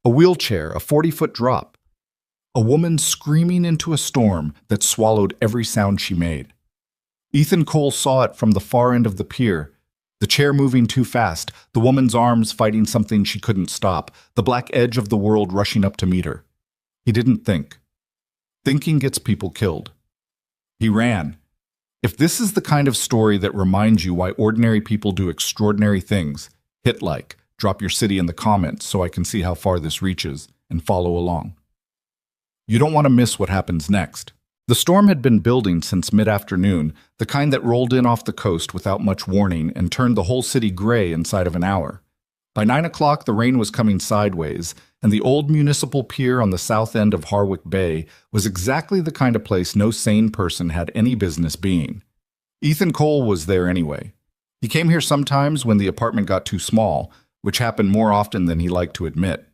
A wheelchair, a 40-foot drop. A woman screaming into a storm that swallowed every sound she made. Ethan Cole saw it from the far end of the pier, the chair moving too fast, the woman's arms fighting something she couldn't stop, the black edge of the world rushing up to meet her. He didn't think. Thinking gets people killed. He ran. If this is the kind of story that reminds you why ordinary people do extraordinary things, hit like, drop your city in the comments so I can see how far this reaches, and follow along. You don't want to miss what happens next. The storm had been building since mid-afternoon, the kind that rolled in off the coast without much warning and turned the whole city gray inside of an hour. By 9 o'clock, the rain was coming sideways, and the old municipal pier on the south end of Harwick Bay was exactly the kind of place no sane person had any business being. Ethan Cole was there anyway. He came here sometimes when the apartment got too small, which happened more often than he liked to admit.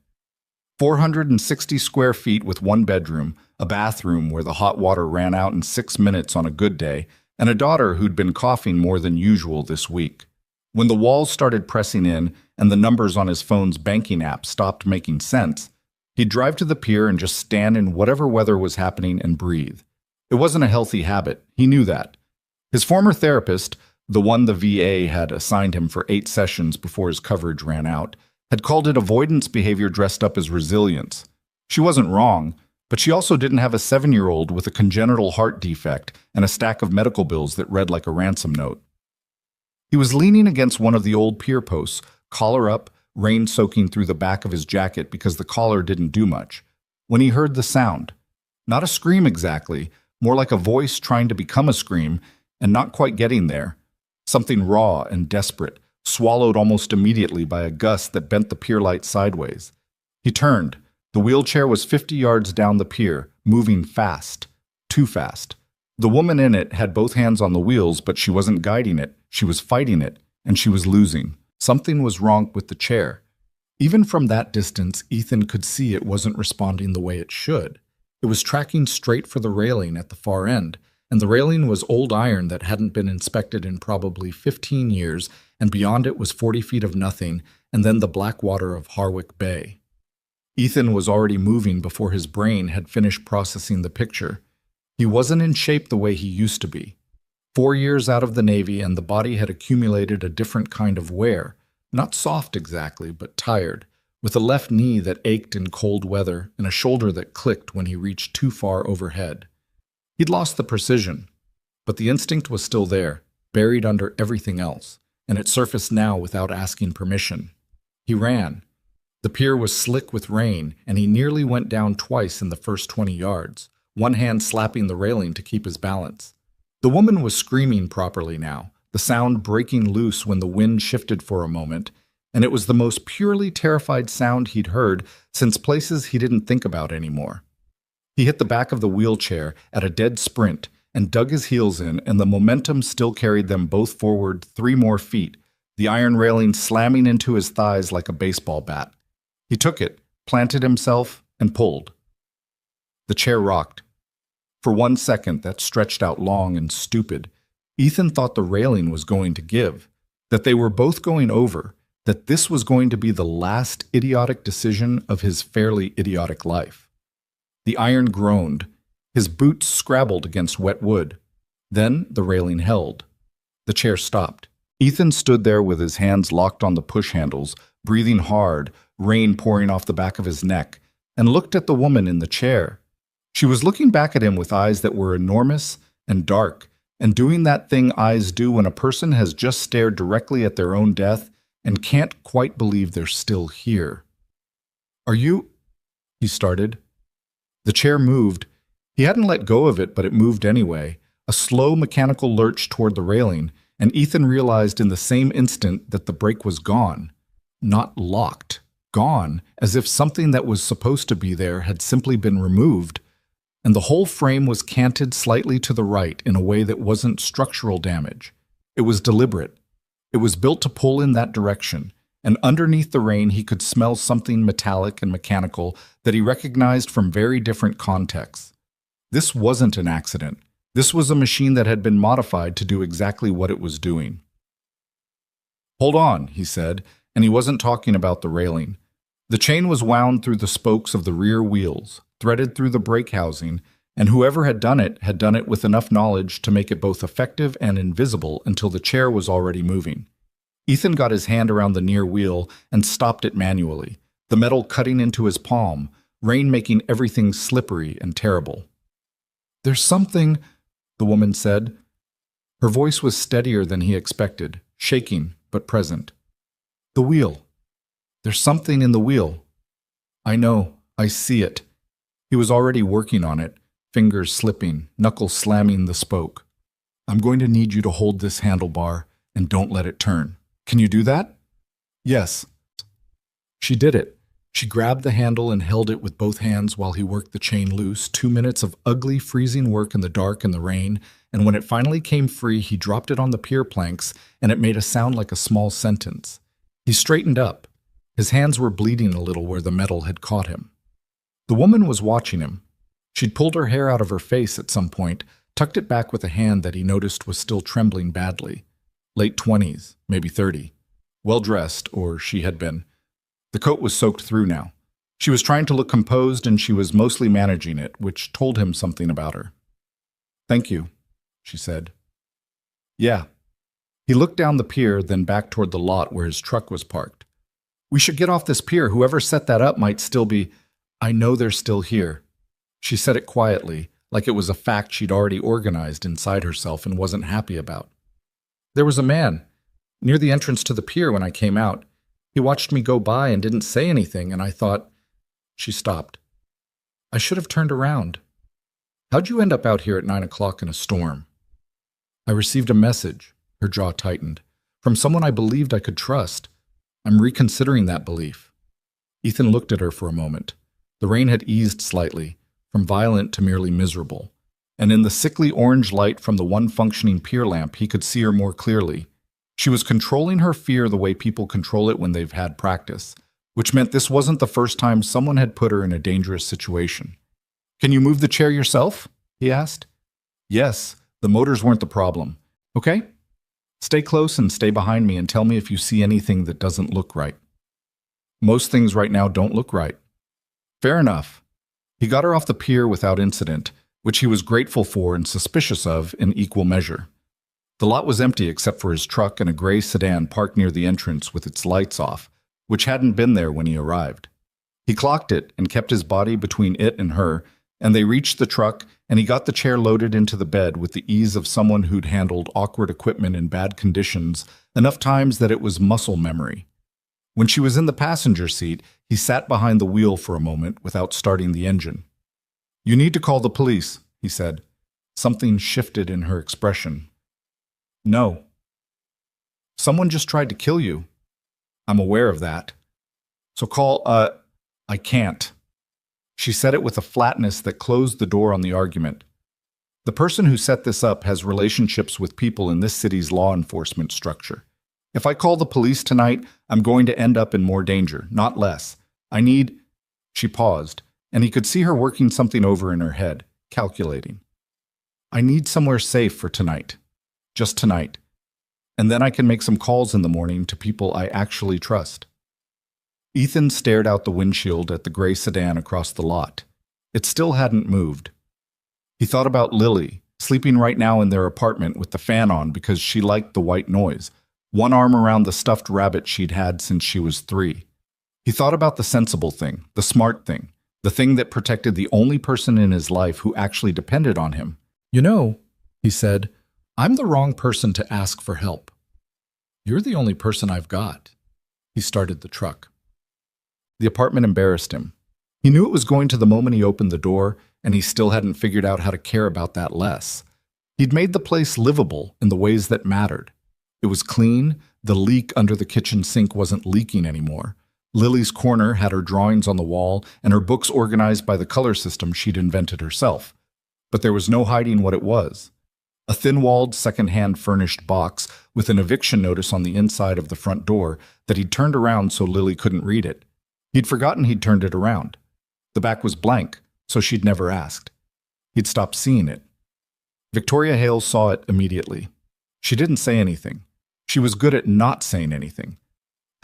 460 square feet with one bedroom, a bathroom where the hot water ran out in 6 minutes on a good day, and a daughter who'd been coughing more than usual this week. When the walls started pressing in and the numbers on his phone's banking app stopped making sense, he'd drive to the pier and just stand in whatever weather was happening and breathe. It wasn't a healthy habit. He knew that. His former therapist, the one the VA had assigned him for 8 sessions before his coverage ran out, had called it avoidance behavior dressed up as resilience. She wasn't wrong, but she also didn't have a 7-year-old with a congenital heart defect and a stack of medical bills that read like a ransom note. He was leaning against one of the old pier posts, collar up, rain soaking through the back of his jacket because the collar didn't do much, when he heard the sound. Not a scream exactly, more like a voice trying to become a scream and not quite getting there. Something raw and desperate, swallowed almost immediately by a gust that bent the pier light sideways. He turned. The wheelchair was 50 yards down the pier, moving fast. Too fast. The woman in it had both hands on the wheels, but she wasn't guiding it. She was fighting it, and she was losing. Something was wrong with the chair. Even from that distance, Ethan could see it wasn't responding the way it should. It was tracking straight for the railing at the far end, and the railing was old iron that hadn't been inspected in probably 15 years, and beyond it was 40 feet of nothing, and then the black water of Harwick Bay. Ethan was already moving before his brain had finished processing the picture. He wasn't in shape the way he used to be. 4 years out of the Navy, and the body had accumulated a different kind of wear, not soft exactly, but tired, with a left knee that ached in cold weather and a shoulder that clicked when he reached too far overhead. He'd lost the precision, but the instinct was still there, buried under everything else, and it surfaced now without asking permission. He ran. The pier was slick with rain, and he nearly went down twice in the first 20 yards, one hand slapping the railing to keep his balance. The woman was screaming properly now, the sound breaking loose when the wind shifted for a moment, and it was the most purely terrified sound he'd heard since places he didn't think about anymore. He hit the back of the wheelchair at a dead sprint and dug his heels in, and the momentum still carried them both forward 3 more feet, the iron railing slamming into his thighs like a baseball bat. He took it, planted himself, and pulled. The chair rocked. For 1 second that stretched out long and stupid, Ethan thought the railing was going to give, that they were both going over, that this was going to be the last idiotic decision of his fairly idiotic life. The iron groaned. His boots scrabbled against wet wood. Then the railing held. The chair stopped. Ethan stood there with his hands locked on the push handles, breathing hard, rain pouring off the back of his neck, and looked at the woman in the chair. She was looking back at him with eyes that were enormous and dark, and doing that thing eyes do when a person has just stared directly at their own death and can't quite believe they're still here. "Are you—" he started. The chair moved. He hadn't let go of it, but it moved anyway, a slow mechanical lurch toward the railing, and Ethan realized in the same instant that the brake was gone. Not locked. Gone, as if something that was supposed to be there had simply been removed, and the whole frame was canted slightly to the right in a way that wasn't structural damage. It was deliberate. It was built to pull in that direction, and underneath the rain he could smell something metallic and mechanical that he recognized from very different contexts. This wasn't an accident. This was a machine that had been modified to do exactly what it was doing. "Hold on," he said, and he wasn't talking about the railing. The chain was wound through the spokes of the rear wheels, threaded through the brake housing, and whoever had done it with enough knowledge to make it both effective and invisible until the chair was already moving. Ethan got his hand around the near wheel and stopped it manually, the metal cutting into his palm, rain making everything slippery and terrible. "There's something," the woman said. Her voice was steadier than he expected, shaking but present. "The wheel. There's something in the wheel." "I know. I see it." He was already working on it, fingers slipping, knuckles slamming the spoke. "I'm going to need you to hold this handlebar and don't let it turn. Can you do that?" "Yes." She did it. She grabbed the handle and held it with both hands while he worked the chain loose. 2 minutes of ugly, freezing work in the dark and the rain, and when it finally came free, he dropped it on the pier planks, and it made a sound like a small sentence. He straightened up. His hands were bleeding a little where the metal had caught him. The woman was watching him. She'd pulled her hair out of her face at some point, tucked it back with a hand that he noticed was still trembling badly. Late 20s, maybe 30. Well-dressed, or she had been. The coat was soaked through now. She was trying to look composed, and she was mostly managing it, which told him something about her. "Thank you," she said. "Yeah." He looked down the pier, then back toward the lot where his truck was parked. "We should get off this pier. Whoever set that up might still be—" "I know they're still here." She said it quietly, like it was a fact she'd already organized inside herself and wasn't happy about. "There was a man near the entrance to the pier when I came out. He watched me go by and didn't say anything, and I thought—" She stopped. "I should have turned around. How'd you end up out here at 9 o'clock in a storm?" "I received a message," her jaw tightened, "from someone I believed I could trust. I'm reconsidering that belief." Ethan looked at her for a moment. The rain had eased slightly, from violent to merely miserable, and in the sickly orange light from the one functioning pier lamp he could see her more clearly. She was controlling her fear the way people control it when they've had practice, which meant this wasn't the first time someone had put her in a dangerous situation. "Can you move the chair yourself?" he asked. "Yes, the motors weren't the problem. Okay? Stay close and stay behind me and tell me if you see anything that doesn't look right." "Most things right now don't look right." "Fair enough." He got her off the pier without incident, which he was grateful for and suspicious of in equal measure. The lot was empty except for his truck and a gray sedan parked near the entrance with its lights off, which hadn't been there when he arrived. He clocked it and kept his body between it and her, and they reached the truck, and he got the chair loaded into the bed with the ease of someone who'd handled awkward equipment in bad conditions enough times that it was muscle memory. When she was in the passenger seat, he sat behind the wheel for a moment without starting the engine. "You need to call the police," he said. Something shifted in her expression. "No." "Someone just tried to kill you." "I'm aware of that." "So call, I can't." She said it with a flatness that closed the door on the argument. "The person who set this up has relationships with people in this city's law enforcement structure. If I call the police tonight, I'm going to end up in more danger, not less. I need—" She paused, and he could see her working something over in her head, calculating. "I need somewhere safe for tonight. Just tonight. And then I can make some calls in the morning to people I actually trust." Ethan stared out the windshield at the gray sedan across the lot. It still hadn't moved. He thought about Lily, sleeping right now in their apartment with the fan on because she liked the white noise, one arm around the stuffed rabbit she'd had since she was 3. He thought about the sensible thing, the smart thing, the thing that protected the only person in his life who actually depended on him. "You know," he said, "I'm the wrong person to ask for help." "You're the only person I've got." He started the truck. The apartment embarrassed him. He knew it was going to the moment he opened the door, and he still hadn't figured out how to care about that less. He'd made the place livable in the ways that mattered. It was clean, the leak under the kitchen sink wasn't leaking anymore. Lily's corner had her drawings on the wall and her books organized by the color system she'd invented herself. But there was no hiding what it was. A thin-walled, second-hand furnished box with an eviction notice on the inside of the front door that he'd turned around so Lily couldn't read it. He'd forgotten he'd turned it around. The back was blank, so she'd never asked. He'd stopped seeing it. Victoria Hale saw it immediately. She didn't say anything. She was good at not saying anything.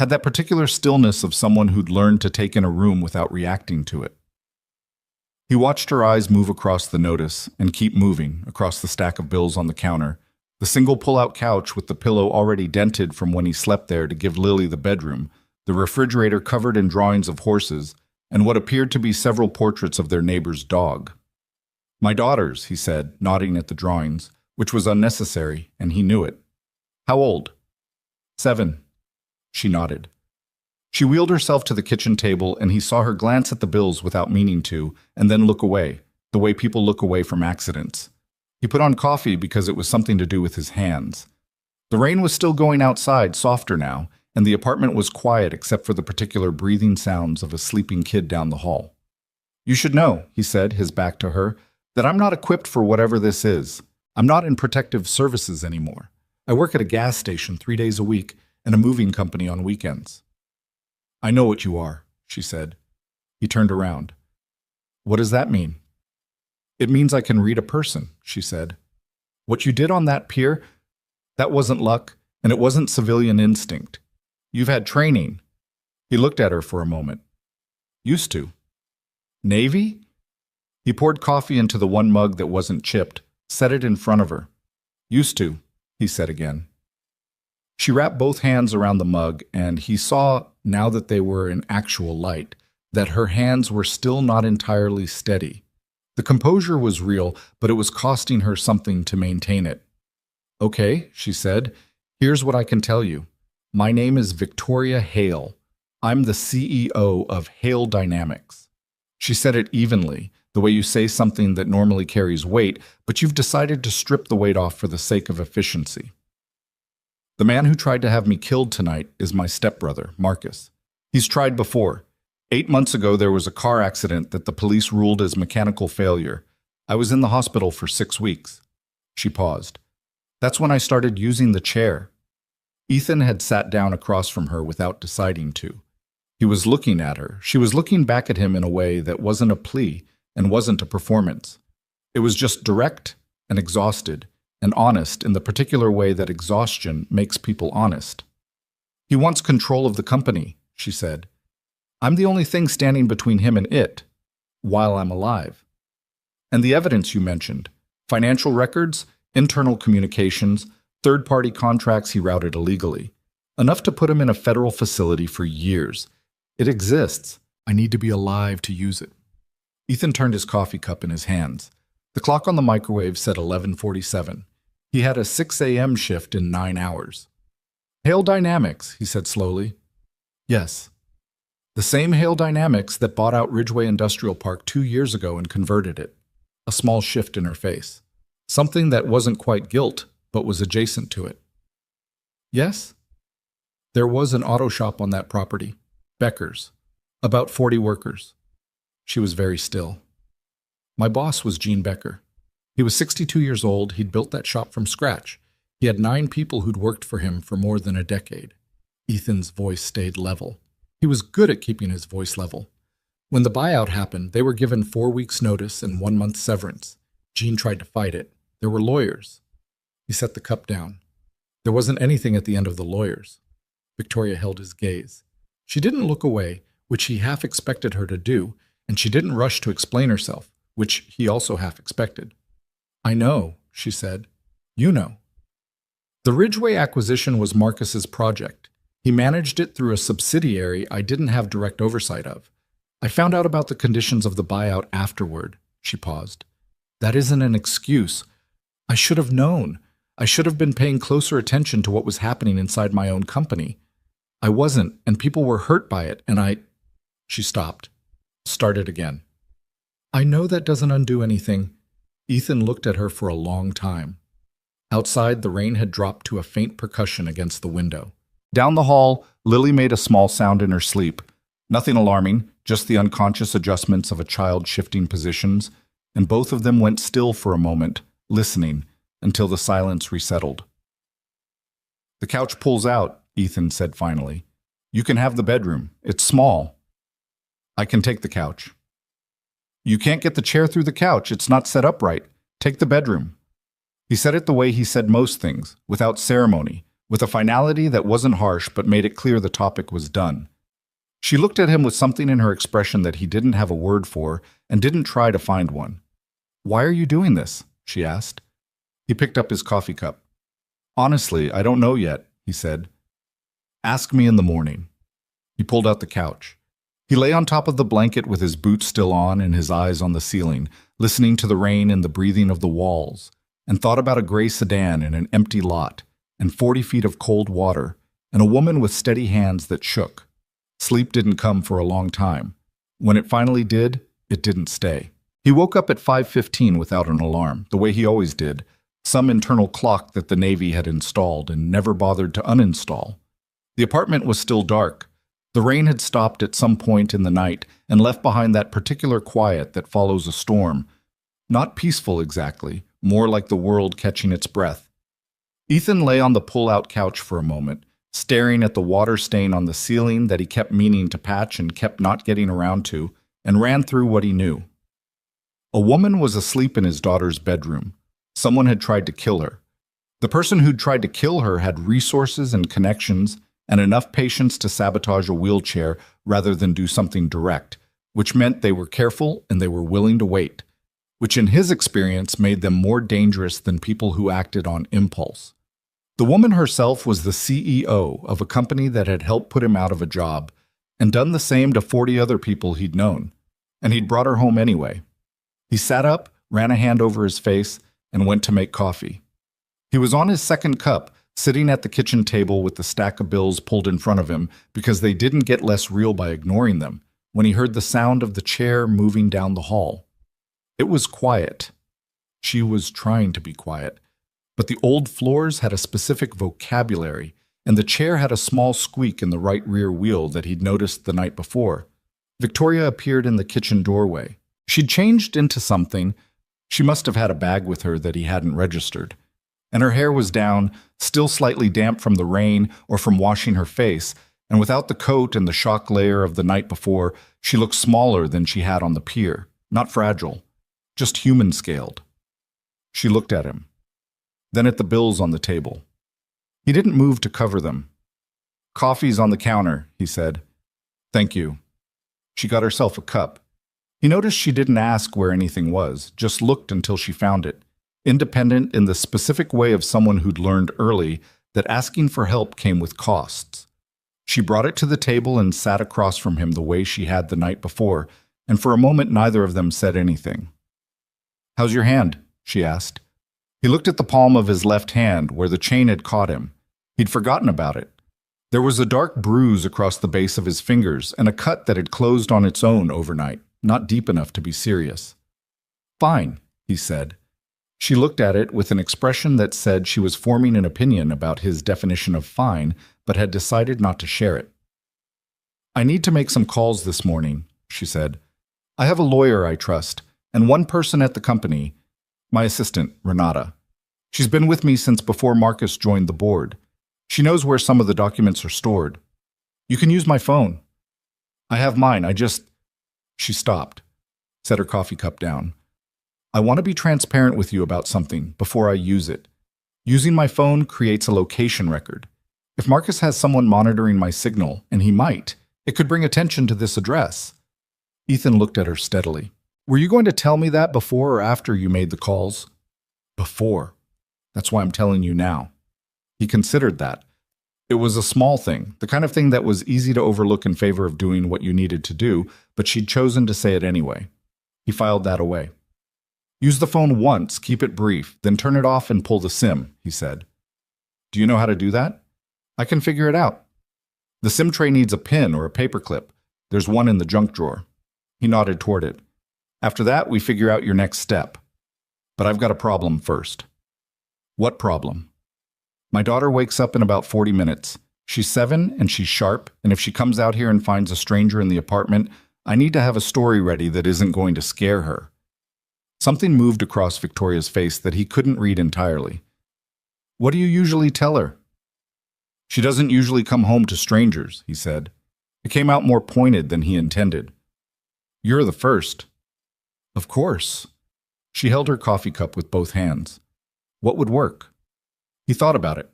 Had that particular stillness of someone who'd learned to take in a room without reacting to it. He watched her eyes move across the notice and keep moving across the stack of bills on the counter, the single pull-out couch with the pillow already dented from when he slept there to give Lily the bedroom, the refrigerator covered in drawings of horses, and what appeared to be several portraits of their neighbor's dog. "My daughters," he said, nodding at the drawings, which was unnecessary, and he knew it. "How old?" "7." She nodded. She wheeled herself to the kitchen table, and he saw her glance at the bills without meaning to, and then look away, the way people look away from accidents. He put on coffee because it was something to do with his hands. The rain was still going outside, softer now, and the apartment was quiet except for the particular breathing sounds of a sleeping kid down the hall. "You should know," he said, his back to her, "that I'm not equipped for whatever this is. I'm not in protective services anymore. I work at a gas station 3 days a week and a moving company on weekends." "I know what you are," she said. He turned around. "What does that mean?" "It means I can read a person," she said. "What you did on that pier, that wasn't luck, and it wasn't civilian instinct. You've had training." He looked at her for a moment. "Used to." "Navy?" He poured coffee into the one mug that wasn't chipped, set it in front of her. "Used to," he said again. She wrapped both hands around the mug, and he saw, now that they were in actual light, that her hands were still not entirely steady. The composure was real, but it was costing her something to maintain it. "Okay," she said, "here's what I can tell you. My name is Victoria Hale. I'm the CEO of Hale Dynamics." She said it evenly, the way you say something that normally carries weight, but you've decided to strip the weight off for the sake of efficiency. "The man who tried to have me killed tonight is my stepbrother, Marcus. He's tried before. 8 months ago, there was a car accident that the police ruled as mechanical failure. I was in the hospital for 6 weeks. She paused. "That's when I started using the chair." Ethan had sat down across from her without deciding to. He was looking at her. She was looking back at him in a way that wasn't a plea and wasn't a performance. It was just direct and exhausted and honest in the particular way that exhaustion makes people honest. "He wants control of the company," she said. "I'm the only thing standing between him and it, while I'm alive. And the evidence you mentioned, financial records, internal communications, third-party contracts he routed illegally, enough to put him in a federal facility for years. It exists. I need to be alive to use it." Ethan turned his coffee cup in his hands. The clock on the microwave said 11:47. He had a 6 a.m. shift in 9 hours. "Hale Dynamics," he said slowly. "Yes. The same Hale Dynamics that bought out Ridgeway Industrial Park 2 years ago and converted it." A small shift in her face. Something that wasn't quite guilt, but was adjacent to it. "Yes? There was an auto shop on that property. Becker's. About 40 workers." She was very still. "My boss was Gene Becker. He was 62 years old. He'd built that shop from scratch. He had 9 people who'd worked for him for more than a decade." Ethan's voice stayed level. He was good at keeping his voice level. "When the buyout happened, they were given 4 weeks' notice and 1 month's severance. Gene tried to fight it. There were lawyers." He set the cup down. "There wasn't anything at the end of the lawyers." Victoria held his gaze. She didn't look away, which he half expected her to do, and she didn't rush to explain herself, which he also half expected. "I know," she said. "You know." "The Ridgeway acquisition was Marcus's project. He managed it through a subsidiary I didn't have direct oversight of. I found out about the conditions of the buyout afterward." She paused. "That isn't an excuse. I should have known. I should have been paying closer attention to what was happening inside my own company. I wasn't, and people were hurt by it, and I—" She stopped. Started again. "I know that doesn't undo anything." Ethan looked at her for a long time. Outside, the rain had dropped to a faint percussion against the window. Down the hall, Lily made a small sound in her sleep. Nothing alarming, just the unconscious adjustments of a child shifting positions, and both of them went still for a moment, listening, until the silence resettled. "The couch pulls out," Ethan said finally. "You can have the bedroom. It's small." "I can take the couch." "You can't get the chair through the couch. It's not set up right. Take the bedroom." He said it the way he said most things, without ceremony, with a finality that wasn't harsh but made it clear the topic was done. She looked at him with something in her expression that he didn't have a word for and didn't try to find one. "Why are you doing this?" she asked. He picked up his coffee cup. "Honestly, I don't know yet," he said. "Ask me in the morning." He pulled out the couch. He lay on top of the blanket with his boots still on and his eyes on the ceiling, listening to the rain and the breathing of the walls, and thought about a gray sedan in an empty lot, and 40 feet of cold water, and a woman with steady hands that shook. Sleep didn't come for a long time. When it finally did, it didn't stay. He woke up at 5:15 without an alarm, the way he always did, some internal clock that the Navy had installed and never bothered to uninstall. The apartment was still dark. The rain had stopped at some point in the night and left behind that particular quiet that follows a storm. Not peaceful exactly, more like the world catching its breath. Ethan lay on the pull-out couch for a moment, staring at the water stain on the ceiling that he kept meaning to patch and kept not getting around to, and ran through what he knew. A woman was asleep in his daughter's bedroom. Someone had tried to kill her. The person who'd tried to kill her had resources and connections and enough patience to sabotage a wheelchair rather than do something direct, which meant they were careful and they were willing to wait, which in his experience made them more dangerous than people who acted on impulse. The woman herself was the CEO of a company that had helped put him out of a job and done the same to 40 other people he'd known, and he'd brought her home anyway. He sat up, ran a hand over his face, and went to make coffee. He was on his second cup, sitting at the kitchen table with the stack of bills pulled in front of him because they didn't get less real by ignoring them, when he heard the sound of the chair moving down the hall. It was quiet. She was trying to be quiet. But the old floors had a specific vocabulary, and the chair had a small squeak in the right rear wheel that he'd noticed the night before. Victoria appeared in the kitchen doorway. She'd changed into something. She must have had a bag with her that he hadn't registered. And her hair was down, still slightly damp from the rain or from washing her face, and without the coat and the shock layer of the night before, she looked smaller than she had on the pier. Not fragile, just human-scaled. She looked at him, then at the bills on the table. He didn't move to cover them. "Coffee's on the counter," he said. "Thank you." She got herself a cup. He noticed she didn't ask where anything was, just looked until she found it, independent in the specific way of someone who'd learned early that asking for help came with costs. She brought it to the table and sat across from him the way she had the night before, and for a moment neither of them said anything. "How's your hand?" she asked. He looked at the palm of his left hand where the chain had caught him. He'd forgotten about it. There was a dark bruise across the base of his fingers and a cut that had closed on its own overnight, not deep enough to be serious. "Fine," he said. She looked at it with an expression that said she was forming an opinion about his definition of fine, but had decided not to share it. "I need to make some calls this morning," she said. "I have a lawyer I trust, and one person at the company, my assistant, Renata. She's been with me since before Marcus joined the board. She knows where some of the documents are stored. You can use my phone. I have mine, She stopped, set her coffee cup down. "I want to be transparent with you about something before I use it. Using my phone creates a location record. If Marcus has someone monitoring my signal, and he might, it could bring attention to this address." Ethan looked at her steadily. "Were you going to tell me that before or after you made the calls?" "Before. That's why I'm telling you now." He considered that. It was a small thing, the kind of thing that was easy to overlook in favor of doing what you needed to do, but she'd chosen to say it anyway. He filed that away. "Use the phone once, keep it brief, then turn it off and pull the SIM," he said. "Do you know how to do that?" "I can figure it out. The SIM tray needs a pin or a paperclip. There's one in the junk drawer." He nodded toward it. "After that, we figure out your next step. But I've got a problem first." "What problem?" "My daughter wakes up in about 40 minutes. She's 7 and she's sharp, and if she comes out here and finds a stranger in the apartment, I need to have a story ready that isn't going to scare her." Something moved across Victoria's face that he couldn't read entirely. "What do you usually tell her?" "She doesn't usually come home to strangers," he said. It came out more pointed than he intended. "You're the first." "Of course." She held her coffee cup with both hands. "What would work?" He thought about it.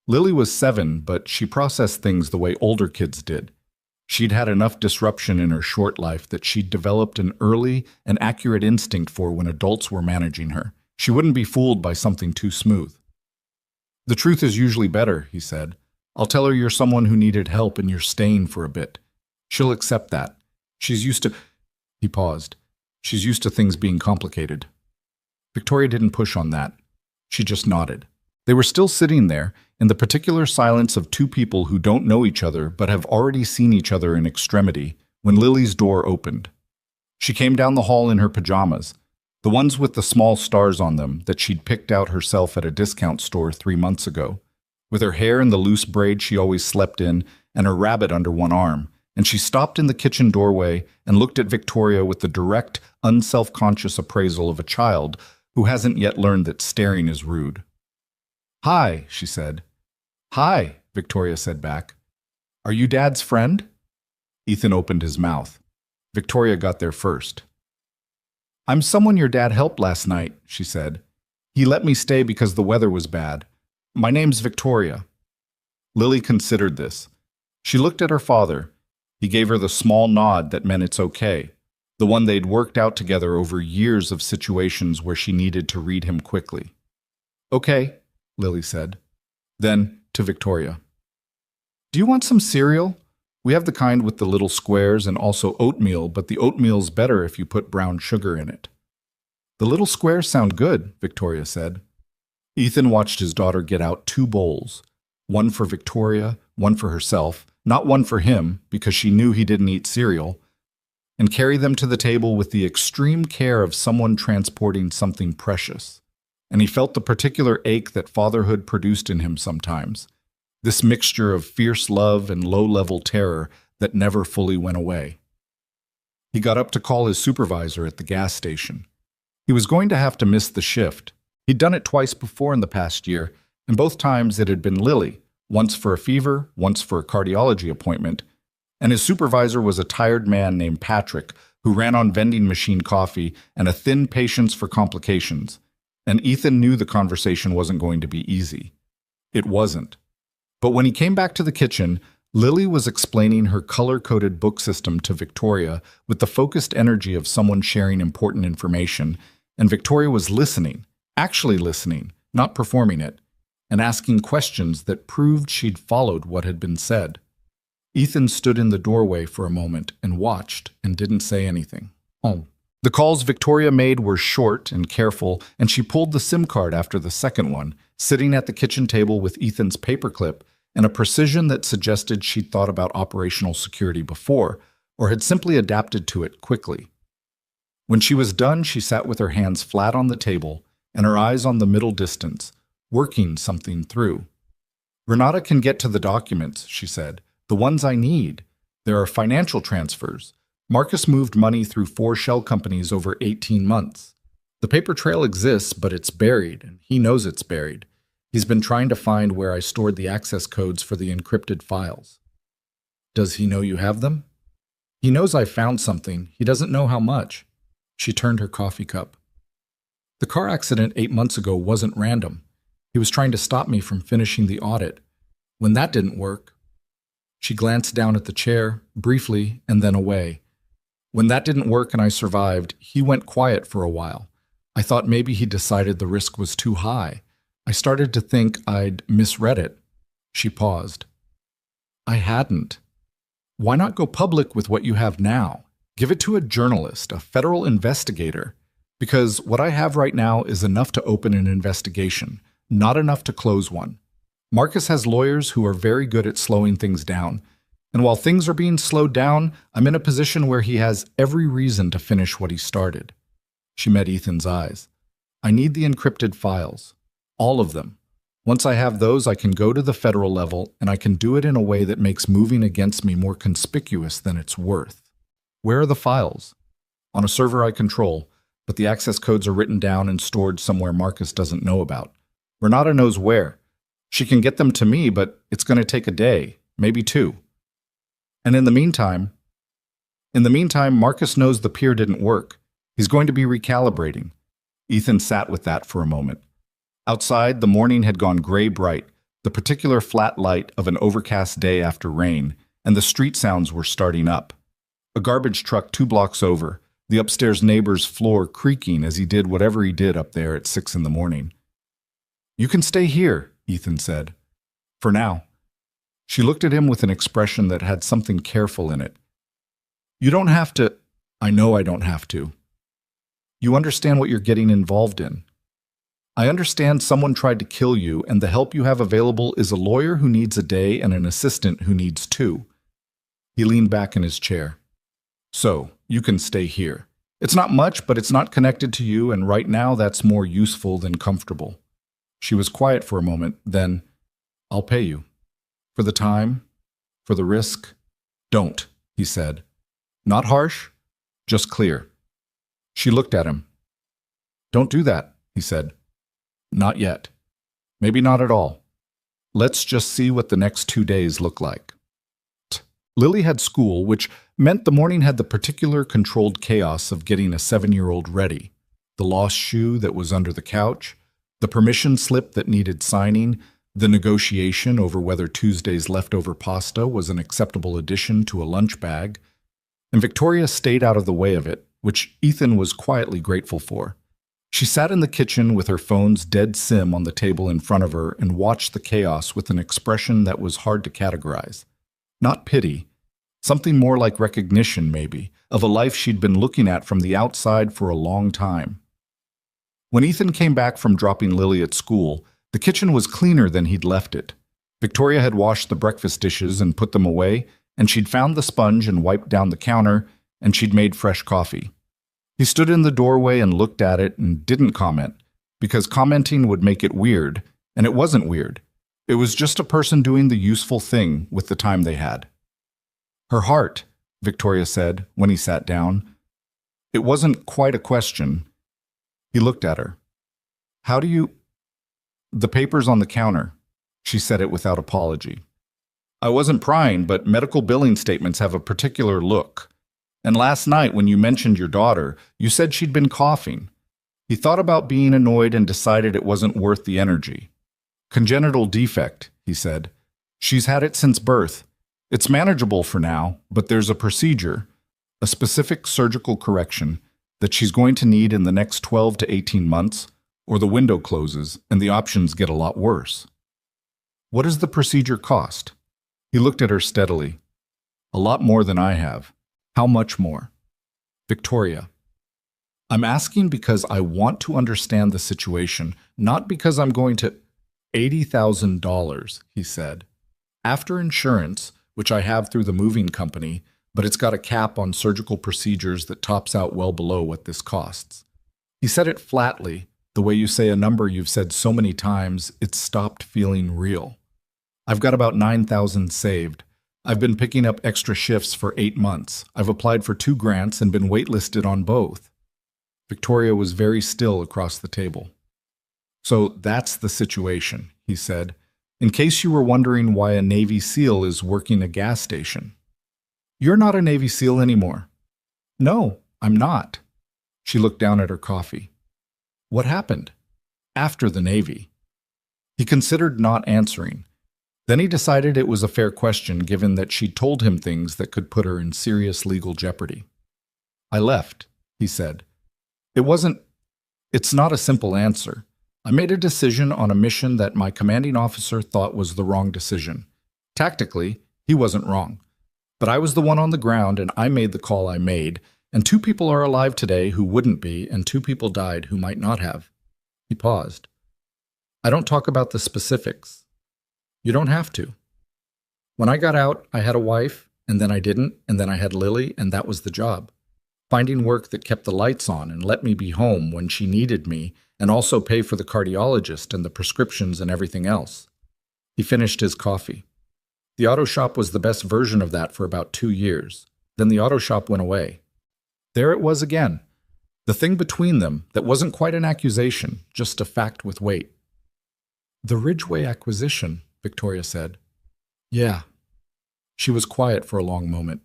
Lily was 7, but she processed things the way older kids did. She'd had enough disruption in her short life that she'd developed an early and accurate instinct for when adults were managing her. She wouldn't be fooled by something too smooth. "The truth is usually better," he said. "I'll tell her you're someone who needed help and you're staying for a bit. She'll accept that. She's used to—" He paused. "She's used to things being complicated." Victoria didn't push on that. She just nodded. They were still sitting there, in the particular silence of two people who don't know each other but have already seen each other in extremity, when Lily's door opened. She came down the hall in her pajamas, the ones with the small stars on them that she'd picked out herself at a discount store 3 months ago, with her hair in the loose braid she always slept in and her rabbit under one arm, and she stopped in the kitchen doorway and looked at Victoria with the direct, unself-conscious appraisal of a child who hasn't yet learned that staring is rude. "Hi," she said. "Hi," Victoria said back. "Are you Dad's friend?" Ethan opened his mouth. Victoria got there first. "I'm someone your dad helped last night," she said. "He let me stay because the weather was bad. My name's Victoria." Lily considered this. She looked at her father. He gave her the small nod that meant it's okay, the one they'd worked out together over years of situations where she needed to read him quickly. "Okay," Lily said. Then, to Victoria, "Do you want some cereal? We have the kind with the little squares and also oatmeal, but the oatmeal's better if you put brown sugar in it." "The little squares sound good," Victoria said. Ethan watched his daughter get out 2 bowls, one for Victoria, one for herself, not one for him because she knew he didn't eat cereal, and carry them to the table with the extreme care of someone transporting something precious. And he felt the particular ache that fatherhood produced in him sometimes, this mixture of fierce love and low-level terror that never fully went away. He got up to call his supervisor at the gas station. He was going to have to miss the shift. He'd done it twice before in the past year, and both times it had been Lily, once for a fever, once for a cardiology appointment, and his supervisor was a tired man named Patrick who ran on vending machine coffee and a thin patience for complications. And Ethan knew the conversation wasn't going to be easy. It wasn't. But when he came back to the kitchen, Lily was explaining her color-coded book system to Victoria with the focused energy of someone sharing important information, and Victoria was listening, actually listening, not performing it, and asking questions that proved she'd followed what had been said. Ethan stood in the doorway for a moment and watched and didn't say anything. Oh. The calls Victoria made were short and careful, and she pulled the SIM card after the second one, sitting at the kitchen table with Ethan's paperclip and a precision that suggested she'd thought about operational security before, or had simply adapted to it quickly. When she was done, she sat with her hands flat on the table and her eyes on the middle distance, working something through. "Renata can get to the documents," she said. "The ones I need. There are financial transfers. Marcus moved money through 4 shell companies over 18 months. The paper trail exists, but it's buried, and he knows it's buried. He's been trying to find where I stored the access codes for the encrypted files." "Does he know you have them?" "He knows I found something. He doesn't know how much." She turned her coffee cup. "The car accident 8 months ago wasn't random. He was trying to stop me from finishing the audit. When that didn't work..." She glanced down at the chair, briefly, and then away. "When that didn't work and I survived, he went quiet for a while. I thought maybe he decided the risk was too high. I started to think I'd misread it." She paused. "I hadn't. Why not go public with what you have now? Give it to a journalist, a federal investigator. Because what I have right now is enough to open an investigation, not enough to close one. Marcus has lawyers who are very good at slowing things down. And while things are being slowed down, I'm in a position where he has every reason to finish what he started." She met Ethan's eyes. "I need the encrypted files. All of them. Once I have those, I can go to the federal level, and I can do it in a way that makes moving against me more conspicuous than it's worth." "Where are the files?" "On a server I control, but the access codes are written down and stored somewhere Marcus doesn't know about. Renata knows where. She can get them to me, but it's going to take a day, maybe 2. And in the meantime, Marcus knows the pier didn't work. He's going to be recalibrating." Ethan sat with that for a moment. Outside, the morning had gone gray-bright, the particular flat light of an overcast day after rain, and the street sounds were starting up. A garbage truck 2 blocks over, the upstairs neighbor's floor creaking as he did whatever he did up there at 6 in the morning. "You can stay here," Ethan said. "For now." She looked at him with an expression that had something careful in it. "You don't have to." "I know I don't have to." "You understand what you're getting involved in." "I understand someone tried to kill you, and the help you have available is a lawyer who needs a day and an assistant who needs 2. He leaned back in his chair. "So, you can stay here. It's not much, but it's not connected to you, and right now that's more useful than comfortable." She was quiet for a moment, then, "I'll pay you. For the time, for the risk." "Don't," he said. Not harsh, just clear. She looked at him. "Don't do that," he said. "Not yet. Maybe not at all. Let's just see what the next 2 days look like." Lily had school, which meant the morning had the particular controlled chaos of getting a 7-year-old ready. The lost shoe that was under the couch, the permission slip that needed signing, the negotiation over whether Tuesday's leftover pasta was an acceptable addition to a lunch bag. And Victoria stayed out of the way of it, which Ethan was quietly grateful for. She sat in the kitchen with her phone's dead sim on the table in front of her and watched the chaos with an expression that was hard to categorize. Not pity, something more like recognition, maybe, of a life she'd been looking at from the outside for a long time. When Ethan came back from dropping Lily at school, the kitchen was cleaner than he'd left it. Victoria had washed the breakfast dishes and put them away, and she'd found the sponge and wiped down the counter, and she'd made fresh coffee. He stood in the doorway and looked at it and didn't comment, because commenting would make it weird, and it wasn't weird. It was just a person doing the useful thing with the time they had. "Her heart," Victoria said when he sat down. It wasn't quite a question. He looked at her. "How do you—" "The paper's on the counter." She said it without apology. "I wasn't prying, but medical billing statements have a particular look. And last night when you mentioned your daughter, you said she'd been coughing." He thought about being annoyed and decided it wasn't worth the energy. "Congenital defect," he said. "She's had it since birth. It's manageable for now, but there's a procedure, a specific surgical correction, that she's going to need in the next 12 to 18 months, or the window closes and the options get a lot worse." "What does the procedure cost?" He looked at her steadily. "A lot more than I have." "How much more?" "Victoria, I'm asking because I want to understand the situation, not because I'm going to—" $80,000, he said. "After insurance, which I have through the moving company, but it's got a cap on surgical procedures that tops out well below what this costs." He said it flatly, the way you say a number you've said so many times, it's stopped feeling real. "I've got about 9,000 saved. I've been picking up extra shifts for 8 months. I've applied for 2 grants and been waitlisted on both." Victoria was very still across the table. "So that's the situation," he said, "in case you were wondering why a Navy SEAL is working a gas station." "You're not a Navy SEAL anymore." "No, I'm not." She looked down at her coffee. "What happened?" "After the Navy." He considered not answering. Then he decided it was a fair question given that she'd told him things that could put her in serious legal jeopardy. "I left," he said. It's not a simple answer. I made a decision on a mission that my commanding officer thought was the wrong decision. Tactically, he wasn't wrong. But I was the one on the ground and I made the call I made, and 2 people are alive today who wouldn't be, and 2 people died who might not have. He paused. "I don't talk about the specifics. You don't have to. When I got out, I had a wife, and then I didn't, and then I had Lily, and that was the job. Finding work that kept the lights on and let me be home when she needed me, and also pay for the cardiologist and the prescriptions and everything else." He finished his coffee. "The auto shop was the best version of that for about 2 years. Then the auto shop went away." There it was again. The thing between them that wasn't quite an accusation, just a fact with weight. "The Ridgeway acquisition," Victoria said. "Yeah." She was quiet for a long moment.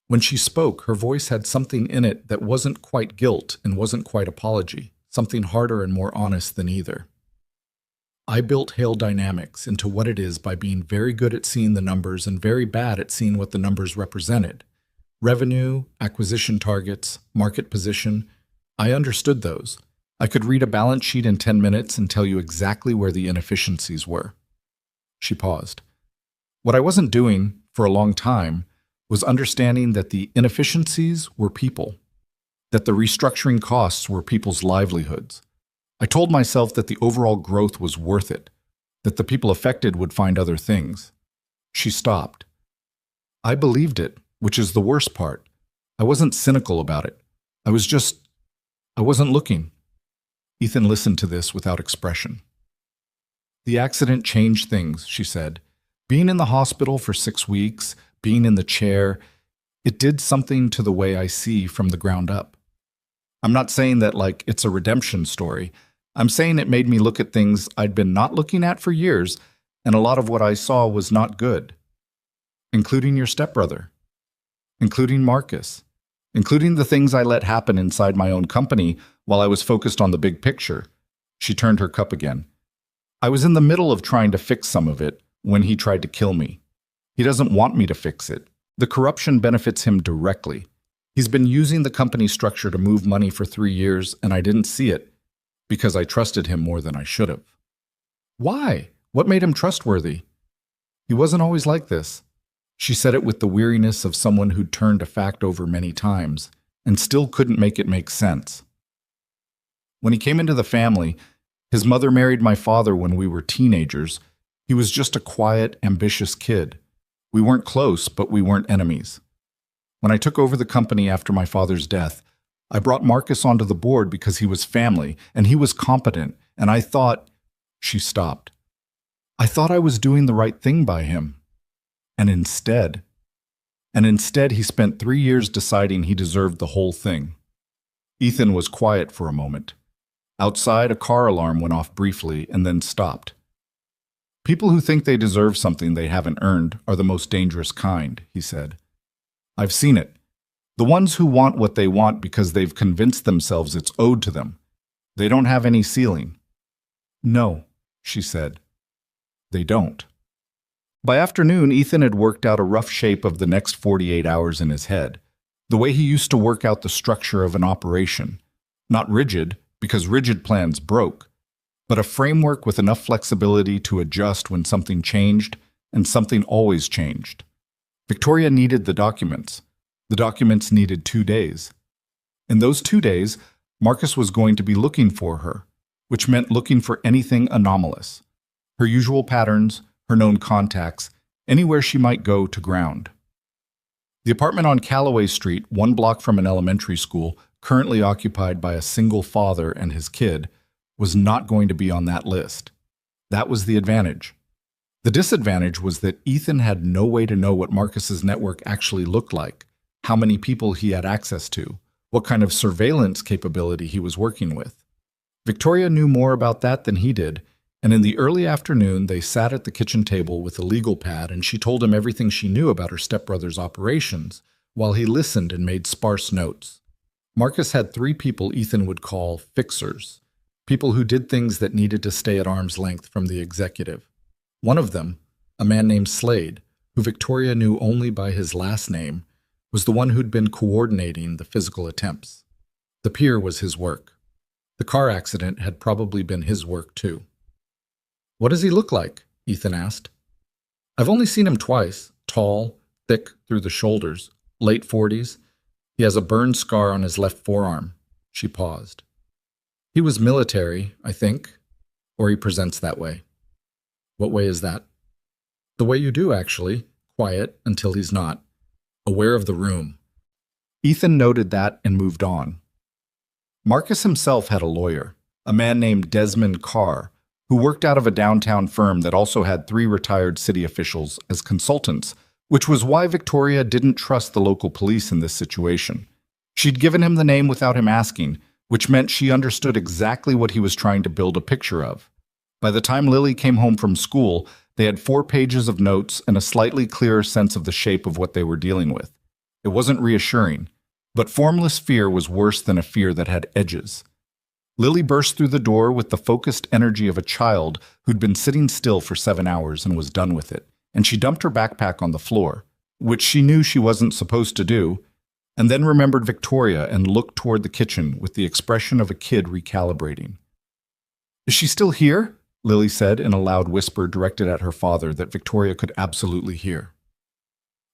When she spoke, her voice had something in it that wasn't quite guilt and wasn't quite apology, something harder and more honest than either. I built Hail Dynamics into what it is by being very good at seeing the numbers and very bad at seeing what the numbers represented. Revenue, acquisition targets, market position. I understood those. I could read a balance sheet in 10 minutes and tell you exactly where the inefficiencies were. She paused. What I wasn't doing for a long time was understanding that the inefficiencies were people, that the restructuring costs were people's livelihoods. I told myself that the overall growth was worth it, that the people affected would find other things. She stopped. I believed it, which is the worst part. I wasn't cynical about it. I wasn't looking. Ethan listened to this without expression. The accident changed things, she said. Being in the hospital for 6 weeks, being in the chair, it did something to the way I see from the ground up. I'm not saying that like it's a redemption story. I'm saying it made me look at things I'd been not looking at for years, and a lot of what I saw was not good. Including your stepbrother. Including Marcus. Including the things I let happen inside my own company while I was focused on the big picture. She turned her cup again. I was in the middle of trying to fix some of it when he tried to kill me. He doesn't want me to fix it. The corruption benefits him directly. He's been using the company structure to move money for 3 years, and I didn't see it because I trusted him more than I should have. Why? What made him trustworthy? He wasn't always like this. She said it with the weariness of someone who'd turned a fact over many times and still couldn't make it make sense. When he came into the family, his mother married my father when we were teenagers. He was just a quiet, ambitious kid. We weren't close, but we weren't enemies. When I took over the company after my father's death, I brought Marcus onto the board because he was family, and he was competent, and I thought— She stopped. I thought I was doing the right thing by him. And instead he spent 3 years deciding he deserved the whole thing. Ethan was quiet for a moment. Outside, a car alarm went off briefly and then stopped. People who think they deserve something they haven't earned are the most dangerous kind, he said. I've seen it. The ones who want what they want because they've convinced themselves it's owed to them. They don't have any ceiling. No, she said. They don't. By afternoon, Ethan had worked out a rough shape of the next 48 hours in his head, the way he used to work out the structure of an operation. Not rigid, because rigid plans broke, but a framework with enough flexibility to adjust when something changed, and something always changed. Victoria needed the documents. The documents needed 2 days. In those 2 days, Marcus was going to be looking for her, which meant looking for anything anomalous. Her usual patterns, her known contacts, anywhere she might go to ground. The apartment on Callaway Street, 1 block from an elementary school, currently occupied by a single father and his kid, was not going to be on that list. That was the advantage. The disadvantage was that Ethan had no way to know what Marcus's network actually looked like, how many people he had access to, what kind of surveillance capability he was working with. Victoria knew more about that than he did, and in the early afternoon they sat at the kitchen table with a legal pad and she told him everything she knew about her stepbrother's operations, while he listened and made sparse notes. Marcus had 3 people Ethan would call fixers, people who did things that needed to stay at arm's length from the executive. One of them, a man named Slade, who Victoria knew only by his last name, was the one who'd been coordinating the physical attempts. The pier was his work. The car accident had probably been his work too. What does he look like? Ethan asked. I've only seen him twice, tall, thick through the shoulders, late 40s. He has a burn scar on his left forearm. She paused. He was military, I think, or he presents that way. What way is that? The way you do, actually, quiet until he's not, aware of the room. Ethan noted that and moved on. Marcus himself had a lawyer, a man named Desmond Carr, who worked out of a downtown firm that also had 3 retired city officials as consultants, which was why Victoria didn't trust the local police in this situation. She'd given him the name without him asking, which meant she understood exactly what he was trying to build a picture of. By the time Lily came home from school, they had 4 pages of notes and a slightly clearer sense of the shape of what they were dealing with. It wasn't reassuring, but formless fear was worse than a fear that had edges. Lily burst through the door with the focused energy of a child who'd been sitting still for 7 hours and was done with it, and she dumped her backpack on the floor, which she knew she wasn't supposed to do, and then remembered Victoria and looked toward the kitchen with the expression of a kid recalibrating. "Is she still here?" Lily said in a loud whisper directed at her father that Victoria could absolutely hear.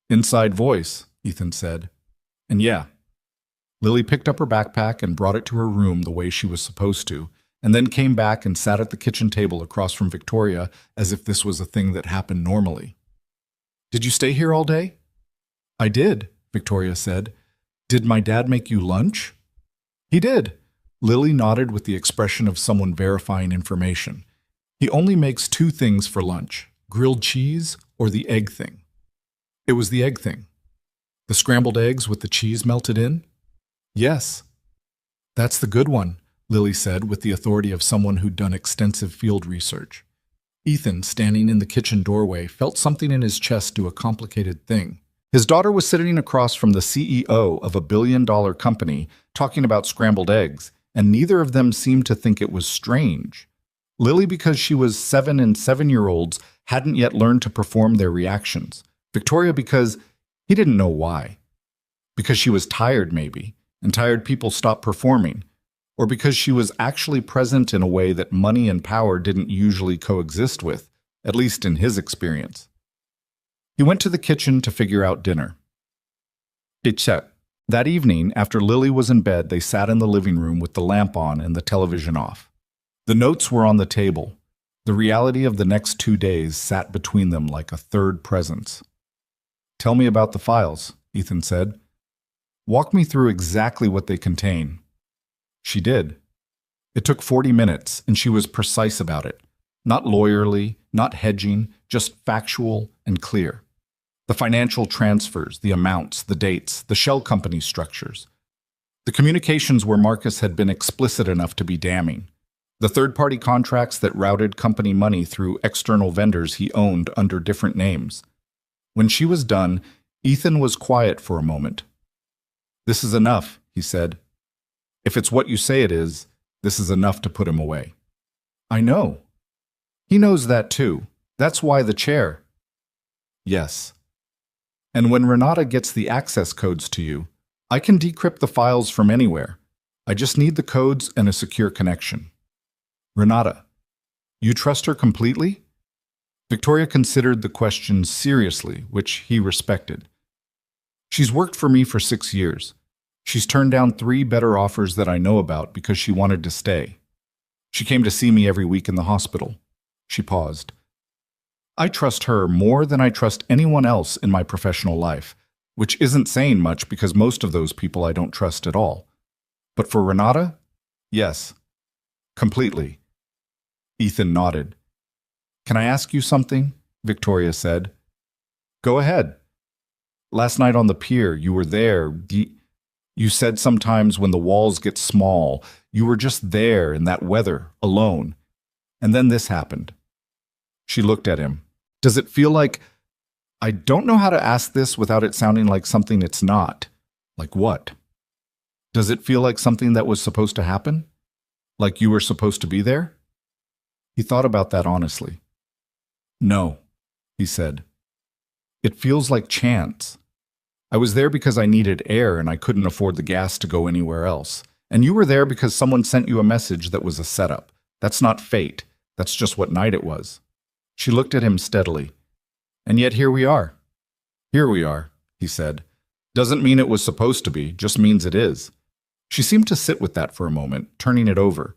"Inside voice," Ethan said. And yeah. Lily picked up her backpack and brought it to her room the way she was supposed to, and then came back and sat at the kitchen table across from Victoria as if this was a thing that happened normally. "Did you stay here all day?" "I did," Victoria said. "Did my dad make you lunch?" "He did." Lily nodded with the expression of someone verifying information. "He only makes 2 things for lunch, grilled cheese or the egg thing." It was the egg thing. The scrambled eggs with the cheese melted in? "Yes." "That's the good one," Lily said with the authority of someone who'd done extensive field research. Ethan, standing in the kitchen doorway, felt something in his chest do a complicated thing. His daughter was sitting across from the CEO of a billion-dollar company talking about scrambled eggs, and neither of them seemed to think it was strange. Lily, because she was 7 and 7-year-olds, hadn't yet learned to perform their reactions. Victoria, because he didn't know why. Because she was tired, maybe, and tired people stop performing, or because she was actually present in a way that money and power didn't usually coexist with, at least in his experience. He went to the kitchen to figure out dinner. That evening, after Lily was in bed, they sat in the living room with the lamp on and the television off. The notes were on the table. The reality of the next 2 days sat between them like a third presence. "Tell me about the files," Ethan said. "Walk me through exactly what they contain." She did. It took 40 minutes, and she was precise about it. Not lawyerly, not hedging, just factual and clear. The financial transfers, the amounts, the dates, the shell company structures. The communications where Marcus had been explicit enough to be damning. The third-party contracts that routed company money through external vendors he owned under different names. When she was done, Ethan was quiet for a moment. "This is enough," he said. "If it's what you say it is, this is enough to put him away." "I know." "He knows that too. That's why the chair." "Yes. And when Renata gets the access codes to you, I can decrypt the files from anywhere. I just need the codes and a secure connection." "Renata, you trust her completely?" Victoria considered the question seriously, which he respected. "She's worked for me for 6 years. She's turned down 3 better offers that I know about because she wanted to stay. She came to see me every week in the hospital." She paused. "I trust her more than I trust anyone else in my professional life, which isn't saying much because most of those people I don't trust at all. But for Renata, yes, completely." Ethan nodded. "Can I ask you something?" Victoria said. "Go ahead." "Last night on the pier, you were there. You said sometimes when the walls get small, you were just there in that weather, alone. And then this happened." She looked at him. "Does it feel like... I don't know how to ask this without it sounding like something it's not. Like what? Does it feel like something that was supposed to happen? Like you were supposed to be there?" He thought about that honestly. "No," he said. "It feels like chance. I was there because I needed air and I couldn't afford the gas to go anywhere else. And you were there because someone sent you a message that was a setup. That's not fate. That's just what night it was." She looked at him steadily. "And yet here we are." "Here we are," he said. "Doesn't mean it was supposed to be, just means it is." She seemed to sit with that for a moment, turning it over.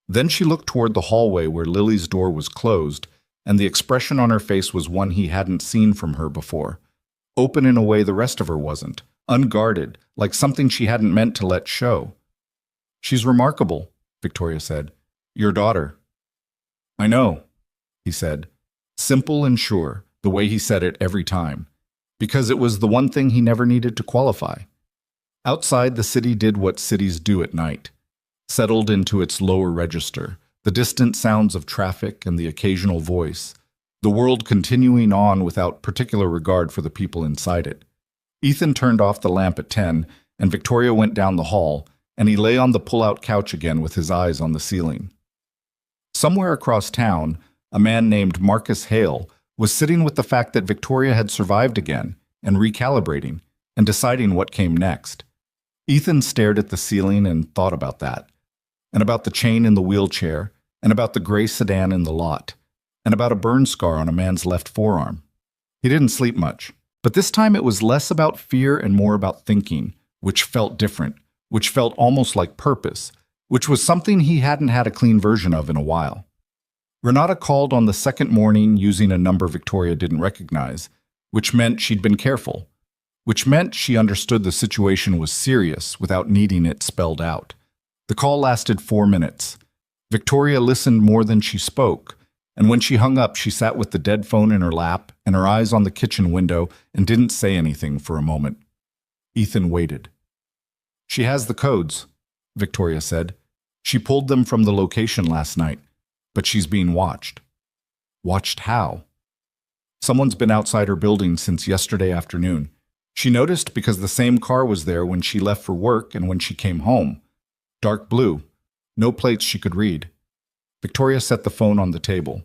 Then she looked toward the hallway where Lily's door was closed, and the expression on her face was one he hadn't seen from her before. Open in a way the rest of her wasn't, unguarded, like something she hadn't meant to let show. "She's remarkable," Victoria said. "Your daughter." "I know," he said. Simple and sure, the way he said it every time. Because it was the one thing he never needed to qualify. Outside, the city did what cities do at night. Settled into its lower register, the distant sounds of traffic and the occasional voice, the world continuing on without particular regard for the people inside it. Ethan turned off the lamp at 10, and Victoria went down the hall, and he lay on the pull-out couch again with his eyes on the ceiling. Somewhere across town, a man named Marcus Hale was sitting with the fact that Victoria had survived again and recalibrating and deciding what came next. Ethan stared at the ceiling and thought about that, and about the chain in the wheelchair, and about the gray sedan in the lot, and about a burn scar on a man's left forearm. He didn't sleep much, but this time it was less about fear and more about thinking, which felt different, which felt almost like purpose, which was something he hadn't had a clean version of in a while. Renata called on the second morning using a number Victoria didn't recognize, which meant she'd been careful, which meant she understood the situation was serious without needing it spelled out. The call lasted 4 minutes. Victoria listened more than she spoke, and when she hung up, she sat with the dead phone in her lap and her eyes on the kitchen window and didn't say anything for a moment. Ethan waited. "She has the codes," Victoria said. "She pulled them from the location last night, but she's being watched." "Watched how?" "Someone's been outside her building since yesterday afternoon. She noticed because the same car was there when she left for work and when she came home. Dark blue. No plates she could read." Victoria set the phone on the table.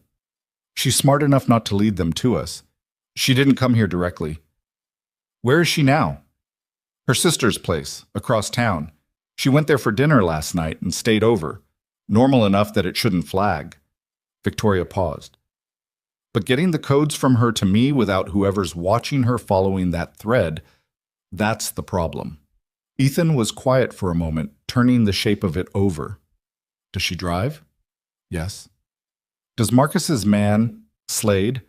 "She's smart enough not to lead them to us. She didn't come here directly." "Where is she now?" "Her sister's place, across town. She went there for dinner last night and stayed over. Normal enough that it shouldn't flag." Victoria paused. "But getting the codes from her to me without whoever's watching her following that thread, that's the problem." Ethan was quiet for a moment, turning the shape of it over. "Does she drive?" "Yes." "Does Marcus's man, Slade,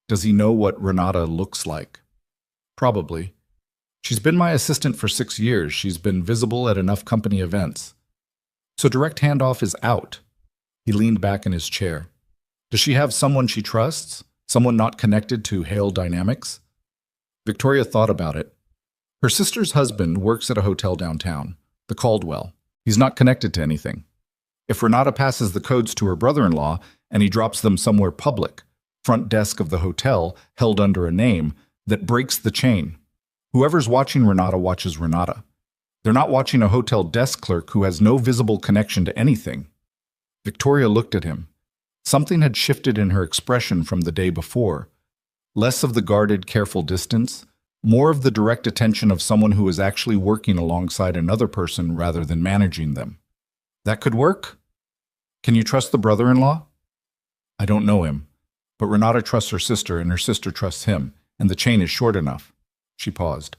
does he know what Renata looks like?" "Probably. She's been my assistant for 6 years. She's been visible at enough company events." "So direct handoff is out." He leaned back in his chair. "Does she have someone she trusts? Someone not connected to Hale Dynamics?" Victoria thought about it. Her sister's husband works at a hotel downtown, the Caldwell. He's not connected to anything. If Renata passes the codes to her brother-in-law and he drops them somewhere public, front desk of the hotel, held under a name, that breaks the chain. Whoever's watching Renata watches Renata. They're not watching a hotel desk clerk who has no visible connection to anything. Victoria looked at him. Something had shifted in her expression from the day before. Less of the guarded, careful distance, more of the direct attention of someone who is actually working alongside another person rather than managing them. "That could work? Can you trust the brother-in-law?" "I don't know him, but Renata trusts her sister and her sister trusts him, and the chain is short enough." She paused.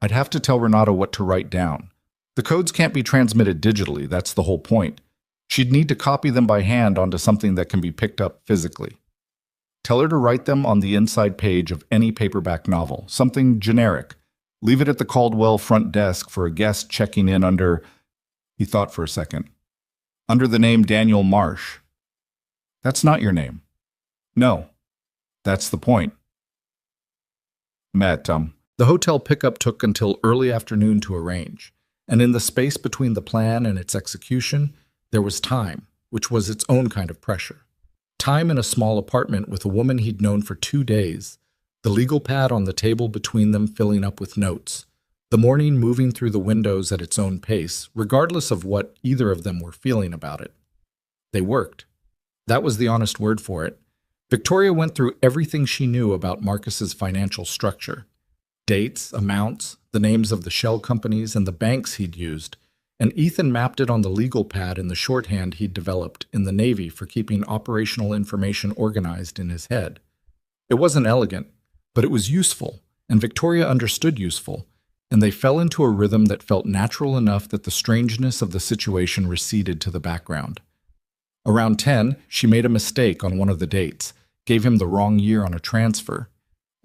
"I'd have to tell Renata what to write down. The codes can't be transmitted digitally, that's the whole point. She'd need to copy them by hand onto something that can be picked up physically. Tell her to write them on the inside page of any paperback novel, something generic. Leave it at the Caldwell front desk for a guest checking in under..." He thought for a second. "Under the name Daniel Marsh." "That's not your name." "No. That's the point." The hotel pickup took until early afternoon to arrange, and in the space between the plan and its execution, there was time, which was its own kind of pressure. Time in a small apartment with a woman he'd known for 2 days, the legal pad on the table between them filling up with notes, the morning moving through the windows at its own pace, regardless of what either of them were feeling about it. They worked. That was the honest word for it. Victoria went through everything she knew about Marcus's financial structure. Dates, amounts, the names of the shell companies, and the banks he'd used, and Ethan mapped it on the legal pad in the shorthand he'd developed in the Navy for keeping operational information organized in his head. It wasn't elegant, but it was useful, and Victoria understood useful, and they fell into a rhythm that felt natural enough that the strangeness of the situation receded to the background. Around 10, she made a mistake on one of the dates, gave him the wrong year on a transfer,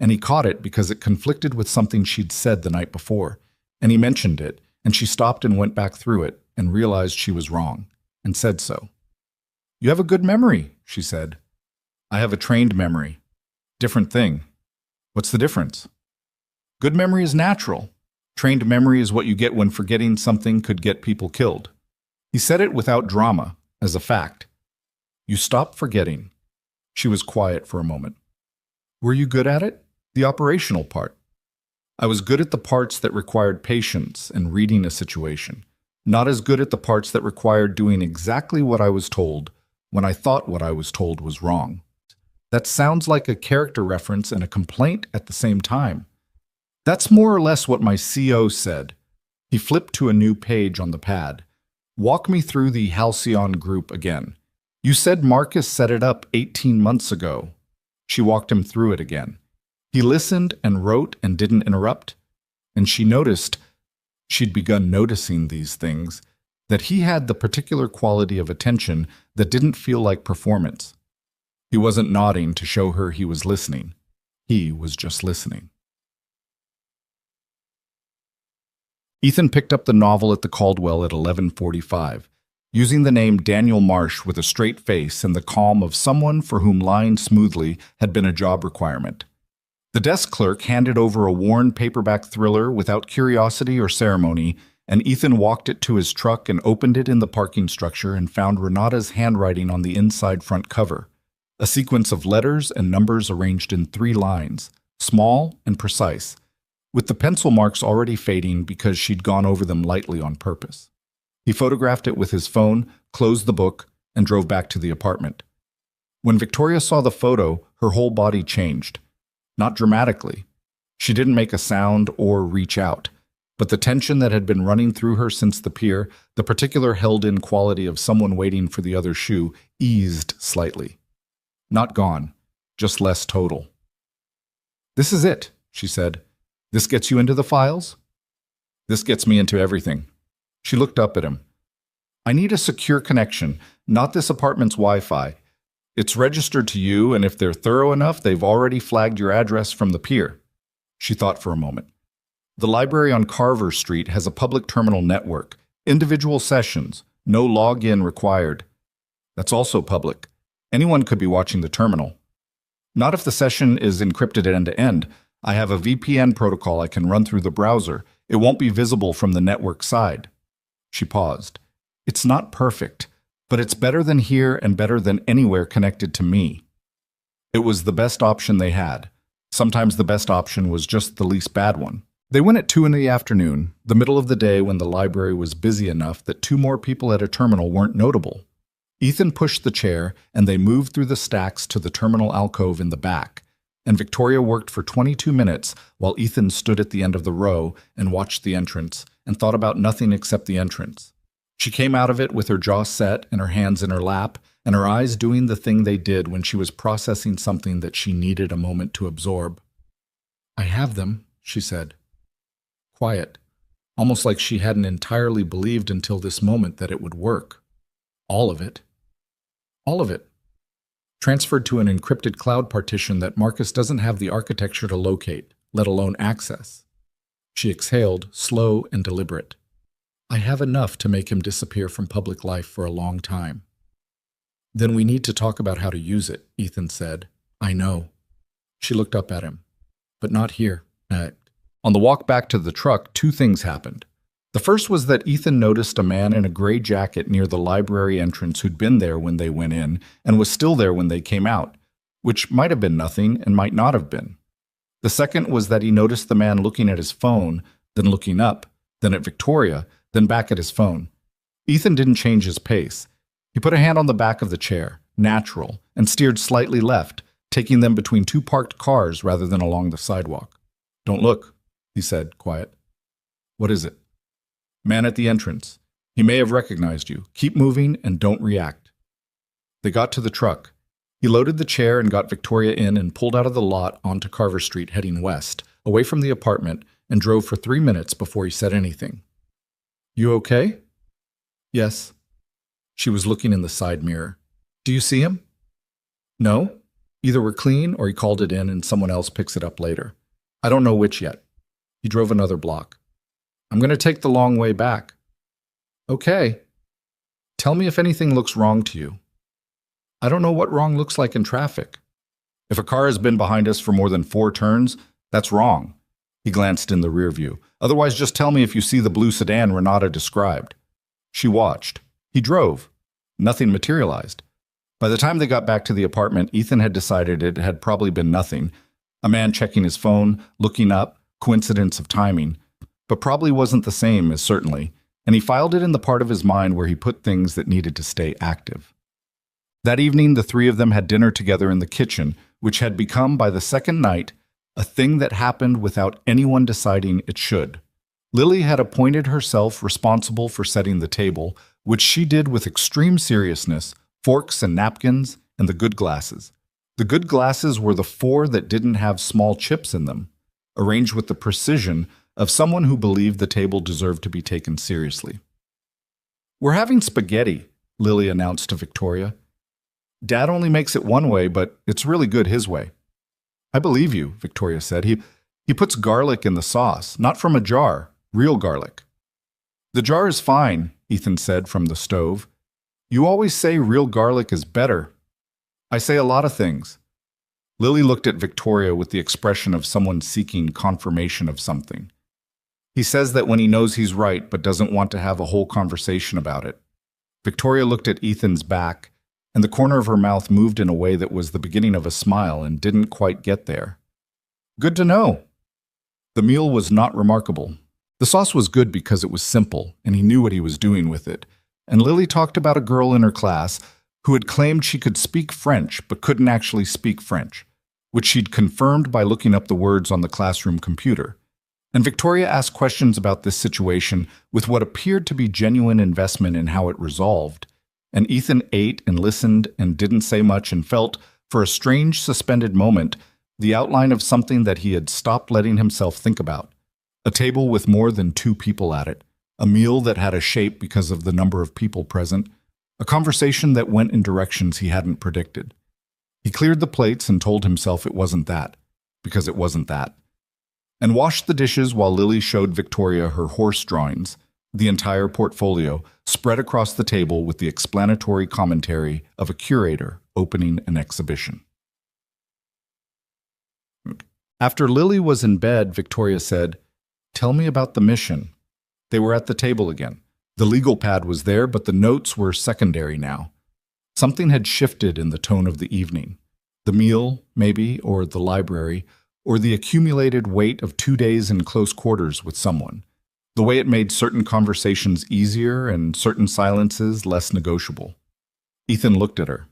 and he caught it because it conflicted with something she'd said the night before, and he mentioned it, and she stopped and went back through it and realized she was wrong, and said so. "You have a good memory," she said. "I have a trained memory. Different thing." "What's the difference?" "Good memory is natural. Trained memory is what you get when forgetting something could get people killed." He said it without drama, as a fact. "You stop forgetting." She was quiet for a moment. "Were you good at it? The operational part?" "I was good at the parts that required patience and reading a situation, Not as good at the parts that required doing exactly what I was told when I thought what I was told was wrong. That sounds like a character reference and a complaint at the same time. That's more or less what my CO said. He flipped to a new page on the pad. Walk me through the Halcyon group again. You said Marcus set it up 18 months ago. She walked him through it again. He listened and wrote and didn't interrupt. And she noticed, she'd begun noticing these things, that he had the particular quality of attention that didn't feel like performance. He wasn't nodding to show her he was listening. He was just listening. Ethan picked up the novel at the Caldwell at 11:45, using the name Daniel Marsh with a straight face and the calm of someone for whom lying smoothly had been a job requirement. The desk clerk handed over a worn paperback thriller without curiosity or ceremony, and Ethan walked it to his truck and opened it in the parking structure and found Renata's handwriting on the inside front cover, a sequence of letters and numbers arranged in 3 lines, small and precise, with the pencil marks already fading because she'd gone over them lightly on purpose. He photographed it with his phone, closed the book, and drove back to the apartment. When Victoria saw the photo, her whole body changed. Not dramatically. She didn't make a sound or reach out, but the tension that had been running through her since the pier, the particular held-in quality of someone waiting for the other shoe, eased slightly. Not gone, just less total. "This is it," she said. "This gets you into the files?" "This gets me into everything." She looked up at him. "I need a secure connection, not this apartment's Wi-Fi. It's registered to you, and if they're thorough enough, they've already flagged your address from the pier." She thought for a moment. "The library on Carver Street has a public terminal network, individual sessions, no login required. That's also public. Anyone could be watching the terminal. Not if the session is encrypted end-to-end. I have a VPN protocol I can run through the browser. It won't be visible from the network side." She paused. "It's not perfect, but it's better than here and better than anywhere connected to me." It was the best option they had. Sometimes the best option was just the least bad one. They went at 2 in the afternoon, the middle of the day when the library was busy enough that 2 more people at a terminal weren't notable. Ethan pushed the chair, and they moved through the stacks to the terminal alcove in the back, and Victoria worked for 22 minutes while Ethan stood at the end of the row and watched the entrance and thought about nothing except the entrance. She came out of it with her jaw set and her hands in her lap and her eyes doing the thing they did when she was processing something that she needed a moment to absorb. "I have them," she said. Quiet, almost like she hadn't entirely believed until this moment that it would work. All of it. All of it. Transferred to an encrypted cloud partition that Marcus doesn't have the architecture to locate, let alone access. She exhaled, slow and deliberate. "I have enough to make him disappear from public life for a long time." "Then we need to talk about how to use it," Ethan said. "I know." She looked up at him. "But not here." On the walk back to the truck, 2 things happened. The first was that Ethan noticed a man in a gray jacket near the library entrance who'd been there when they went in and was still there when they came out, which might have been nothing and might not have been. The second was that he noticed the man looking at his phone, then looking up, then at Victoria, then back at his phone. Ethan didn't change his pace. He put a hand on the back of the chair, natural, and steered slightly left, taking them between 2 parked cars rather than along the sidewalk. "Don't look," he said, quiet. "What is it?" "Man at the entrance. He may have recognized you. Keep moving and don't react." They got to the truck. He loaded the chair and got Victoria in and pulled out of the lot onto Carver Street heading west, away from the apartment, and drove for 3 minutes before he said anything. "You okay?" "Yes." She was looking in the side mirror. "Do you see him?" "No. Either we're clean or he called it in and someone else picks it up later. I don't know which yet." He drove another block. "I'm going to take the long way back." "Okay. Tell me if anything looks wrong to you." "I don't know what wrong looks like in traffic." "If a car has been behind us for more than 4 turns, that's wrong." He glanced in the rear view. "Otherwise, just tell me if you see the blue sedan Renata described." She watched. He drove. Nothing materialized. By the time they got back to the apartment, Ethan had decided it had probably been nothing. A man checking his phone, looking up, coincidence of timing, but probably wasn't the same as certainly, and he filed it in the part of his mind where he put things that needed to stay active. That evening, the three of them had dinner together in the kitchen, which had become, by the second night, a thing that happened without anyone deciding it should. Lily had appointed herself responsible for setting the table, which she did with extreme seriousness, forks and napkins, and the good glasses. The good glasses were the 4 that didn't have small chips in them, arranged with the precision of someone who believed the table deserved to be taken seriously. "We're having spaghetti," Lily announced to Victoria. "Dad only makes it one way, but it's really good his way." "I believe you," Victoria said. He puts garlic in the sauce, not from a jar, real garlic." "The jar is fine," Ethan said from the stove. "You always say real garlic is better." "I say a lot of things." Lily looked at Victoria with the expression of someone seeking confirmation of something. "He says that when he knows he's right but doesn't want to have a whole conversation about it." Victoria looked at Ethan's back, and the corner of her mouth moved in a way that was the beginning of a smile and didn't quite get there. "Good to know." The meal was not remarkable. The sauce was good because it was simple, and he knew what he was doing with it. And Lily talked about a girl in her class who had claimed she could speak French but couldn't actually speak French, which she'd confirmed by looking up the words on the classroom computer. And Victoria asked questions about this situation with what appeared to be genuine investment in how it resolved. And Ethan ate and listened and didn't say much and felt, for a strange suspended moment, the outline of something that he had stopped letting himself think about. A table with more than 2 people at it, a meal that had a shape because of the number of people present, a conversation that went in directions he hadn't predicted. He cleared the plates and told himself it wasn't that, because it wasn't that, and washed the dishes while Lily showed Victoria her horse drawings, the entire portfolio, spread across the table with the explanatory commentary of a curator opening an exhibition. After Lily was in bed, Victoria said, "Tell me about the mission." They were at the table again. The legal pad was there, but the notes were secondary now. Something had shifted in the tone of the evening. The meal, maybe, or the library, or the accumulated weight of 2 days in close quarters with someone. The way it made certain conversations easier and certain silences less negotiable. Ethan looked at her.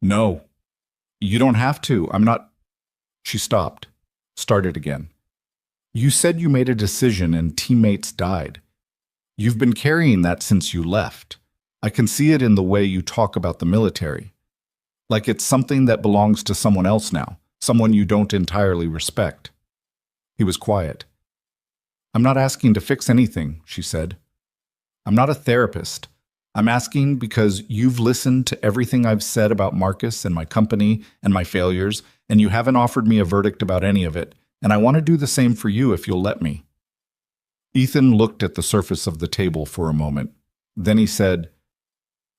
"No, you don't have to. I'm not—" She stopped, started again. "You said you made a decision and teammates died. You've been carrying that since you left. I can see it in the way you talk about the military. Like it's something that belongs to someone else now, someone you don't entirely respect." He was quiet. "I'm not asking to fix anything," she said. "I'm not a therapist. I'm asking because you've listened to everything I've said about Marcus and my company and my failures, and you haven't offered me a verdict about any of it, and I want to do the same for you if you'll let me." Ethan looked at the surface of the table for a moment. Then he said,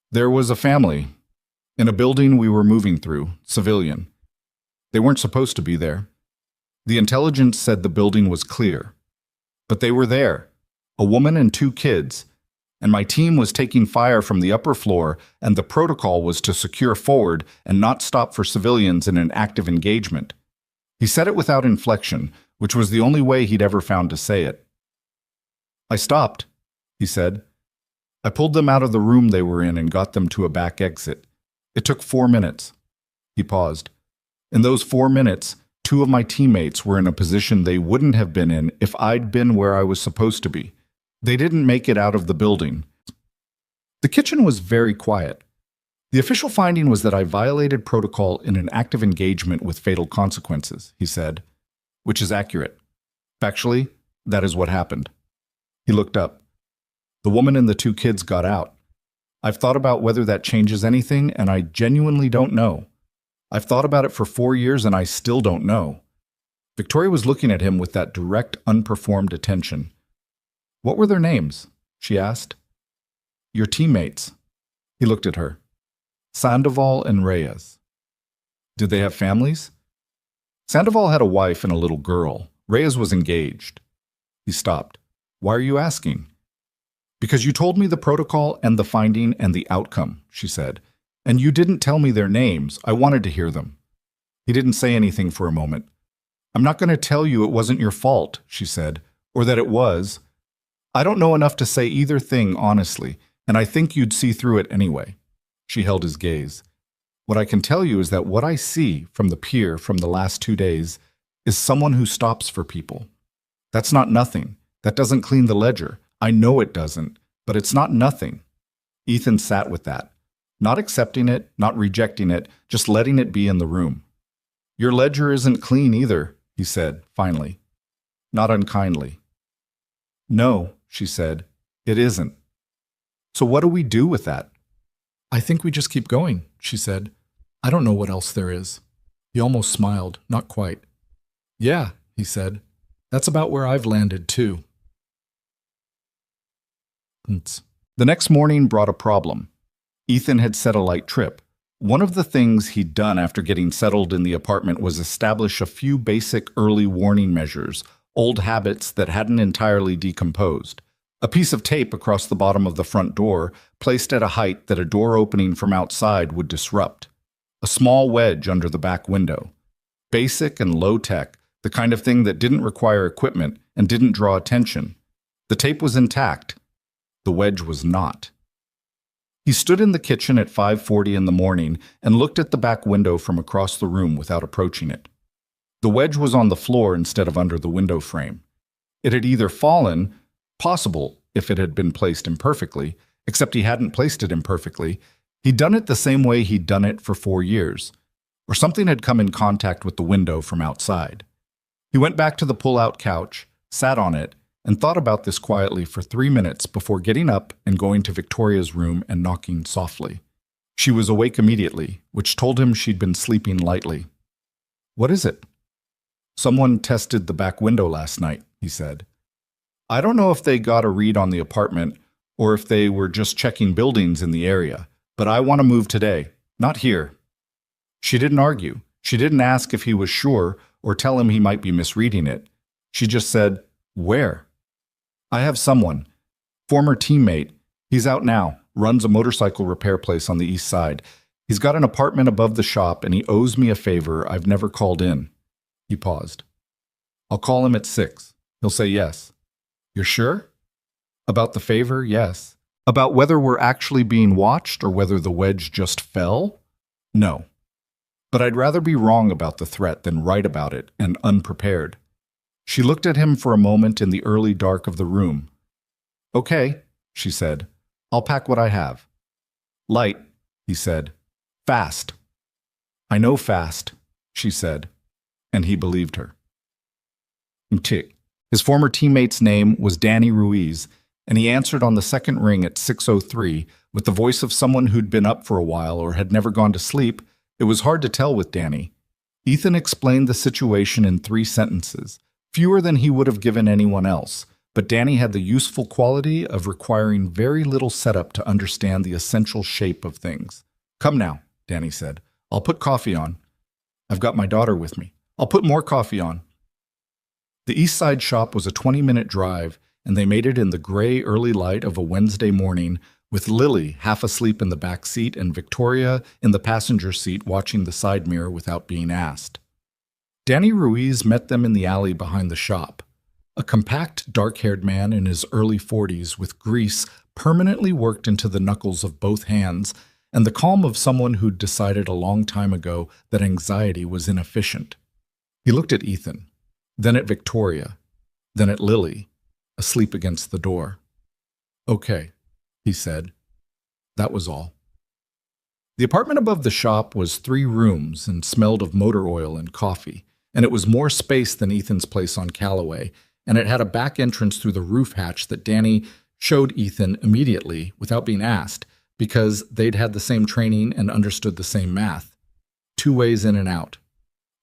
"There was a family in a building we were moving through, civilian. They weren't supposed to be there. The intelligence said the building was clear. But they were there, a woman and 2 kids, and my team was taking fire from the upper floor, and the protocol was to secure forward and not stop for civilians in an active engagement." He said it without inflection, which was the only way he'd ever found to say it. "I stopped," he said. "I pulled them out of the room they were in and got them to a back exit. It took 4 minutes." He paused. "In those 4 minutes, 2 of my teammates were in a position they wouldn't have been in if I'd been where I was supposed to be. They didn't make it out of the building." The kitchen was very quiet. "The official finding was that I violated protocol in an active engagement with fatal consequences," he said, "which is accurate. Factually, that is what happened." He looked up. "The woman and the 2 kids got out. I've thought about whether that changes anything, and I genuinely don't know. I've thought about it for 4 years, and I still don't know." Victoria was looking at him with that direct, unperformed attention. "What were their names?" she asked. "Your teammates." He looked at her. "Sandoval and Reyes." "Did they have families?" "Sandoval had a wife and a little girl. Reyes was engaged." He stopped. "Why are you asking?" "Because you told me the protocol and the finding and the outcome," she said. "And you didn't tell me their names. I wanted to hear them." He didn't say anything for a moment. "I'm not going to tell you it wasn't your fault," she said, "or that it was. I don't know enough to say either thing honestly, and I think you'd see through it anyway. She held his gaze. What I can tell you is that what I see from the pier from the last 2 days is someone who stops for people. That's not nothing. That doesn't clean the ledger. I know it doesn't, but it's not nothing. Ethan sat with that, not accepting it, not rejecting it, just letting it be in the room. Your ledger isn't clean either, he said, finally. Not unkindly. No, she said, it isn't. So what do we do with that? I think we just keep going, she said. I don't know what else there is. He almost smiled, not quite. Yeah, he said. That's about where I've landed, too. The next morning brought a problem. Ethan had set a light trip. One of the things he'd done after getting settled in the apartment was establish a few basic early warning measures, old habits that hadn't entirely decomposed. A piece of tape across the bottom of the front door, placed at a height that a door opening from outside would disrupt. A small wedge under the back window. Basic and low-tech, the kind of thing that didn't require equipment and didn't draw attention. The tape was intact. The wedge was not. He stood in the kitchen at 5:40 in the morning and looked at the back window from across the room without approaching it. The wedge was on the floor instead of under the window frame. It had either fallen, possible if it had been placed imperfectly, except he hadn't placed it imperfectly. He'd done it the same way he'd done it for 4 years. Or something had come in contact with the window from outside. He went back to the pull-out couch, sat on it, and thought about this quietly for 3 minutes before getting up and going to Victoria's room and knocking softly. She was awake immediately, which told him she'd been sleeping lightly. What is it? Someone tested the back window last night, he said. I don't know if they got a read on the apartment or if they were just checking buildings in the area, but I want to move today, not here. She didn't argue. She didn't ask if he was sure or tell him he might be misreading it. She just said, where? I have someone. Former teammate. He's out now, runs a motorcycle repair place on the east side. He's got an apartment above the shop and he owes me a favor I've never called in. He paused. I'll call him at 6. He'll say yes. You're sure? About the favor, yes. About whether we're actually being watched or whether the wedge just fell? No. But I'd rather be wrong about the threat than right about it and unprepared. She looked at him for a moment in the early dark of the room. Okay, she said. I'll pack what I have. Light, he said. Fast. I know fast, she said, and he believed her. Tick. His former teammate's name was Danny Ruiz, and he answered on the second ring at 6:03 with the voice of someone who'd been up for a while or had never gone to sleep. It was hard to tell with Danny. Ethan explained the situation in 3 sentences, fewer than he would have given anyone else, but Danny had the useful quality of requiring very little setup to understand the essential shape of things. Come now, Danny said. I'll put coffee on. I've got my daughter with me. I'll put more coffee on. The East Side shop was a 20-minute drive, and they made it in the gray early light of a Wednesday morning, with Lily half asleep in the back seat and Victoria in the passenger seat watching the side mirror without being asked. Danny Ruiz met them in the alley behind the shop. A compact, dark-haired man in his early 40s with grease permanently worked into the knuckles of both hands and the calm of someone who'd decided a long time ago that anxiety was inefficient. He looked at Ethan, then at Victoria, then at Lily, asleep against the door. Okay, he said. That was all. The apartment above the shop was 3 rooms and smelled of motor oil and coffee, and it was more space than Ethan's place on Callaway, and it had a back entrance through the roof hatch that Danny showed Ethan immediately without being asked because they'd had the same training and understood the same math. 2 ways in and out.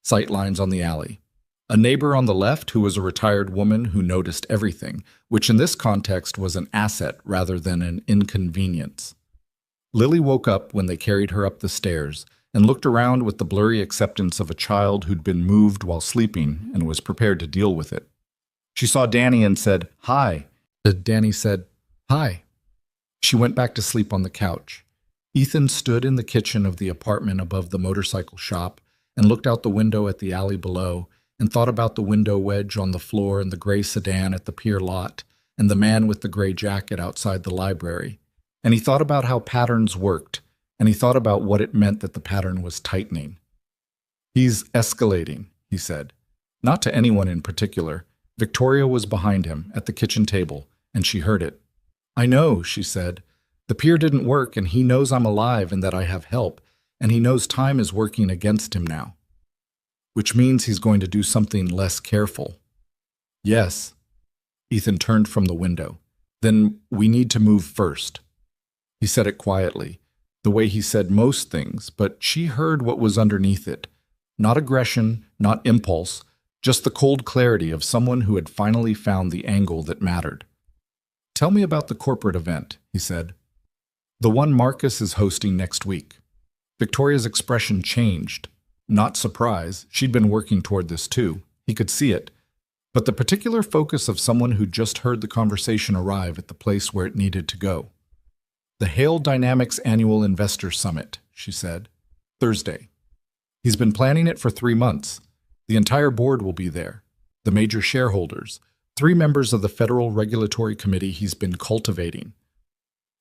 Sight lines on the alley. A neighbor on the left who was a retired woman who noticed everything, which in this context was an asset rather than an inconvenience. Lily woke up when they carried her up the stairs and looked around with the blurry acceptance of a child who'd been moved while sleeping and was prepared to deal with it. She saw Danny and said, "Hi." Danny said, "Hi." She went back to sleep on the couch. Ethan stood in the kitchen of the apartment above the motorcycle shop and looked out the window at the alley below and thought about the window wedge on the floor and the gray sedan at the pier lot and the man with the gray jacket outside the library, and he thought about how patterns worked, and he thought about what it meant that the pattern was tightening. "He's escalating," he said. Not to anyone in particular. Victoria was behind him, at the kitchen table, and she heard it. "I know," she said. "The pier didn't work, and he knows I'm alive and that I have help, and he knows time is working against him now. Which means he's going to do something less careful." "Yes." Ethan turned from the window. "Then we need to move first." He said it quietly, the way he said most things, but she heard what was underneath it. Not aggression, not impulse, just the cold clarity of someone who had finally found the angle that mattered. "Tell me about the corporate event," he said. "The one Marcus is hosting next week." Victoria's expression changed. Not surprise, she'd been working toward this too. He could see it. But the particular focus of someone who just heard the conversation arrive at the place where it needed to go. "The Hale Dynamics Annual Investor Summit," she said. "Thursday. He's been planning it for 3 months. The entire board will be there. The major shareholders, 3 members of the Federal Regulatory Committee he's been cultivating.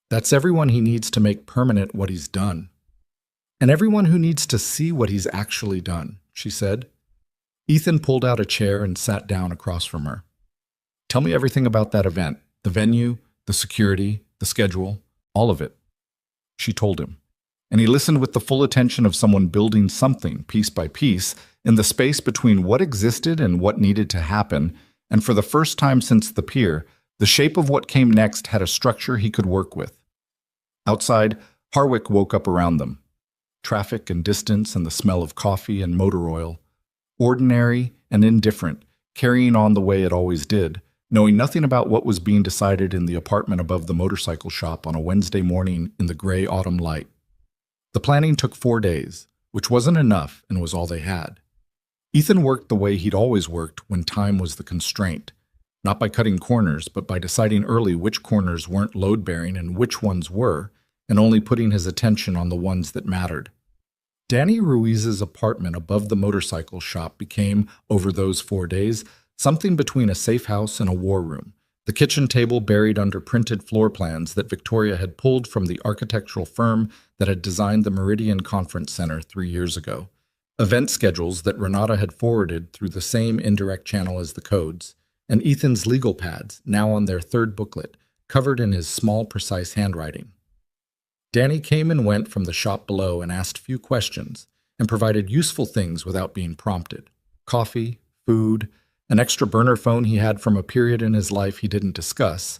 That's everyone he needs to make permanent what he's done. And everyone who needs to see what he's actually done," she said. Ethan pulled out a chair and sat down across from her. "Tell me everything about that event, the venue, the security, the schedule, all of it." She told him, and he listened with the full attention of someone building something, piece by piece, in the space between what existed and what needed to happen, and for the first time since the pier, the shape of what came next had a structure he could work with. Outside, Harwick woke up around them. Traffic and distance and the smell of coffee and motor oil. Ordinary and indifferent, carrying on the way it always did, knowing nothing about what was being decided in the apartment above the motorcycle shop on a Wednesday morning in the gray autumn light. The planning took 4 days, which wasn't enough and was all they had. Ethan worked the way he'd always worked when time was the constraint, not by cutting corners, but by deciding early which corners weren't load-bearing and which ones were, and only putting his attention on the ones that mattered. Danny Ruiz's apartment above the motorcycle shop became, over those 4 days, something between a safe house and a war room, the kitchen table buried under printed floor plans that Victoria had pulled from the architectural firm that had designed the Meridian Conference Center 3 years ago, event schedules that Renata had forwarded through the same indirect channel as the codes, and Ethan's legal pads, now on their 3rd booklet, covered in his small, precise handwriting. Danny came and went from the shop below and asked few questions, and provided useful things without being prompted. Coffee, food, an extra burner phone he had from a period in his life he didn't discuss,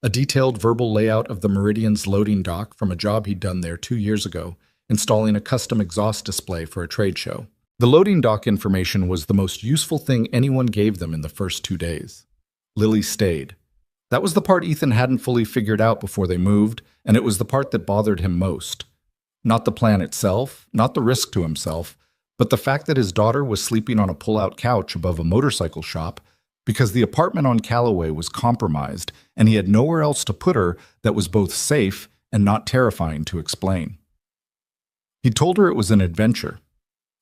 a detailed verbal layout of the Meridian's loading dock from a job he'd done there 2 years ago, installing a custom exhaust display for a trade show. The loading dock information was the most useful thing anyone gave them in the first 2 days. Lily stayed. That was the part Ethan hadn't fully figured out before they moved, and it was the part that bothered him most. Not the plan itself, not the risk to himself, but the fact that his daughter was sleeping on a pull-out couch above a motorcycle shop because the apartment on Callaway was compromised and he had nowhere else to put her that was both safe and not terrifying to explain. He'd told her it was an adventure.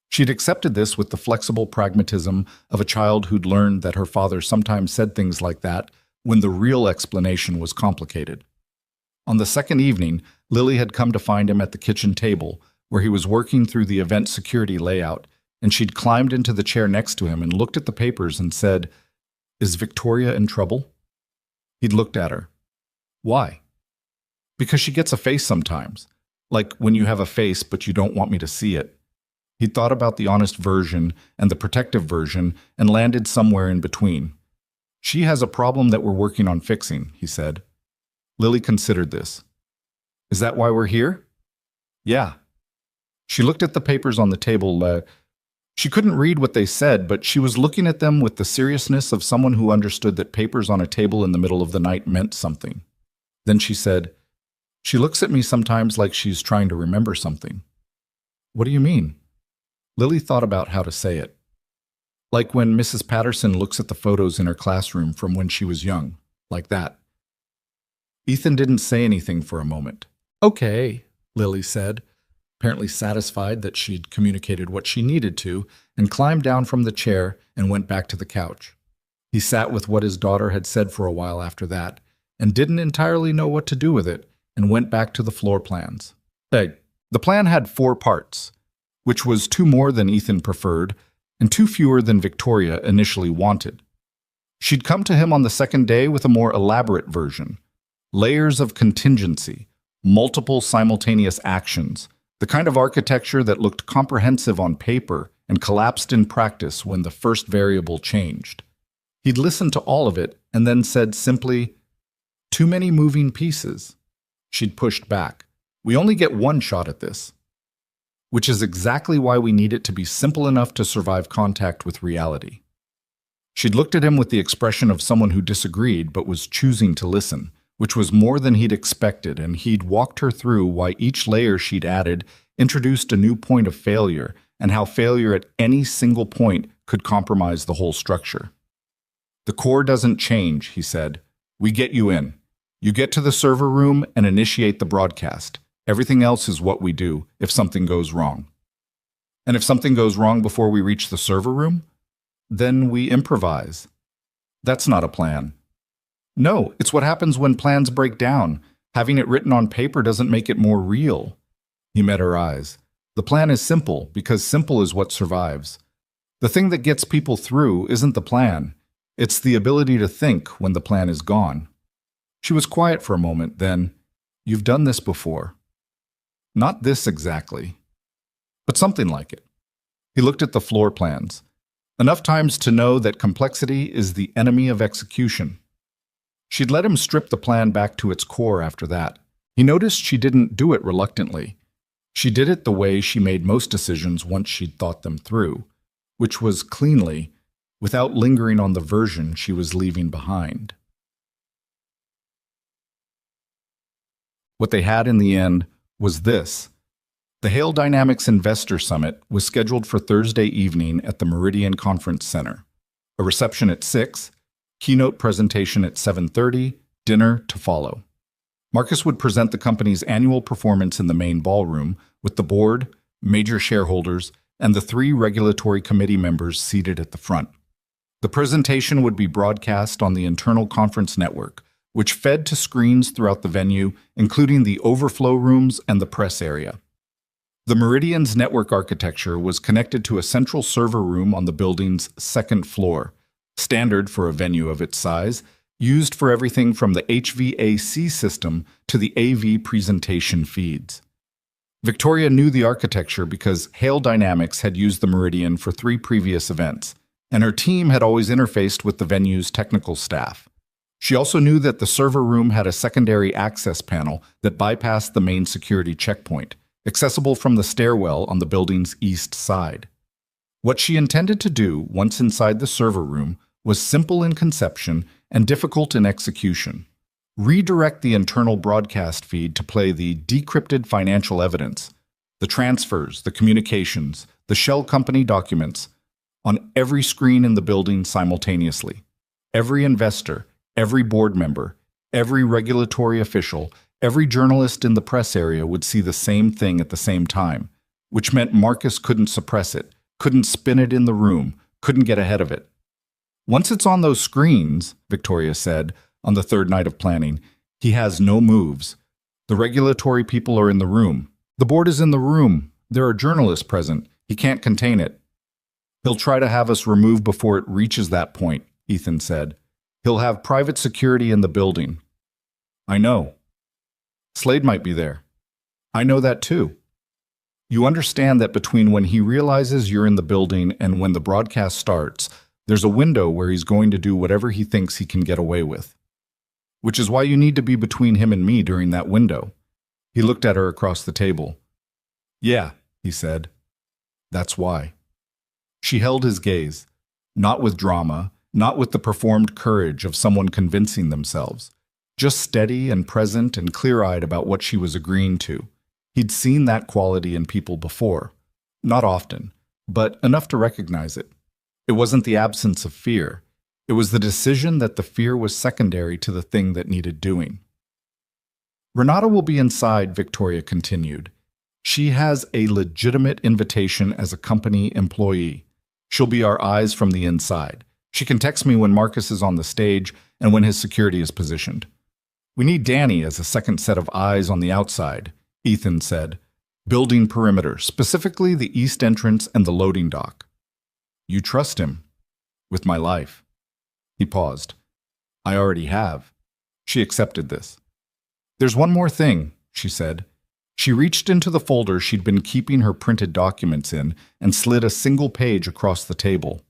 She'd accepted this with the flexible pragmatism of a child who'd learned that her father sometimes said things like that when the real explanation was complicated. On the second evening, Lily had come to find him at the kitchen table, where he was working through the event security layout, and she'd climbed into the chair next to him and looked at the papers and said, "Is Victoria in trouble?" He'd looked at her. "Why?" "Because she gets a face sometimes. Like when you have a face but you don't want me to see it." He'd thought about the honest version and the protective version and landed somewhere in between. "She has a problem that we're working on fixing," he said. Lily considered this. "Is that why we're here?" "Yeah." She looked at the papers on the table. She couldn't read what they said, but she was looking at them with the seriousness of someone who understood that papers on a table in the middle of the night meant something. Then she said, "She looks at me sometimes like she's trying to remember something." "What do you mean?" Lily thought about how to say it. "Like when Mrs. Patterson looks at the photos in her classroom from when she was young, like that." Ethan didn't say anything for a moment. "Okay," Lily said, apparently satisfied that she'd communicated what she needed to, and climbed down from the chair and went back to the couch. He sat with what his daughter had said for a while after that, and didn't entirely know what to do with it, and went back to the floor plans. The plan had 4 parts, which was 2 more than Ethan preferred, and 2 fewer than Victoria initially wanted. She'd come to him on the second day with a more elaborate version. Layers of contingency, multiple simultaneous actions, the kind of architecture that looked comprehensive on paper and collapsed in practice when the first variable changed. He'd listened to all of it and then said simply, "Too many moving pieces." She'd pushed back. "We only get 1 shot at this." Which is exactly why we need it to be simple enough to survive contact with reality. She'd looked at him with the expression of someone who disagreed but was choosing to listen, which was more than he'd expected, and he'd walked her through why each layer she'd added introduced a new point of failure, and how failure at any single point could compromise the whole structure. "The core doesn't change," he said. "We get you in. You get to the server room and initiate the broadcast. Everything else is what we do if something goes wrong." "And if something goes wrong before we reach the server room?" "Then we improvise." "That's not a plan." "No, it's what happens when plans break down. Having it written on paper doesn't make it more real." He met her eyes. "The plan is simple, because simple is what survives. The thing that gets people through isn't the plan. It's the ability to think when the plan is gone." She was quiet for a moment, then, "You've done this before." "Not this exactly, but something like it." He looked at the floor plans. Enough times to know that complexity is the enemy of execution. She'd let him strip the plan back to its core after that. He noticed she didn't do it reluctantly. She did it the way she made most decisions once she'd thought them through, which was cleanly, without lingering on the version she was leaving behind. What they had in the end was this. The Hale Dynamics Investor Summit was scheduled for Thursday evening at the Meridian Conference Center. A reception at 6, keynote presentation at 7:30, dinner to follow. Marcus would present the company's annual performance in the main ballroom with the board, major shareholders, and the 3 regulatory committee members seated at the front. The presentation would be broadcast on the internal conference network, which fed to screens throughout the venue, including the overflow rooms and the press area. The Meridian's network architecture was connected to a central server room on the building's 2nd floor, standard for a venue of its size, used for everything from the HVAC system to the AV presentation feeds. Victoria knew the architecture because Hale Dynamics had used the Meridian for 3 previous events, and her team had always interfaced with the venue's technical staff. She also knew that the server room had a secondary access panel that bypassed the main security checkpoint, accessible from the stairwell on the building's east side. What she intended to do once inside the server room was simple in conception and difficult in execution. Redirect the internal broadcast feed to play the decrypted financial evidence, the transfers, the communications, the shell company documents, on every screen in the building simultaneously. Every investor, every board member, every regulatory official, every journalist in the press area would see the same thing at the same time, which meant Marcus couldn't suppress it, couldn't spin it in the room, couldn't get ahead of it. "Once it's on those screens," Victoria said, on the 3rd night of planning, "he has no moves. The regulatory people are in the room. The board is in the room. There are journalists present. He can't contain it." "He'll try to have us removed before it reaches that point," Ethan said. "He'll have private security in the building." "I know. Slade might be there." "I know that too." "You understand that between when he realizes you're in the building and when the broadcast starts, there's a window where he's going to do whatever he thinks he can get away with. Which is why you need to be between him and me during that window." He looked at her across the table. "Yeah," he said. "That's why." She held his gaze, not with drama, not with the performed courage of someone convincing themselves, just steady and present and clear-eyed about what she was agreeing to. He'd seen that quality in people before. Not often, but enough to recognize it. It wasn't the absence of fear. It was the decision that the fear was secondary to the thing that needed doing. "Renata will be inside," Victoria continued. "She has a legitimate invitation as a company employee. She'll be our eyes from the inside. She can text me when Marcus is on the stage and when his security is positioned. We need Danny as a second set of eyes on the outside, Ethan said. Building perimeter, specifically the east entrance and the loading dock. You trust him? With my life. He paused. I already have. She accepted this. There's one more thing, she said. She reached into the folder she'd been keeping her printed documents in and slid a single page across the table.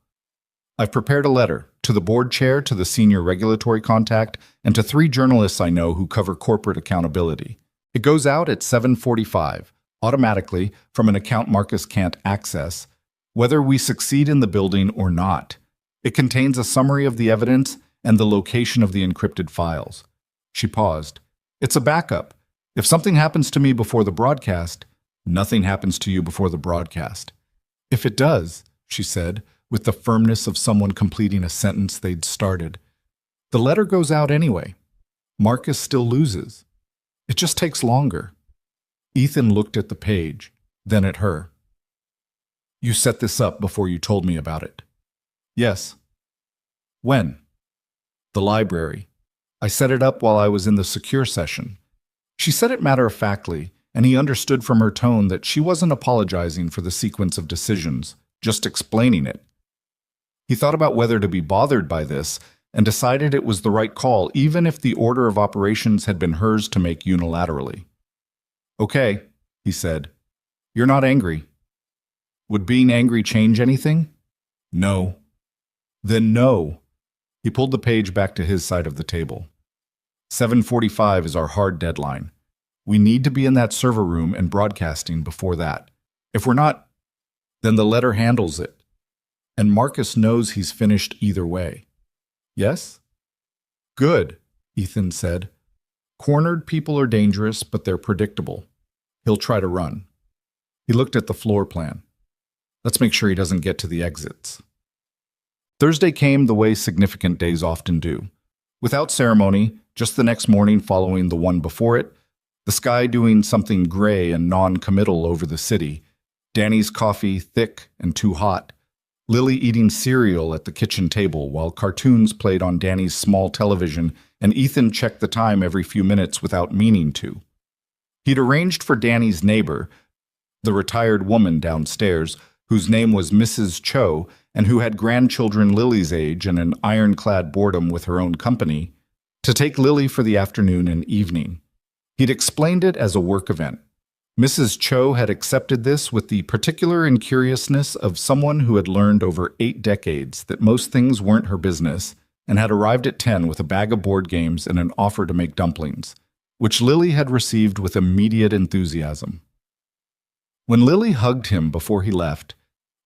I've prepared a letter to the board chair, to the senior regulatory contact, and to 3 journalists I know who cover corporate accountability. It goes out at 7:45, automatically from an account Marcus can't access, whether we succeed in the building or not. It contains a summary of the evidence and the location of the encrypted files. She paused. It's a backup. If something happens to me before the broadcast, nothing happens to you before the broadcast. If it does, she said, with the firmness of someone completing a sentence they'd started, the letter goes out anyway. Marcus still loses. It just takes longer. Ethan looked at the page, then at her. You set this up before you told me about it. Yes. When? The library. I set it up while I was in the secure session. She said it matter-of-factly, and he understood from her tone that she wasn't apologizing for the sequence of decisions, just explaining it. He thought about whether to be bothered by this and decided it was the right call, even if the order of operations had been hers to make unilaterally. Okay, he said. You're not angry. Would being angry change anything? No. Then no. He pulled the page back to his side of the table. 7:45 is our hard deadline. We need to be in that server room and broadcasting before that. If we're not, then the letter handles it. And Marcus knows he's finished either way. Yes? Good, Ethan said. Cornered people are dangerous, but they're predictable. He'll try to run. He looked at the floor plan. Let's make sure he doesn't get to the exits. Thursday came the way significant days often do. Without ceremony, just the next morning following the one before it, the sky doing something gray and non-committal over the city, Danny's coffee thick and too hot, Lily eating cereal at the kitchen table while cartoons played on Danny's small television and Ethan checked the time every few minutes without meaning to. He'd arranged for Danny's neighbor, the retired woman downstairs, whose name was Mrs. Cho and who had grandchildren Lily's age and an ironclad boredom with her own company, to take Lily for the afternoon and evening. He'd explained it as a work event. Mrs. Cho had accepted this with the particular incuriousness of someone who had learned over 8 decades that most things weren't her business and had arrived at 10 with a bag of board games and an offer to make dumplings, which Lily had received with immediate enthusiasm. When Lily hugged him before he left,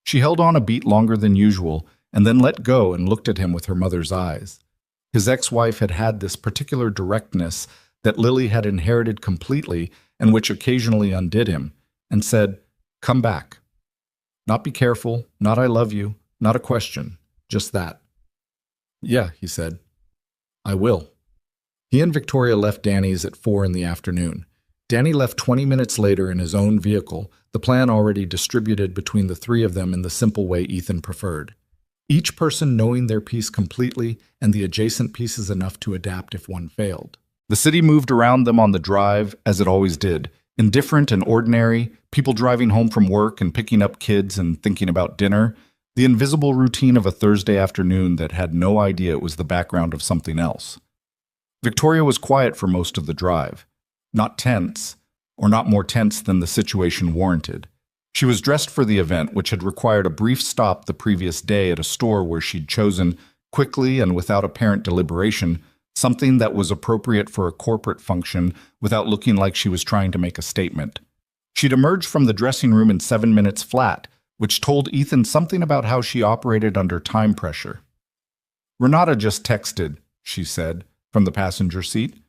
she held on a beat longer than usual and then let go and looked at him with her mother's eyes. His ex-wife had had this particular directness that Lily had inherited completely and which occasionally undid him, and said, "Come back." Not be careful, not I love you, not a question, just that. Yeah, he said. I will. He and Victoria left Danny's at 4 in the afternoon. Danny left 20 minutes later in his own vehicle, the plan already distributed between the 3 of them in the simple way Ethan preferred. Each person knowing their piece completely and the adjacent pieces enough to adapt if one failed. The city moved around them on the drive, as it always did, indifferent and ordinary, people driving home from work and picking up kids and thinking about dinner, the invisible routine of a Thursday afternoon that had no idea it was the background of something else. Victoria was quiet for most of the drive, not tense, or not more tense than the situation warranted. She was dressed for the event, which had required a brief stop the previous day at a store where she'd chosen, quickly and without apparent deliberation, something that was appropriate for a corporate function without looking like she was trying to make a statement. She'd emerged from the dressing room in 7 minutes flat, which told Ethan something about how she operated under time pressure. Renata just texted, she said, from the passenger seat.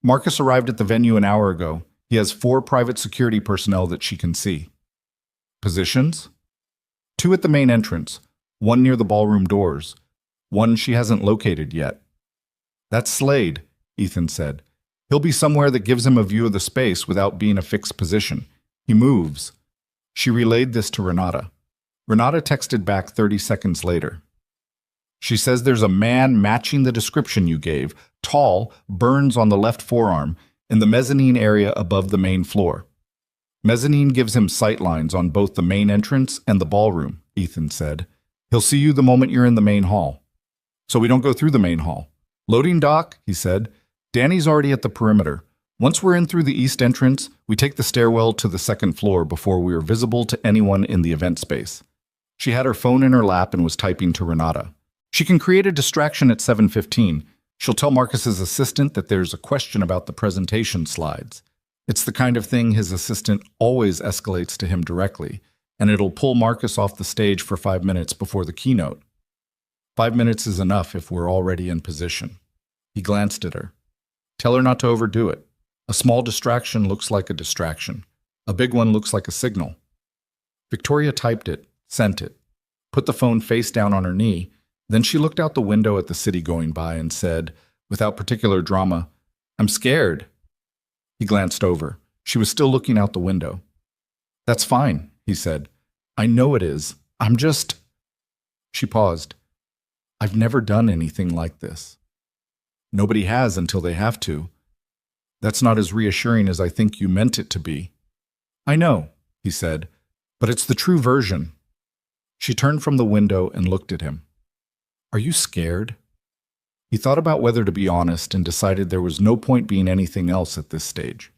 Marcus arrived at the venue an hour ago. He has 4 private security personnel that she can see. Positions? 2 at the main entrance, 1 near the ballroom doors, 1 she hasn't located yet. That's Slade, Ethan said. He'll be somewhere that gives him a view of the space without being a fixed position. He moves. She relayed this to Renata. Renata texted back 30 seconds later. She says there's a man matching the description you gave, tall, burns on the left forearm, in the mezzanine area above the main floor. Mezzanine gives him sightlines on both the main entrance and the ballroom, Ethan said. He'll see you the moment you're in the main hall. So we don't go through the main hall. Loading dock, he said. Danny's already at the perimeter. Once we're in through the east entrance, we take the stairwell to the second floor before we are visible to anyone in the event space. She had her phone in her lap and was typing to Renata. She can create a distraction at 7:15. She'll tell Marcus's assistant that there's a question about the presentation slides. It's the kind of thing his assistant always escalates to him directly, and it'll pull Marcus off the stage for 5 minutes before the keynote. 5 minutes is enough if we're already in position. He glanced at her. Tell her not to overdo it. A small distraction looks like a distraction. A big one looks like a signal. Victoria typed it, sent it, put the phone face down on her knee. Then she looked out the window at the city going by and said, without particular drama, I'm scared. He glanced over. She was still looking out the window. That's fine, he said. I know it is. I'm just... She paused. I've never done anything like this. Nobody has until they have to. That's not as reassuring as I think you meant it to be. I know, he said, but it's the true version. She turned from the window and looked at him. Are you scared? He thought about whether to be honest and decided there was no point being anything else at this stage.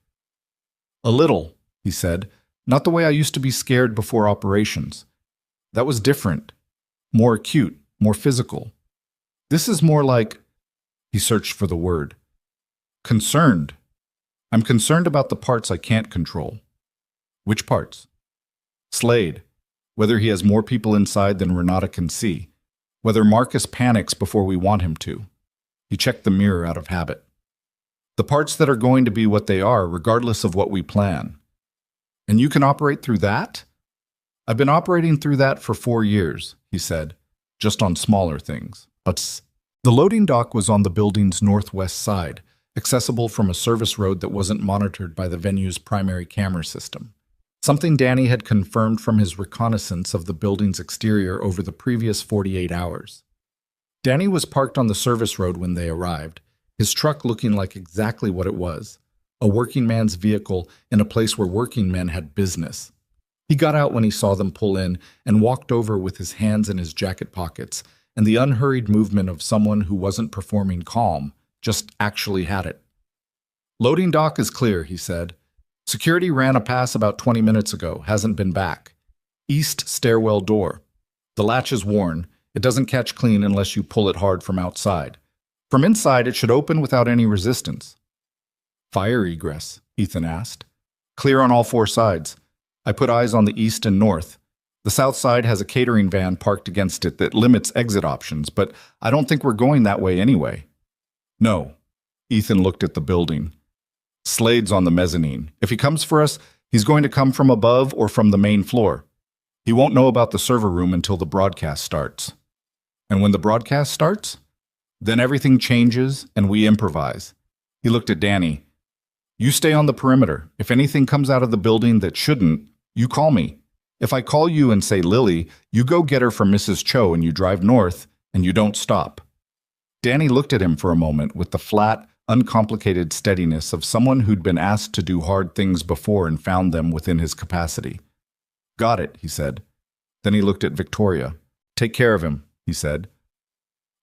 A little, he said, not the way I used to be scared before operations. That was different, more acute, more physical. This is more like, he searched for the word, concerned. I'm concerned about the parts I can't control. Which parts? Slade, whether he has more people inside than Renata can see, whether Marcus panics before we want him to. He checked the mirror out of habit. The parts that are going to be what they are, regardless of what we plan. And you can operate through that? I've been operating through that for 4 years, he said, just on smaller things. But the loading dock was on the building's northwest side, accessible from a service road that wasn't monitored by the venue's primary camera system. Something Danny had confirmed from his reconnaissance of the building's exterior over the previous 48 hours. Danny was parked on the service road when they arrived, his truck looking like exactly what it was, a working man's vehicle in a place where working men had business. He got out when he saw them pull in and walked over with his hands in his jacket pockets and the unhurried movement of someone who wasn't performing calm, just actually had it. Loading dock is clear, he said. Security ran a pass about 20 minutes ago, hasn't been back. East stairwell door. The latch is worn. It doesn't catch clean unless you pull it hard from outside. From inside, it should open without any resistance. Fire egress, Ethan asked. Clear on all 4 sides. I put eyes on the east and north. The south side has a catering van parked against it that limits exit options, but I don't think we're going that way anyway. No. Ethan looked at the building. Slade's on the mezzanine. If he comes for us, he's going to come from above or from the main floor. He won't know about the server room until the broadcast starts. And when the broadcast starts? Then everything changes and we improvise. He looked at Danny. You stay on the perimeter. If anything comes out of the building that shouldn't, you call me. If I call you and say Lily, you go get her from Mrs. Cho and you drive north and you don't stop. Danny looked at him for a moment with the flat, uncomplicated steadiness of someone who'd been asked to do hard things before and found them within his capacity. Got it, he said. Then he looked at Victoria. Take care of him, he said.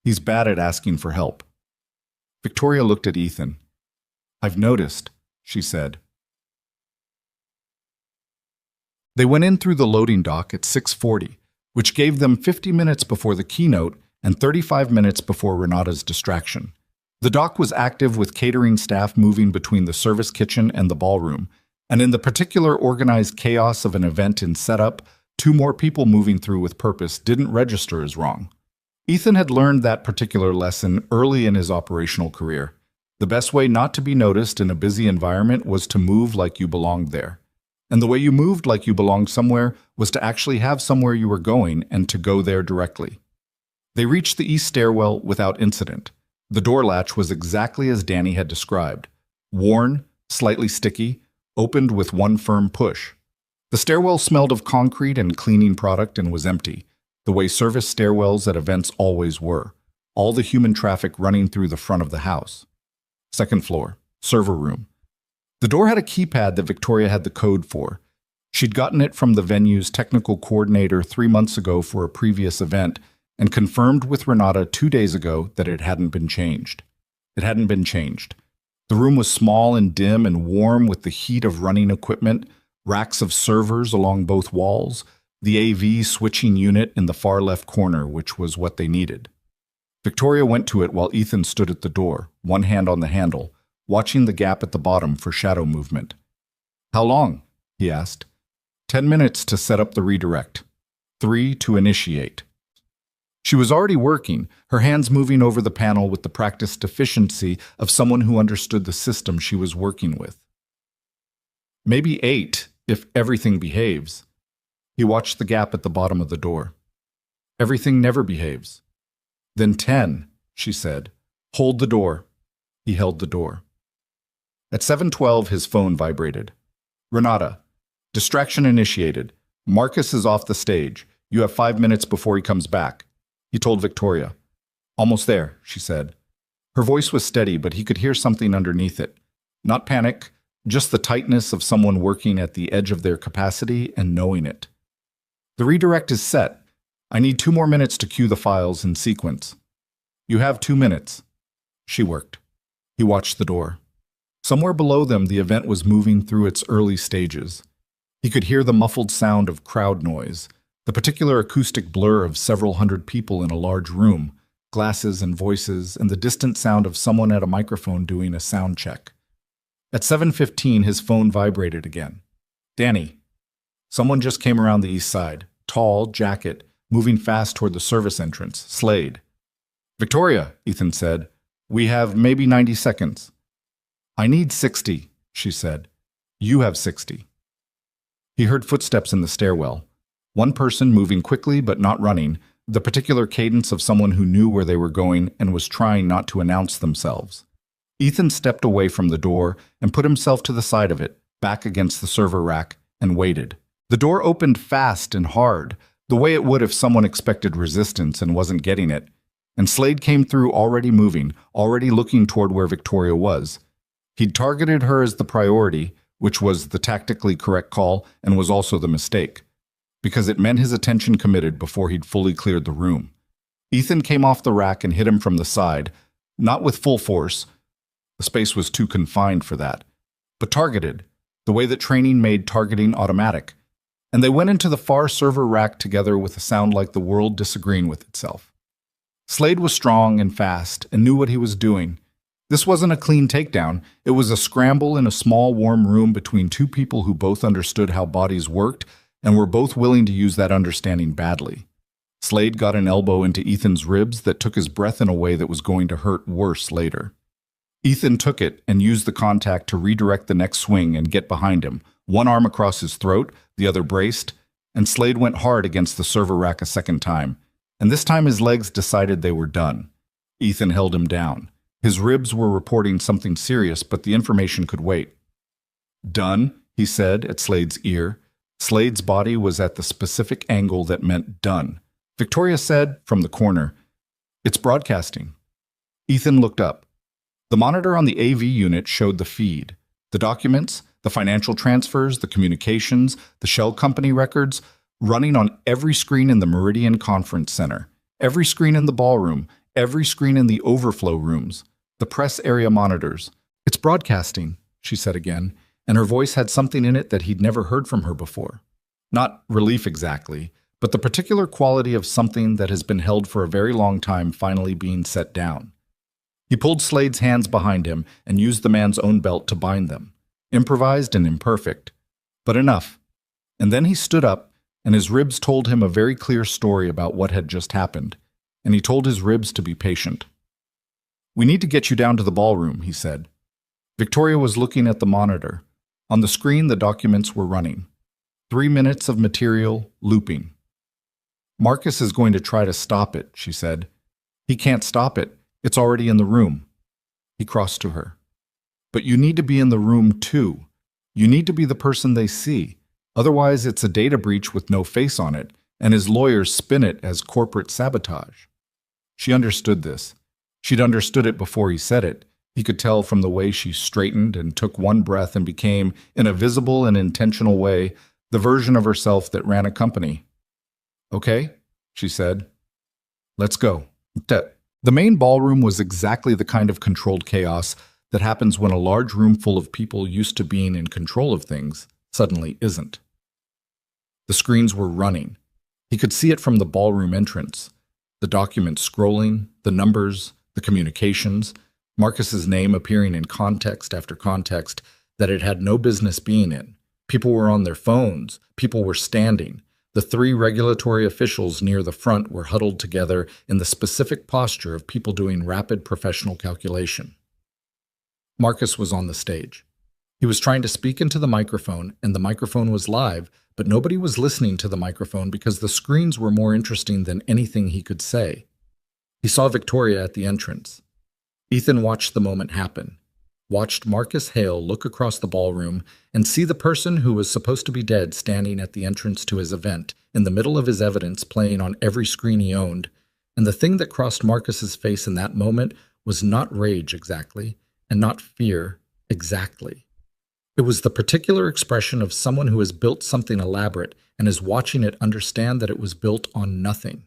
He's bad at asking for help. Victoria looked at Ethan. I've noticed, she said. They went in through the loading dock at 6:40, which gave them 50 minutes before the keynote and 35 minutes before Renata's distraction. The dock was active with catering staff moving between the service kitchen and the ballroom, and in the particular organized chaos of an event in setup, 2 more people moving through with purpose didn't register as wrong. Ethan had learned that particular lesson early in his operational career. The best way not to be noticed in a busy environment was to move like you belonged there. And the way you moved like you belonged somewhere was to actually have somewhere you were going and to go there directly. They reached the east stairwell without incident. The door latch was exactly as Danny had described. Worn, slightly sticky, opened with one firm push. The stairwell smelled of concrete and cleaning product and was empty. the way service stairwells at events always were, all the human traffic running through the front of the house. Second floor, server room. The door had a keypad that Victoria had the code for. She'd gotten it from the venue's technical coordinator 3 months ago for a previous event and confirmed with Renata 2 days ago that it hadn't been changed. It hadn't been changed. The room was small and dim and warm with the heat of running equipment, racks of servers along both walls, the AV switching unit in the far left corner, which was what they needed. Victoria went to it while Ethan stood at the door, one hand on the handle, watching the gap at the bottom for shadow movement. "How long?" he asked. 10 minutes to set up the redirect. 3 to initiate. She was already working, her hands moving over the panel with the practiced efficiency of someone who understood the system she was working with. Maybe 8, if everything behaves. He watched the gap at the bottom of the door. Everything never behaves. Then 10, she said. Hold the door. He held the door. At 7:12, his phone vibrated. Renata. Distraction initiated. Marcus is off the stage. You have 5 minutes before he comes back. He told Victoria. Almost there, she said. Her voice was steady, but he could hear something underneath it. Not panic, just the tightness of someone working at the edge of their capacity and knowing it. The redirect is set. I need 2 more minutes to cue the files in sequence. You have 2 minutes. She worked. He watched the door. Somewhere below them, the event was moving through its early stages. He could hear the muffled sound of crowd noise, the particular acoustic blur of several hundred people in a large room, glasses and voices, and the distant sound of someone at a microphone doing a sound check. At 7:15, his phone vibrated again. Danny. Someone just came around the east side, tall, jacket, moving fast toward the service entrance, Slade. Victoria, Ethan said. We have maybe 90 seconds. I need 60, she said. You have 60. He heard footsteps in the stairwell. One person moving quickly but not running, the particular cadence of someone who knew where they were going and was trying not to announce themselves. Ethan stepped away from the door and put himself to the side of it, back against the server rack, and waited. The door opened fast and hard, the way it would if someone expected resistance and wasn't getting it, and Slade came through already moving, already looking toward where Victoria was. He'd targeted her as the priority, which was the tactically correct call and was also the mistake, because it meant his attention committed before he'd fully cleared the room. Ethan came off the rack and hit him from the side, not with full force, the space was too confined for that, but targeted, the way that training made targeting automatic, and they went into the far server rack together with a sound like the world disagreeing with itself. Slade was strong and fast and knew what he was doing. This wasn't a clean takedown, it was a scramble in a small warm room between two people who both understood how bodies worked and were both willing to use that understanding badly. Slade got an elbow into Ethan's ribs that took his breath in a way that was going to hurt worse later. Ethan took it and used the contact to redirect the next swing and get behind him, one arm across his throat, the other braced, and Slade went hard against the server rack a second time, and this time his legs decided they were done. Ethan held him down. His ribs were reporting something serious, but the information could wait. Done, he said at Slade's ear. Slade's body was at the specific angle that meant done. Victoria said, from the corner, It's broadcasting. Ethan looked up. The monitor on the AV unit showed the feed, the documents, the financial transfers, the communications, the shell company records, running on every screen in the Meridian Conference Center, every screen in the ballroom, every screen in the overflow rooms, the press area monitors. It's broadcasting, she said again, and her voice had something in it that he'd never heard from her before. Not relief exactly, but the particular quality of something that has been held for a very long time finally being set down. He pulled Slade's hands behind him and used the man's own belt to bind them. Improvised and imperfect, but enough. And then he stood up, and his ribs told him a very clear story about what had just happened, and he told his ribs to be patient. We need to get you down to the ballroom, he said. Victoria was looking at the monitor. On the screen, the documents were running. 3 minutes of material looping. Marcus is going to try to stop it, she said. He can't stop it. It's already in the room. He crossed to her. But you need to be in the room too. You need to be the person they see. Otherwise, it's a data breach with no face on it, and his lawyers spin it as corporate sabotage. She understood this. She'd understood it before he said it. He could tell from the way she straightened and took one breath and became, in a visible and intentional way, the version of herself that ran a company. "Okay," she said. "Let's go." The main ballroom was exactly the kind of controlled chaos that happens when a large room full of people used to being in control of things suddenly isn't. The screens were running. He could see it from the ballroom entrance. The documents scrolling, the numbers, the communications, Marcus's name appearing in context after context that it had no business being in. People were on their phones. People were standing. The 3 regulatory officials near the front were huddled together in the specific posture of people doing rapid professional calculation. Marcus was on the stage. He was trying to speak into the microphone, and the microphone was live, but nobody was listening to the microphone because the screens were more interesting than anything he could say. He saw Victoria at the entrance. Ethan watched the moment happen, watched Marcus Hale look across the ballroom and see the person who was supposed to be dead standing at the entrance to his event, in the middle of his evidence playing on every screen he owned. And the thing that crossed Marcus's face in that moment was not rage exactly, and not fear exactly. It was the particular expression of someone who has built something elaborate and is watching it understand that it was built on nothing.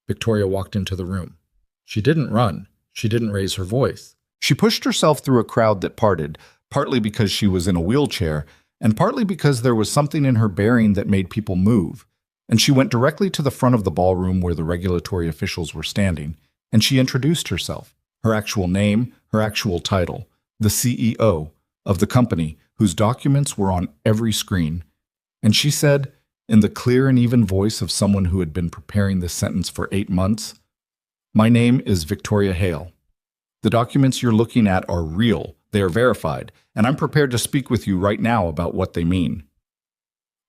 Victoria walked into the room. She didn't run. She didn't raise her voice. She pushed herself through a crowd that parted, partly because she was in a wheelchair, and partly because there was something in her bearing that made people move. And she went directly to the front of the ballroom where the regulatory officials were standing, and she introduced herself, her actual name, her actual title, the CEO of the company, whose documents were on every screen. And she said, in the clear and even voice of someone who had been preparing this sentence for 8 months, "My name is Victoria Hale. The documents you're looking at are real, they are verified, and I'm prepared to speak with you right now about what they mean."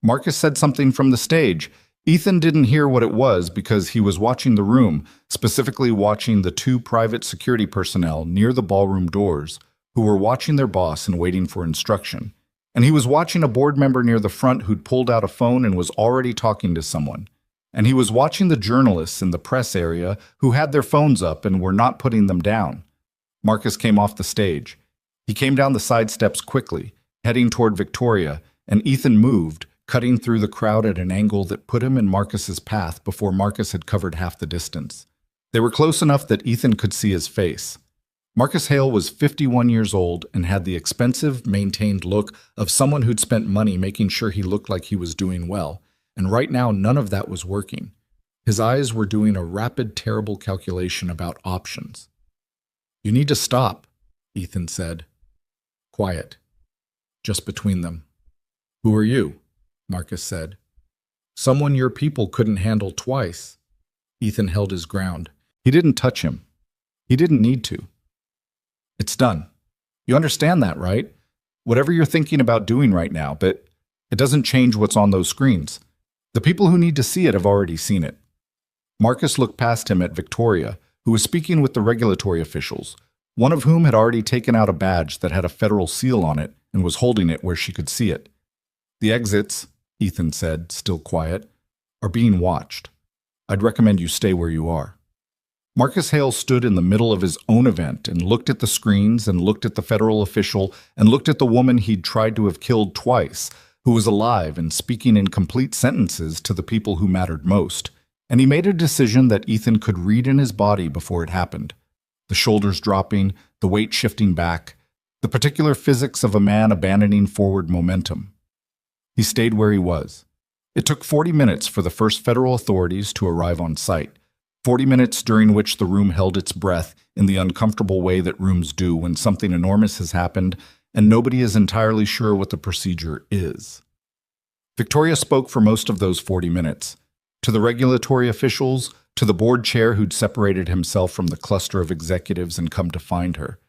Marcus said something from the stage. Ethan didn't hear what it was because he was watching the room, specifically watching the 2 private security personnel near the ballroom doors who were watching their boss and waiting for instruction. And he was watching a board member near the front who'd pulled out a phone and was already talking to someone. And he was watching the journalists in the press area who had their phones up and were not putting them down. Marcus came off the stage. He came down the side steps quickly, heading toward Victoria, and Ethan moved, cutting through the crowd at an angle that put him in Marcus's path before Marcus had covered half the distance. They were close enough that Ethan could see his face. Marcus Hale was 51 years old and had the expensive, maintained look of someone who'd spent money making sure he looked like he was doing well, and right now none of that was working. His eyes were doing a rapid, terrible calculation about options. "You need to stop," Ethan said. Quiet. Just between them. "Who are you?" Marcus said. "Someone your people couldn't handle twice." Ethan held his ground. He didn't touch him. He didn't need to. "It's done. You understand that, right? Whatever you're thinking about doing right now, but it doesn't change what's on those screens. The people who need to see it have already seen it." Marcus looked past him at Victoria, who was speaking with the regulatory officials, one of whom had already taken out a badge that had a federal seal on it and was holding it where she could see it. "The exits," Ethan said, still quiet, "are being watched. I'd recommend you stay where you are." Marcus Hale stood in the middle of his own event and looked at the screens and looked at the federal official and looked at the woman he'd tried to have killed twice, who was alive and speaking in complete sentences to the people who mattered most. And he made a decision that Ethan could read in his body before it happened. The shoulders dropping, the weight shifting back, the particular physics of a man abandoning forward momentum. He stayed where he was. It took 40 minutes for the first federal authorities to arrive on site. 40 minutes during which the room held its breath in the uncomfortable way that rooms do when something enormous has happened and nobody is entirely sure what the procedure is. Victoria spoke for most of those 40 minutes. To the regulatory officials, to the board chair who'd separated himself from the cluster of executives and come to find her,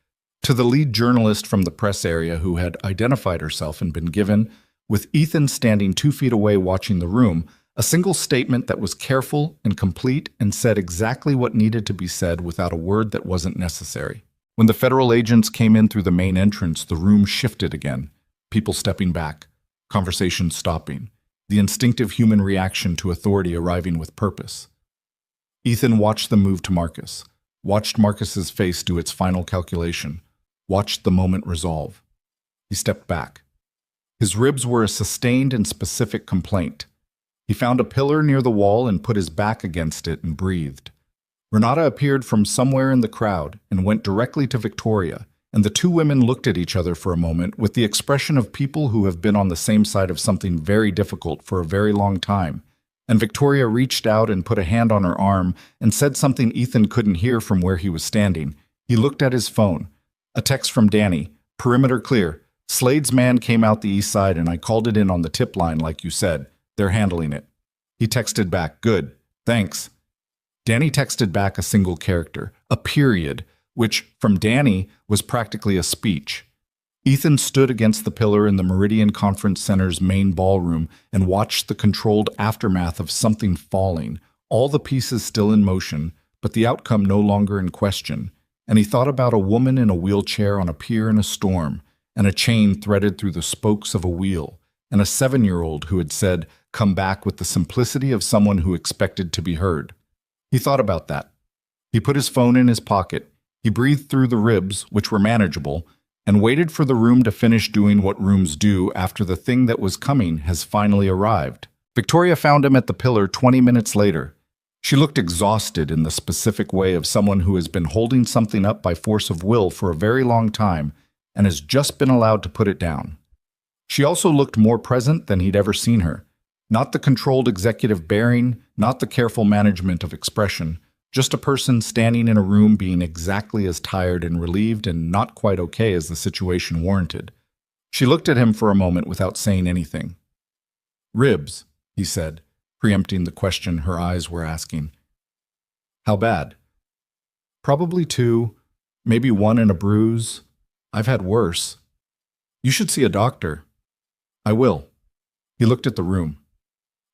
to the lead journalist from the press area who had identified herself and been given, with Ethan standing 2 feet away watching the room, a single statement that was careful and complete and said exactly what needed to be said without a word that wasn't necessary. When the federal agents came in through the main entrance, the room shifted again, people stepping back, conversation stopping. the instinctive human reaction to authority arriving with purpose. Ethan watched them move to Marcus, watched Marcus's face do its final calculation, watched the moment resolve. He stepped back. His ribs were a sustained and specific complaint. He found a pillar near the wall and put his back against it and breathed. Renata appeared from somewhere in the crowd and went directly to Victoria, and the two women looked at each other for a moment with the expression of people who have been on the same side of something very difficult for a very long time. And Victoria reached out and put a hand on her arm and said something Ethan couldn't hear from where he was standing. He looked at his phone. A text from Danny. Perimeter clear. Slade's man came out the east side and I called it in on the tip line like you said. They're handling it. He texted back, good, thanks. Danny texted back a single character, a period, which, from Danny, was practically a speech. Ethan stood against the pillar in the Meridian Conference Center's main ballroom and watched the controlled aftermath of something falling, all the pieces still in motion, but the outcome no longer in question. And he thought about a woman in a wheelchair on a pier in a storm, and a chain threaded through the spokes of a wheel, and a 7-year-old who had said, come back with the simplicity of someone who expected to be heard. He thought about that. He put his phone in his pocket. He breathed through the ribs, which were manageable, and waited for the room to finish doing what rooms do after the thing that was coming has finally arrived. Victoria found him at the pillar 20 minutes later. She looked exhausted in the specific way of someone who has been holding something up by force of will for a very long time and has just been allowed to put it down. She also looked more present than he'd ever seen her. Not the controlled executive bearing, not the careful management of expression, just a person standing in a room being exactly as tired and relieved and not quite okay as the situation warranted. She looked at him for a moment without saying anything. Ribs, he said, preempting the question her eyes were asking. How bad? Probably 2, maybe 1 and a bruise. I've had worse. You should see a doctor. I will. He looked at the room.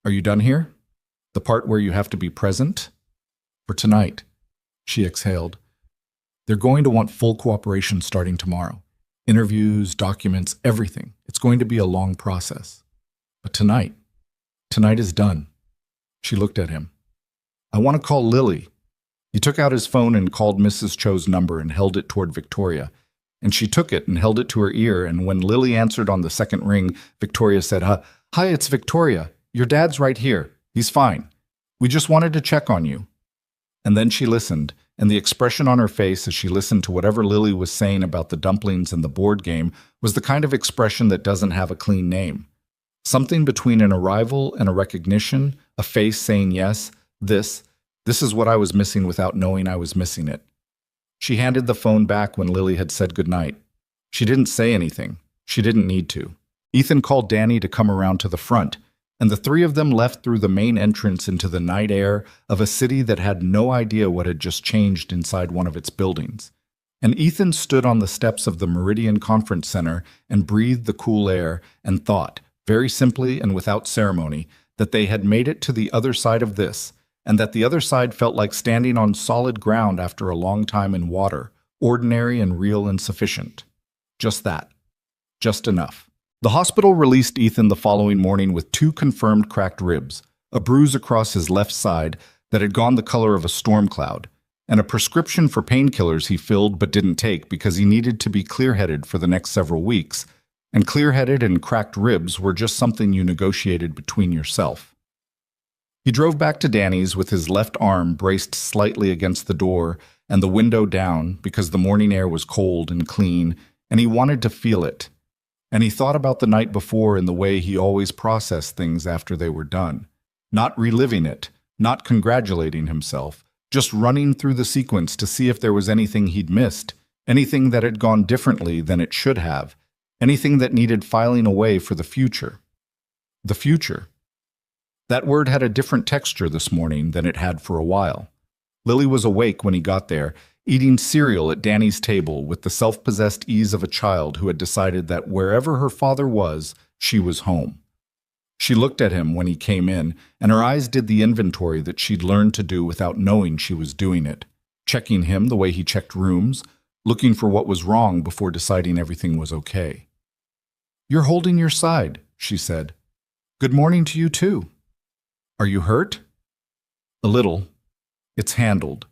Are you done here? The part where you have to be present? For tonight, she exhaled. They're going to want full cooperation starting tomorrow. Interviews, documents, everything. It's going to be a long process. But tonight is done. She looked at him. I want to call Lily. He took out his phone and called Mrs. Cho's number and held it toward Victoria. And she took it and held it to her ear, and when Lily answered on the second ring, Victoria said, Hi, it's Victoria. Your dad's right here. He's fine. We just wanted to check on you. And then she listened, and the expression on her face as she listened to whatever Lily was saying about the dumplings and the board game was the kind of expression that doesn't have a clean name. Something between an arrival and a recognition, a face saying yes, this is what I was missing without knowing I was missing it. She handed the phone back when Lily had said goodnight. She didn't say anything. She didn't need to. Ethan called Danny to come around to the front, and the three of them left through the main entrance into the night air of a city that had no idea what had just changed inside one of its buildings. And Ethan stood on the steps of the Meridian Conference Center and breathed the cool air and thought, very simply and without ceremony, that they had made it to the other side of this, and that the other side felt like standing on solid ground after a long time in water, ordinary and real and sufficient. Just that. Just enough. The hospital released Ethan the following morning with 2 confirmed cracked ribs, a bruise across his left side that had gone the color of a storm cloud, and a prescription for painkillers he filled but didn't take because he needed to be clear-headed for the next several weeks, and clear-headed and cracked ribs were just something you negotiated between yourself. He drove back to Danny's with his left arm braced slightly against the door and the window down because the morning air was cold and clean, and he wanted to feel it. And he thought about the night before in the way he always processed things after they were done. Not reliving it, not congratulating himself, just running through the sequence to see if there was anything he'd missed, anything that had gone differently than it should have, anything that needed filing away for the future. The future. That word had a different texture this morning than it had for a while. Lily was awake when he got there, eating cereal at Danny's table with the self-possessed ease of a child who had decided that wherever her father was, she was home. She looked at him when he came in, and her eyes did the inventory that she'd learned to do without knowing she was doing it, checking him the way he checked rooms, looking for what was wrong before deciding everything was okay. "You're holding your side," she said. Good morning to you too. Are you hurt? A little. It's handled.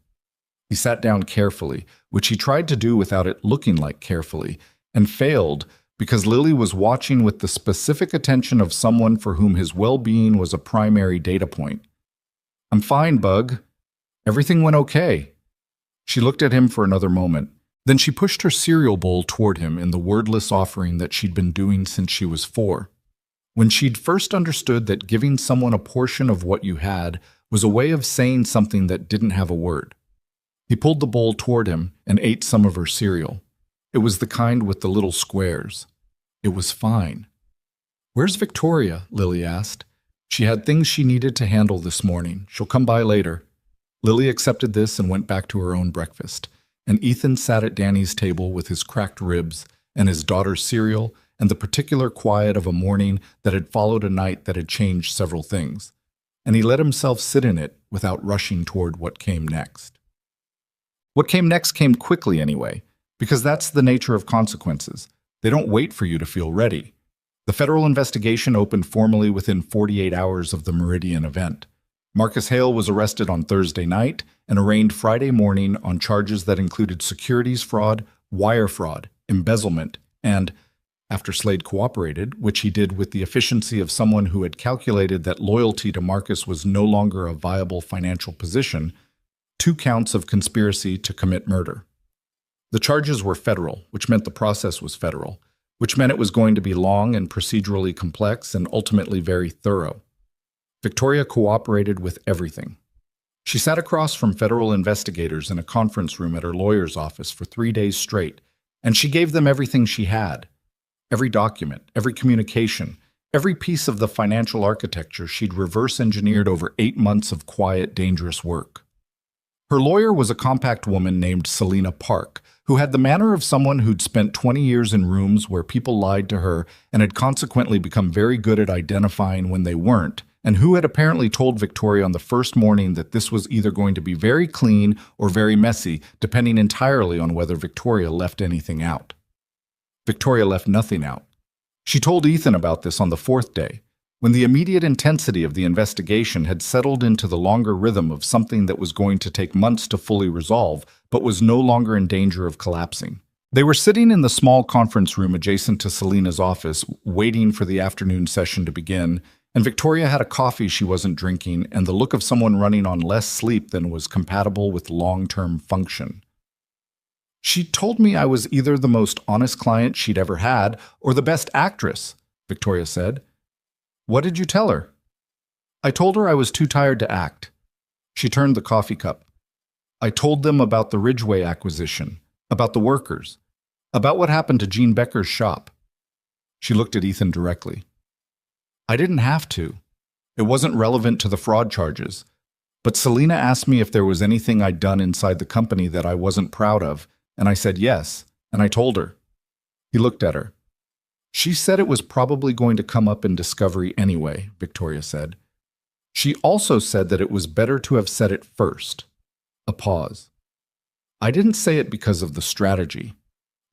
He sat down carefully, which he tried to do without it looking like carefully, and failed because Lily was watching with the specific attention of someone for whom his well-being was a primary data point. I'm fine, Bug. Everything went okay. She looked at him for another moment. Then she pushed her cereal bowl toward him in the wordless offering that she'd been doing since she was 4. When she'd first understood that giving someone a portion of what you had was a way of saying something that didn't have a word. He pulled the bowl toward him and ate some of her cereal. It was the kind with the little squares. It was fine. Where's Victoria? Lily asked. She had things she needed to handle this morning. She'll come by later. Lily accepted this and went back to her own breakfast, and Ethan sat at Danny's table with his cracked ribs and his daughter's cereal and the particular quiet of a morning that had followed a night that had changed several things, and he let himself sit in it without rushing toward what came next. What came next came quickly anyway, because that's the nature of consequences. They don't wait for you to feel ready. The federal investigation opened formally within 48 hours of the Meridian event. Marcus Hale was arrested on Thursday night and arraigned Friday morning on charges that included securities fraud, wire fraud, embezzlement, and, after Slade cooperated, which he did with the efficiency of someone who had calculated that loyalty to Marcus was no longer a viable financial position, 2 counts of conspiracy to commit murder. The charges were federal, which meant the process was federal, which meant it was going to be long and procedurally complex and ultimately very thorough. Victoria cooperated with everything. She sat across from federal investigators in a conference room at her lawyer's office for 3 days straight, and she gave them everything she had. Every document, every communication, every piece of the financial architecture she'd reverse-engineered over 8 months of quiet, dangerous work. Her lawyer was a compact woman named Selena Park, who had the manner of someone who'd spent 20 years in rooms where people lied to her and had consequently become very good at identifying when they weren't, and who had apparently told Victoria on the first morning that this was either going to be very clean or very messy, depending entirely on whether Victoria left anything out. Victoria left nothing out. She told Ethan about this on the 4th day, when the immediate intensity of the investigation had settled into the longer rhythm of something that was going to take months to fully resolve, but was no longer in danger of collapsing. They were sitting in the small conference room adjacent to Selena's office, waiting for the afternoon session to begin, and Victoria had a coffee she wasn't drinking and the look of someone running on less sleep than was compatible with long-term function. She told me I was either the most honest client she'd ever had or the best actress, Victoria said. What did you tell her? I told her I was too tired to act. She turned the coffee cup. I told them about the Ridgeway acquisition, about the workers, about what happened to Gene Becker's shop. She looked at Ethan directly. I didn't have to. It wasn't relevant to the fraud charges. But Selena asked me if there was anything I'd done inside the company that I wasn't proud of, and I said yes, and I told her. He looked at her. She said it was probably going to come up in discovery anyway, Victoria said. She also said that it was better to have said it first. A pause. I didn't say it because of the strategy.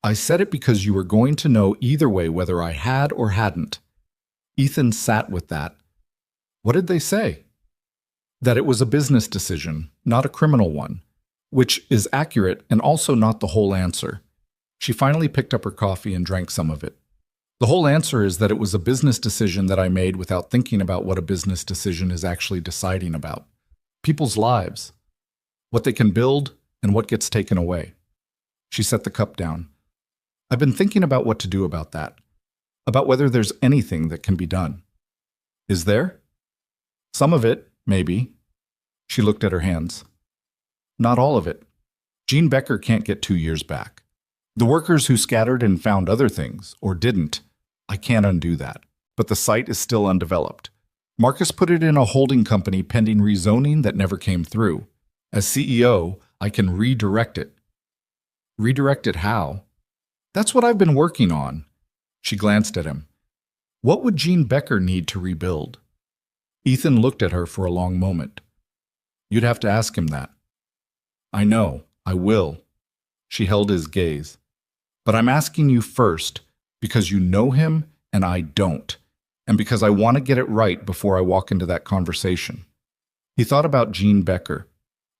I said it because you were going to know either way whether I had or hadn't. Ethan sat with that. What did they say? That it was a business decision, not a criminal one, which is accurate and also not the whole answer. She finally picked up her coffee and drank some of it. The whole answer is that it was a business decision that I made without thinking about what a business decision is actually deciding about. People's lives. What they can build and what gets taken away. She set the cup down. I've been thinking about what to do about that. About whether there's anything that can be done. Is there? Some of it, maybe. She looked at her hands. Not all of it. Gene Becker can't get 2 years back. The workers who scattered and found other things, or didn't, I can't undo that. But the site is still undeveloped. Marcus put it in a holding company pending rezoning that never came through. As CEO, I can redirect it. Redirect it how? That's what I've been working on. She glanced at him. What would Gene Becker need to rebuild? Ethan looked at her for a long moment. You'd have to ask him that. I know, I will. She held his gaze. But I'm asking you first because you know him and I don't. and because I want to get it right before I walk into that conversation. He thought about Gene Becker,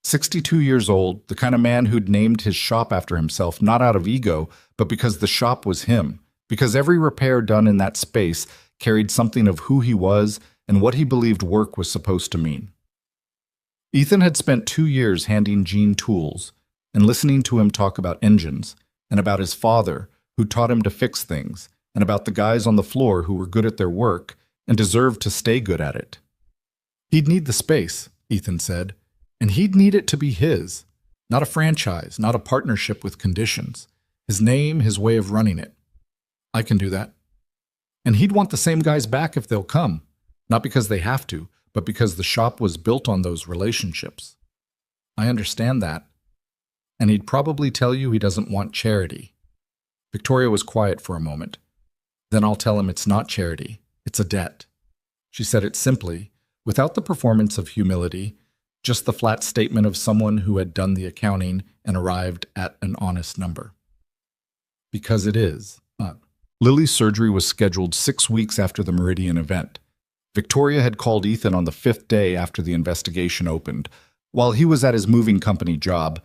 62 years old, the kind of man who'd named his shop after himself, not out of ego, but because the shop was him, because every repair done in that space carried something of who he was and what he believed work was supposed to mean. Ethan had spent 2 years handing Gene tools and listening to him talk about engines and about his father, who taught him to fix things, and about the guys on the floor who were good at their work and deserved to stay good at it. He'd need the space, Ethan said, and he'd need it to be his, not a franchise, not a partnership with conditions. His name, his way of running it. I can do that. And he'd want the same guys back if they'll come, not because they have to, but because the shop was built on those relationships. I understand that. And he'd probably tell you he doesn't want charity. Victoria was quiet for a moment. Then I'll tell him it's not charity, it's a debt. She said it simply, without the performance of humility, just the flat statement of someone who had done the accounting and arrived at an honest number. Because it is. Lily's surgery was scheduled 6 weeks after the Meridian event. Victoria had called Ethan on the 5th day after the investigation opened. While he was at his moving company job,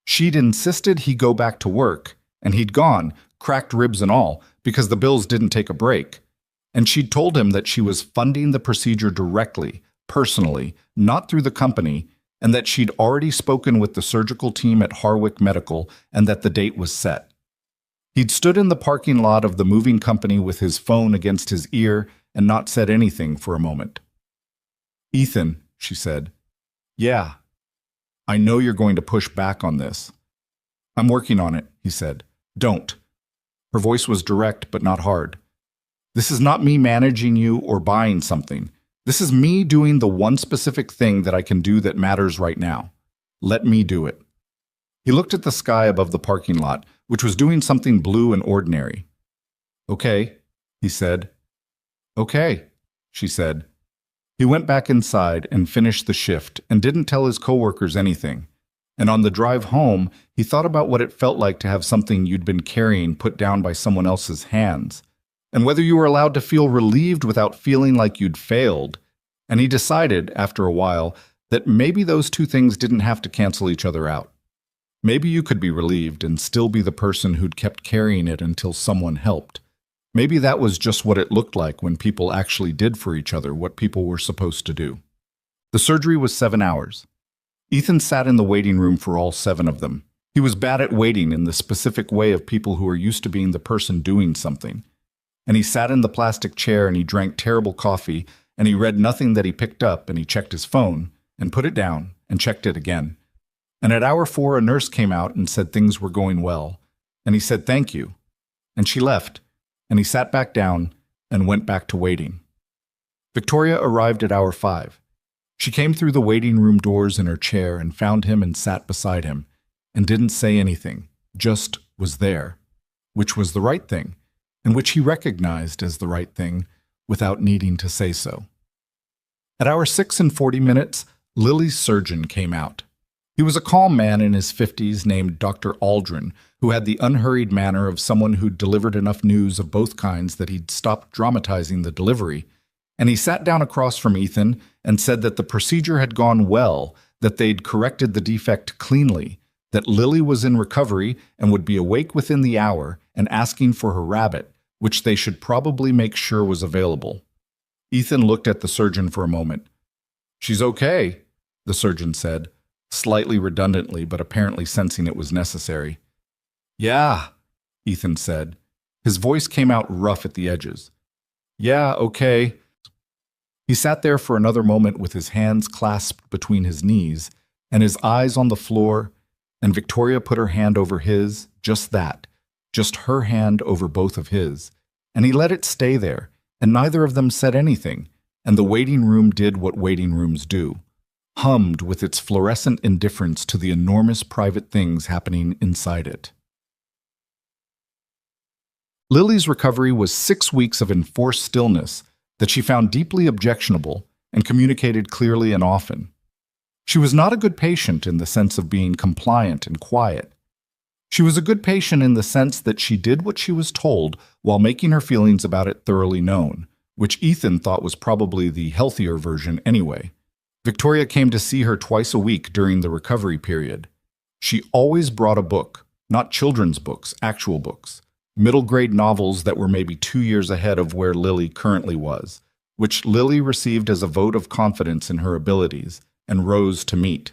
she'd insisted he go back to work, and he'd gone, cracked ribs and all, because the bills didn't take a break. And she'd told him that she was funding the procedure directly, personally, not through the company, and that she'd already spoken with the surgical team at Harwick Medical and that the date was set. He'd stood in the parking lot of the moving company with his phone against his ear and not said anything for a moment. Ethan, she said, yeah, I know you're going to push back on this. I'm working on it, he said. Don't. Her voice was direct but not hard. This is not me managing you or buying something. This is me doing the one specific thing that I can do that matters right now. Let me do it. He looked at the sky above the parking lot, which was doing something blue and ordinary. Okay, he said. Okay, she said. He went back inside and finished the shift and didn't tell his coworkers anything. And on the drive home, he thought about what it felt like to have something you'd been carrying put down by someone else's hands, and whether you were allowed to feel relieved without feeling like you'd failed. And he decided, after a while, that maybe those two things didn't have to cancel each other out. Maybe you could be relieved and still be the person who'd kept carrying it until someone helped. Maybe that was just what it looked like when people actually did for each other what people were supposed to do. The surgery was 7 hours. Ethan sat in the waiting room for all 7 of them. He was bad at waiting in the specific way of people who are used to being the person doing something. And he sat in the plastic chair and he drank terrible coffee and he read nothing that he picked up and he checked his phone and put it down and checked it again. And at hour 4, a nurse came out and said things were going well. And he said thank you. And she left. And he sat back down and went back to waiting. Victoria arrived at hour 5. She came through the waiting room doors in her chair and found him and sat beside him, and didn't say anything, just was there, which was the right thing, and which he recognized as the right thing without needing to say so. At hour 6 and 40 minutes, Lily's surgeon came out. He was a calm man in his 50s named Dr. Aldrin, who had the unhurried manner of someone who'd delivered enough news of both kinds that he'd stopped dramatizing the delivery. And he sat down across from Ethan and said that the procedure had gone well, that they'd corrected the defect cleanly, that Lily was in recovery and would be awake within the hour and asking for her rabbit, which they should probably make sure was available. Ethan looked at the surgeon for a moment. She's okay, the surgeon said, slightly redundantly but apparently sensing it was necessary. Yeah, Ethan said. His voice came out rough at the edges. Yeah, okay. He sat there for another moment with his hands clasped between his knees and his eyes on the floor, and Victoria put her hand over his, just that, just her hand over both of his, and he let it stay there, and neither of them said anything, and the waiting room did what waiting rooms do, hummed with its fluorescent indifference to the enormous private things happening inside it. Lily's recovery was 6 weeks of enforced stillness that she found deeply objectionable and communicated clearly and often. She was not a good patient in the sense of being compliant and quiet. She was a good patient in the sense that she did what she was told while making her feelings about it thoroughly known, which Ethan thought was probably the healthier version anyway. Victoria came to see her twice a week during the recovery period. She always brought a book, not children's books, actual books, middle-grade novels that were maybe 2 years ahead of where Lily currently was, which Lily received as a vote of confidence in her abilities and rose to meet.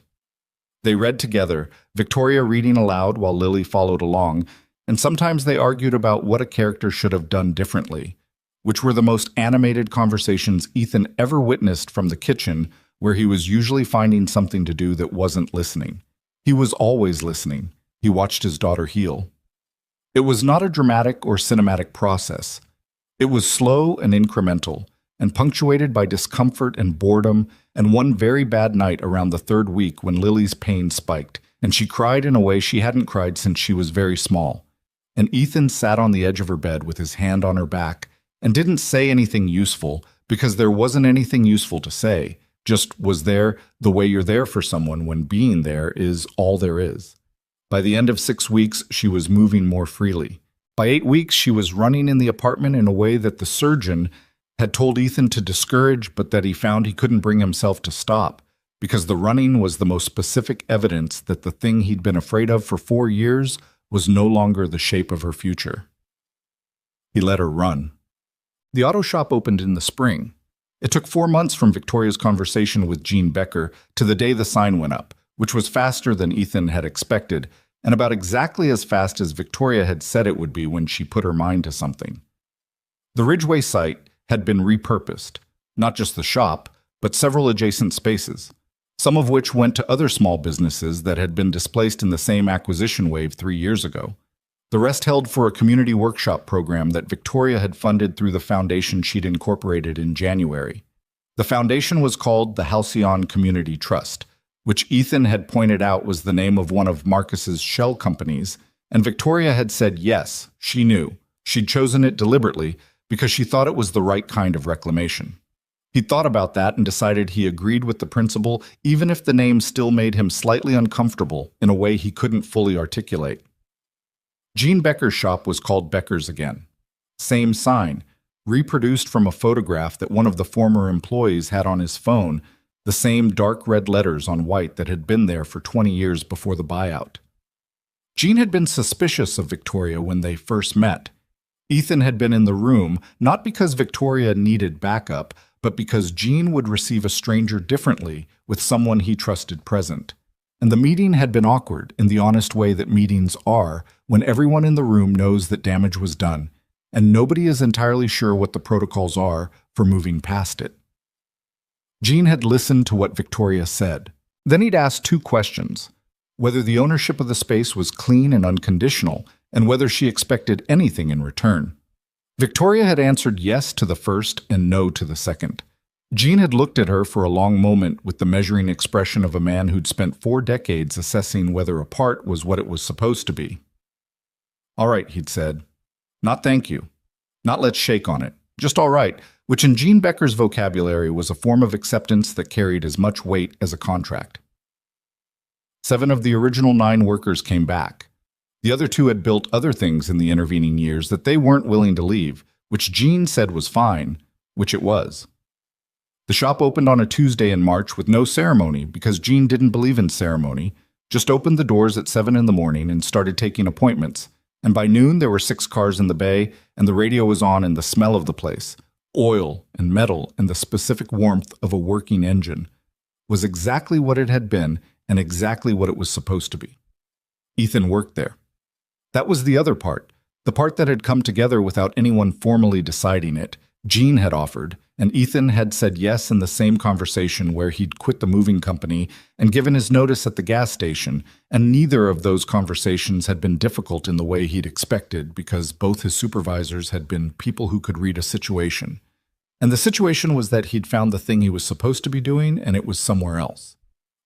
They read together, Victoria reading aloud while Lily followed along, and sometimes they argued about what a character should have done differently, which were the most animated conversations Ethan ever witnessed from the kitchen, where he was usually finding something to do that wasn't listening. He was always listening. He watched his daughter heal. It was not a dramatic or cinematic process. It was slow and incremental, and punctuated by discomfort and boredom, and one very bad night around the 3rd week when Lily's pain spiked, and she cried in a way she hadn't cried since she was very small. And Ethan sat on the edge of her bed with his hand on her back and didn't say anything useful because there wasn't anything useful to say, just was there the way you're there for someone when being there is all there is. By the end of 6 weeks, she was moving more freely. By 8 weeks, she was running in the apartment in a way that the surgeon had told Ethan to discourage, but that he found he couldn't bring himself to stop, because the running was the most specific evidence that the thing he'd been afraid of for 4 years was no longer the shape of her future. He let her run. The auto shop opened in the spring. It took 4 months from Victoria's conversation with Jean Becker to the day the sign went up, which was faster than Ethan had expected, and about exactly as fast as Victoria had said it would be when she put her mind to something. The Ridgeway site had been repurposed, not just the shop, but several adjacent spaces, some of which went to other small businesses that had been displaced in the same acquisition wave 3 years ago. The rest held for a community workshop program that Victoria had funded through the foundation she'd incorporated in January. The foundation was called the Halcyon Community Trust, which Ethan had pointed out was the name of one of Marcus's shell companies, and Victoria had said yes, she knew. She'd chosen it deliberately because she thought it was the right kind of reclamation. He thought about that and decided he agreed with the principle, even if the name still made him slightly uncomfortable in a way he couldn't fully articulate. Jean Becker's shop was called Becker's again. Same sign, reproduced from a photograph that one of the former employees had on his phone, the same dark red letters on white that had been there for 20 years before the buyout. Jean had been suspicious of Victoria when they first met. Ethan had been in the room not because Victoria needed backup, but because Jean would receive a stranger differently with someone he trusted present. And the meeting had been awkward in the honest way that meetings are when everyone in the room knows that damage was done, and nobody is entirely sure what the protocols are for moving past it. Jean had listened to what Victoria said. Then he'd asked 2 questions: whether the ownership of the space was clean and unconditional, and whether she expected anything in return. Victoria had answered yes to the first and no to the second. Jean had looked at her for a long moment with the measuring expression of a man who'd spent 4 decades assessing whether a part was what it was supposed to be. "All right," he'd said. "Not thank you. Not let's shake on it. Just all right," which in Jean Becker's vocabulary was a form of acceptance that carried as much weight as a contract. 7 of the original 9 workers came back. The other 2 had built other things in the intervening years that they weren't willing to leave, which Jean said was fine, which it was. The shop opened on a Tuesday in March with no ceremony because Jean didn't believe in ceremony, just opened the doors at 7 in the morning and started taking appointments, and by noon there were 6 cars in the bay and the radio was on and the smell of the place, oil and metal and the specific warmth of a working engine, was exactly what it had been and exactly what it was supposed to be. Ethan worked there. That was the other part, the part that had come together without anyone formally deciding it. Jean had offered, and Ethan had said yes in the same conversation where he'd quit the moving company and given his notice at the gas station, and neither of those conversations had been difficult in the way he'd expected because both his supervisors had been people who could read a situation. And the situation was that he'd found the thing he was supposed to be doing and it was somewhere else.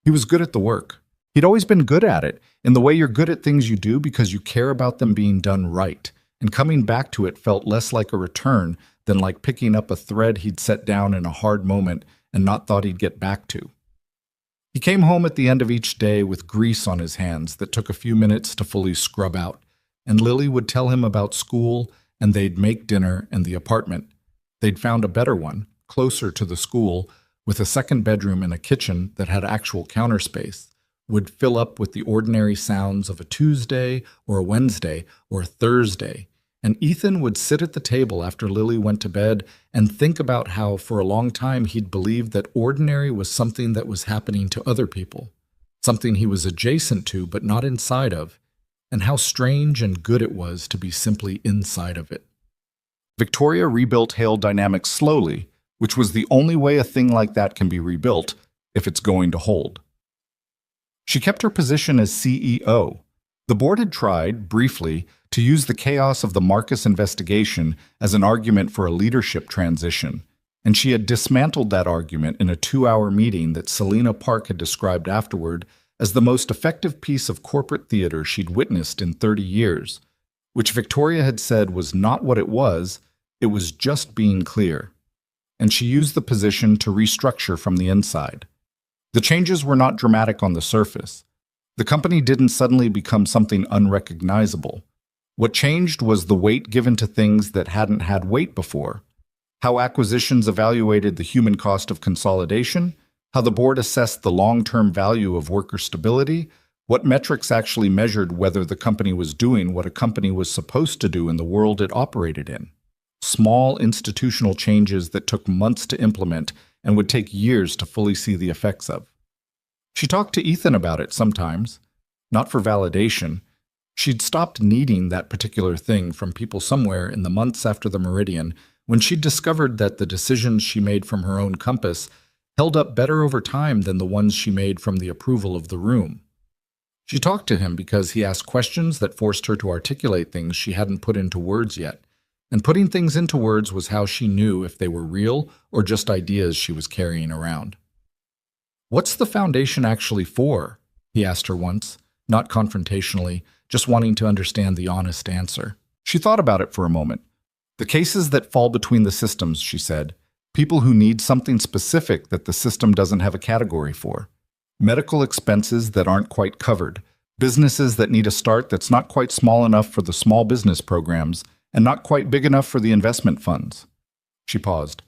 He was good at the work. He'd always been good at it, in the way you're good at things you do because you care about them being done right, and coming back to it felt less like a return than like picking up a thread he'd set down in a hard moment and not thought he'd get back to. He came home at the end of each day with grease on his hands that took a few minutes to fully scrub out, and Lily would tell him about school, and they'd make dinner and the apartment. They'd found a better one, closer to the school, with a second bedroom and a kitchen that had actual counter space, would fill up with the ordinary sounds of a Tuesday or a Wednesday or a Thursday. And Ethan would sit at the table after Lily went to bed and think about how for a long time he'd believed that ordinary was something that was happening to other people, something he was adjacent to but not inside of, and how strange and good it was to be simply inside of it. Victoria rebuilt Hale Dynamics slowly, which was the only way a thing like that can be rebuilt if it's going to hold. She kept her position as CEO. The board had tried, briefly, to use the chaos of the Marcus investigation as an argument for a leadership transition, and she had dismantled that argument in a 2-hour meeting that Selena Park had described afterward as the most effective piece of corporate theater she'd witnessed in 30 years, which Victoria had said was not what it was just being clear. And she used the position to restructure from the inside. The changes were not dramatic on the surface. The company didn't suddenly become something unrecognizable. What changed was the weight given to things that hadn't had weight before, how acquisitions evaluated the human cost of consolidation, how the board assessed the long-term value of worker stability, what metrics actually measured whether the company was doing what a company was supposed to do in the world it operated in. Small institutional changes that took months to implement and would take years to fully see the effects of. She talked to Ethan about it sometimes, not for validation. She'd stopped needing that particular thing from people somewhere in the months after the Meridian when she'd discovered that the decisions she made from her own compass held up better over time than the ones she made from the approval of the room. She talked to him because he asked questions that forced her to articulate things she hadn't put into words yet, and putting things into words was how she knew if they were real or just ideas she was carrying around. "What's the foundation actually for?" he asked her once, not confrontationally, just wanting to understand the honest answer. She thought about it for a moment. "The cases that fall between the systems," she said. "People who need something specific that the system doesn't have a category for. Medical expenses that aren't quite covered. Businesses that need a start that's not quite small enough for the small business programs and not quite big enough for the investment funds." She paused.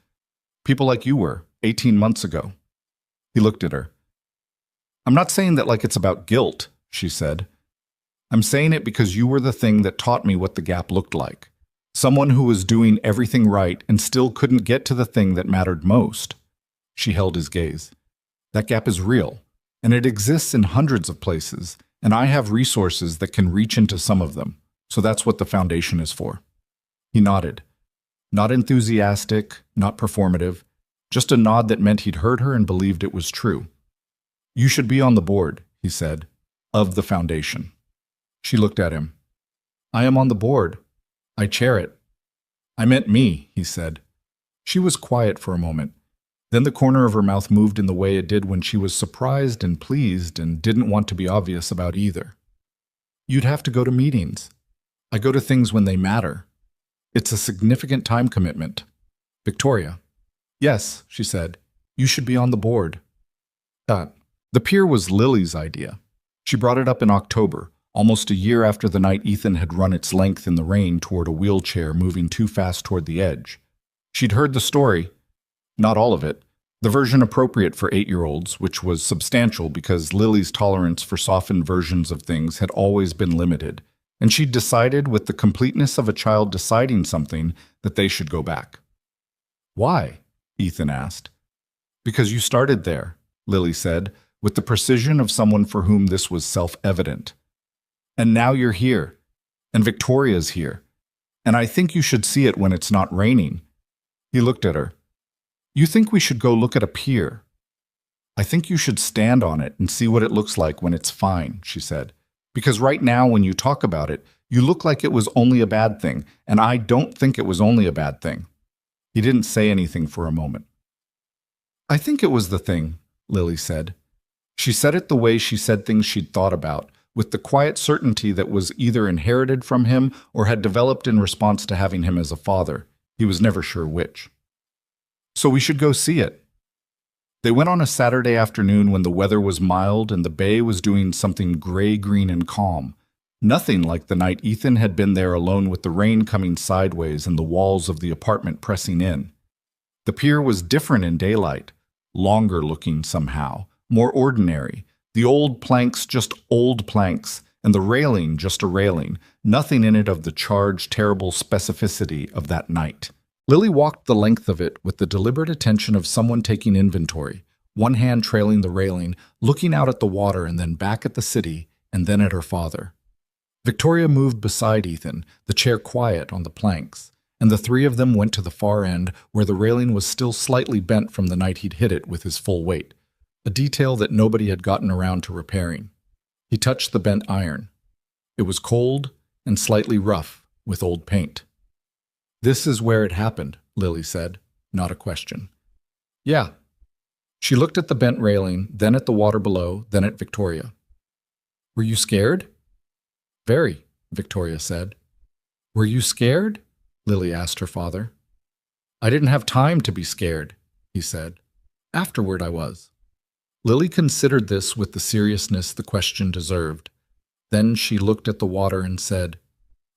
"People like you were, 18 months ago." He looked at her. "I'm not saying that like it's about guilt," she said. "I'm saying it because you were the thing that taught me what the gap looked like. Someone who was doing everything right and still couldn't get to the thing that mattered most." She held his gaze. "That gap is real, and it exists in hundreds of places, and I have resources that can reach into some of them, so that's what the foundation is for." He nodded. Not enthusiastic, not performative, just a nod that meant he'd heard her and believed it was true. "You should be on the board," he said, "of the foundation." She looked at him. "I am on the board. I chair it." "I meant me," he said. She was quiet for a moment. Then the corner of her mouth moved in the way it did when she was surprised and pleased and didn't want to be obvious about either. "You'd have to go to meetings. I go to things when they matter. It's a significant time commitment." "Victoria." "Yes," she said. "You should be on the board." The pier was Lily's idea. She brought it up in October, almost a year after the night Ethan had run its length in the rain toward a wheelchair moving too fast toward the edge. She'd heard the story, not all of it, the version appropriate for 8-year-olds, which was substantial because Lily's tolerance for softened versions of things had always been limited, and she'd decided with the completeness of a child deciding something that they should go back. "Why?" Ethan asked. "Because you started there," Lily said, with the precision of someone for whom this was self-evident. "And now you're here, and Victoria's here, and I think you should see it when it's not raining." He looked at her. "You think we should go look at a pier?" "I think you should stand on it and see what it looks like when it's fine," she said. "Because right now when you talk about it, you look like it was only a bad thing, and I don't think it was only a bad thing." He didn't say anything for a moment. "I think it was the thing," Lily said. She said it the way she said things she'd thought about, with the quiet certainty that was either inherited from him or had developed in response to having him as a father. He was never sure which. "So we should go see it." They went on a Saturday afternoon when the weather was mild and the bay was doing something gray-green and calm. Nothing like the night Ethan had been there alone with the rain coming sideways and the walls of the apartment pressing in. The pier was different in daylight, longer looking somehow, more ordinary. The old planks just old planks, and the railing just a railing, nothing in it of the charged, terrible specificity of that night. Lily walked the length of it with the deliberate attention of someone taking inventory, one hand trailing the railing, looking out at the water and then back at the city and then at her father. Victoria moved beside Ethan, the chair quiet on the planks, and the three of them went to the far end where the railing was still slightly bent from the night he'd hit it with his full weight, a detail that nobody had gotten around to repairing. He touched the bent iron. It was cold and slightly rough with old paint. "This is where it happened," Lily said, not a question. "Yeah." She looked at the bent railing, then at the water below, then at Victoria. "Were you scared?" "Very," Victoria said. "Were you scared?" Lily asked her father. "I didn't have time to be scared," he said. "Afterward I was." Lily considered this with the seriousness the question deserved. Then she looked at the water and said,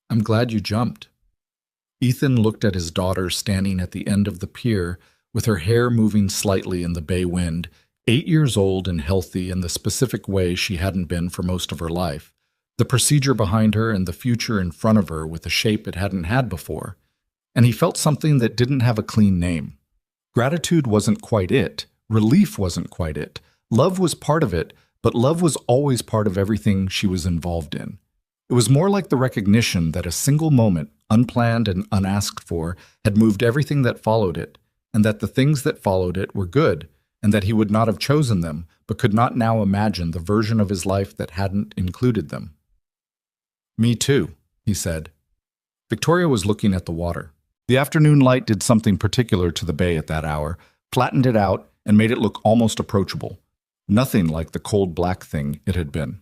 "I'm glad you jumped." Ethan looked at his daughter standing at the end of the pier with her hair moving slightly in the bay wind, 8 years old and healthy in the specific way she hadn't been for most of her life, the procedure behind her and the future in front of her with a shape it hadn't had before, and he felt something that didn't have a clean name. Gratitude wasn't quite it. Relief wasn't quite it. Love was part of it, but love was always part of everything she was involved in. It was more like the recognition that a single moment, unplanned and unasked for, had moved everything that followed it, and that the things that followed it were good, and that he would not have chosen them, but could not now imagine the version of his life that hadn't included them. "Me too," he said. Victoria was looking at the water. The afternoon light did something particular to the bay at that hour, flattened it out, and made it look almost approachable. Nothing like the cold black thing it had been.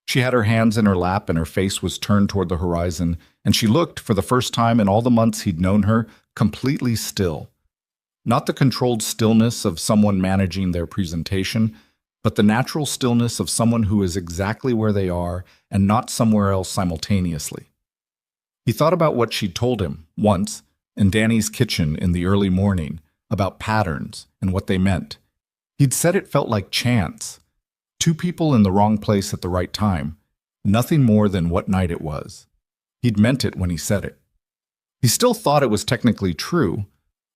She had her hands in her lap and her face was turned toward the horizon, and she looked, for the first time in all the months he'd known her, completely still. Not the controlled stillness of someone managing their presentation, but the natural stillness of someone who is exactly where they are and not somewhere else simultaneously. He thought about what she'd told him, once, in Danny's kitchen in the early morning, about patterns and what they meant. He'd said it felt like chance. Two people in the wrong place at the right time. Nothing more than what night it was. He'd meant it when he said it. He still thought it was technically true,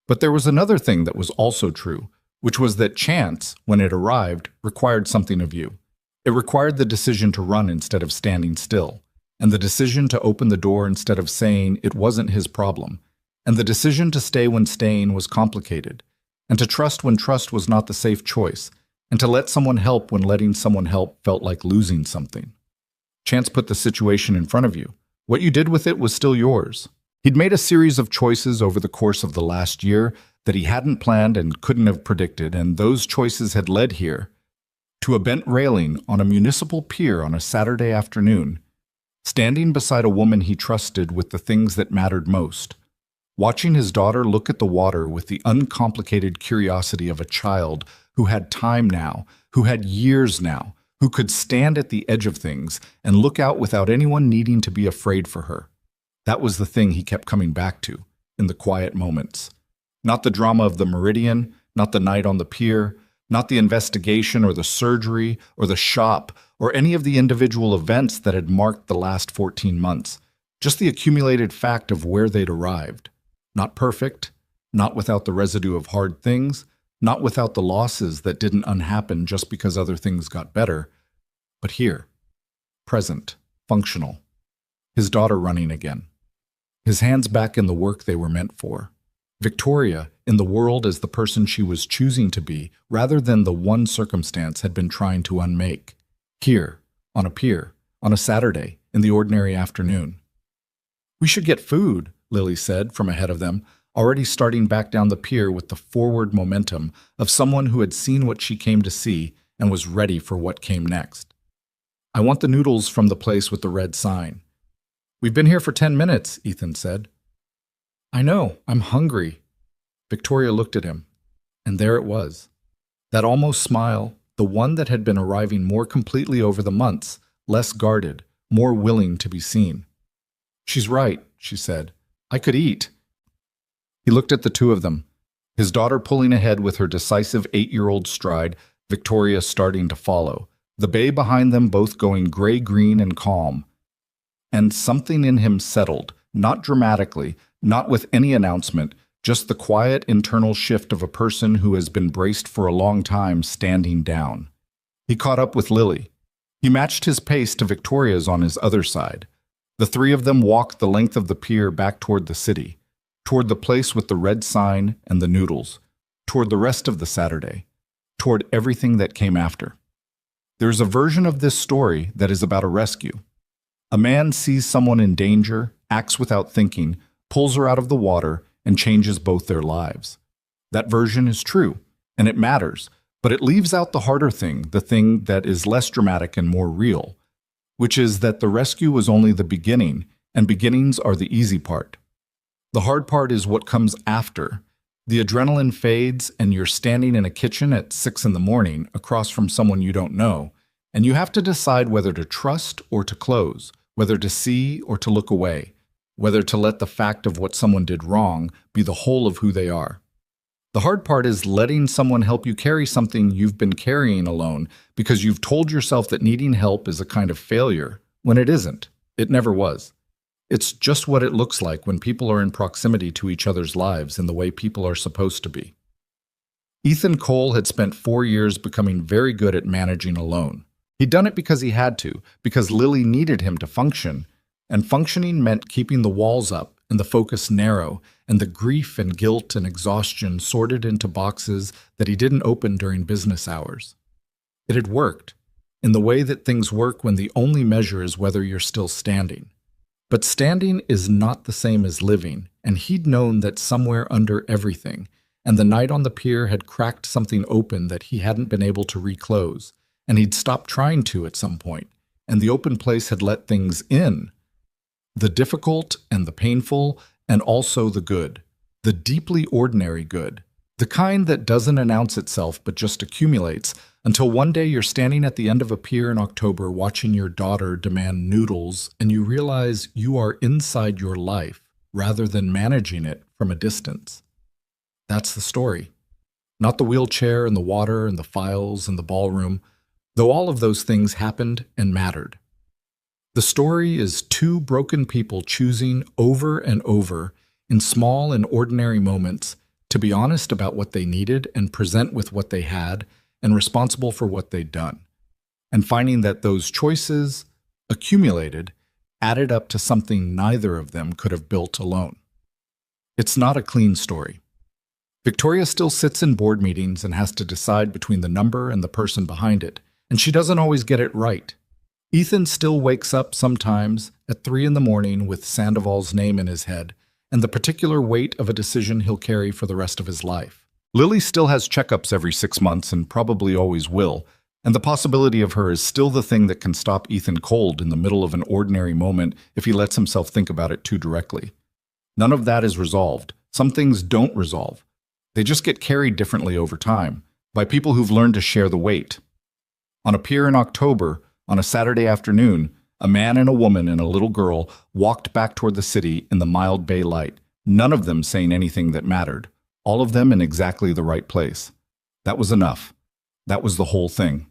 but there was another thing that was also true, which was that chance, when it arrived, required something of you. It required the decision to run instead of standing still, and the decision to open the door instead of saying it wasn't his problem, and the decision to stay when staying was complicated, and to trust when trust was not the safe choice, and to let someone help when letting someone help felt like losing something. Chance put the situation in front of you. What you did with it was still yours. He'd made a series of choices over the course of the last year that he hadn't planned and couldn't have predicted, and those choices had led here, to a bent railing on a municipal pier on a Saturday afternoon, standing beside a woman he trusted with the things that mattered most, watching his daughter look at the water with the uncomplicated curiosity of a child who had time now, who had years now, who could stand at the edge of things and look out without anyone needing to be afraid for her. That was the thing he kept coming back to, in the quiet moments. Not the drama of the Meridian, not the night on the pier, not the investigation or the surgery or the shop or any of the individual events that had marked the last 14 months, just the accumulated fact of where they'd arrived. Not perfect, not without the residue of hard things, not without the losses that didn't unhappen just because other things got better, but here, present, functional. His daughter running again. His hands back in the work they were meant for. Victoria in the world as the person she was choosing to be, rather than the one circumstance had been trying to unmake. Here, on a pier, on a Saturday, in the ordinary afternoon. "We should get food," Lily said from ahead of them, already starting back down the pier with the forward momentum of someone who had seen what she came to see and was ready for what came next. "I want the noodles from the place with the red sign." "We've been here for 10 minutes, Ethan said. "I know, I'm hungry." Victoria looked at him, and there it was. That almost smile, the one that had been arriving more completely over the months, less guarded, more willing to be seen. "She's right," she said. "I could eat." He looked at the two of them. his daughter pulling ahead with her decisive 8-year-old stride, Victoria starting to follow, the bay behind them both going gray-green and calm. And something in him settled, not dramatically, not with any announcement, just the quiet internal shift of a person who has been braced for a long time standing down. He caught up with Lily. He matched his pace to Victoria's on his other side. The three of them walked the length of the pier back toward the city, toward the place with the red sign and the noodles, toward the rest of the Saturday, toward everything that came after. There's a version of this story that is about a rescue. A man sees someone in danger, acts without thinking, pulls her out of the water, and changes both their lives. That version is true, and it matters, but it leaves out the harder thing, the thing that is less dramatic and more real, which is that the rescue was only the beginning, and beginnings are the easy part. The hard part is what comes after. The adrenaline fades, and you're standing in a kitchen at 6 in the morning across from someone you don't know, and you have to decide whether to trust or to close, whether to see or to look away, whether to let the fact of what someone did wrong be the whole of who they are. The hard part is letting someone help you carry something you've been carrying alone because you've told yourself that needing help is a kind of failure, when it isn't. It never was. It's just what it looks like when people are in proximity to each other's lives in the way people are supposed to be. Ethan Cole had spent 4 years becoming very good at managing alone. He'd done it because he had to, because Lily needed him to function, and functioning meant keeping the walls up and the focus narrow, and the grief and guilt and exhaustion sorted into boxes that he didn't open during business hours. It had worked, in the way that things work when the only measure is whether you're still standing. But standing is not the same as living, and he'd known that somewhere under everything, and the night on the pier had cracked something open that he hadn't been able to reclose, and he'd stopped trying to at some point, and the open place had let things in. The difficult and the painful, and also the good. The deeply ordinary good. The kind that doesn't announce itself but just accumulates until one day you're standing at the end of a pier in October watching your daughter demand noodles and you realize you are inside your life rather than managing it from a distance. That's the story. Not the wheelchair and the water and the files and the ballroom, though all of those things happened and mattered. The story is two broken people choosing over and over, in small and ordinary moments, to be honest about what they needed and present with what they had and responsible for what they'd done, and finding that those choices, accumulated, added up to something neither of them could have built alone. It's not a clean story. Victoria still sits in board meetings and has to decide between the number and the person behind it, and she doesn't always get it right. Ethan still wakes up sometimes at 3 in the morning with Sandoval's name in his head and the particular weight of a decision he'll carry for the rest of his life. Lily still has checkups every 6 months and probably always will, and the possibility of her is still the thing that can stop Ethan cold in the middle of an ordinary moment if he lets himself think about it too directly. None of that is resolved. Some things don't resolve. They just get carried differently over time, by people who've learned to share the weight. On a pier in October, on a Saturday afternoon, a man and a woman and a little girl walked back toward the city in the mild bay light, none of them saying anything that mattered, all of them in exactly the right place. That was enough. That was the whole thing.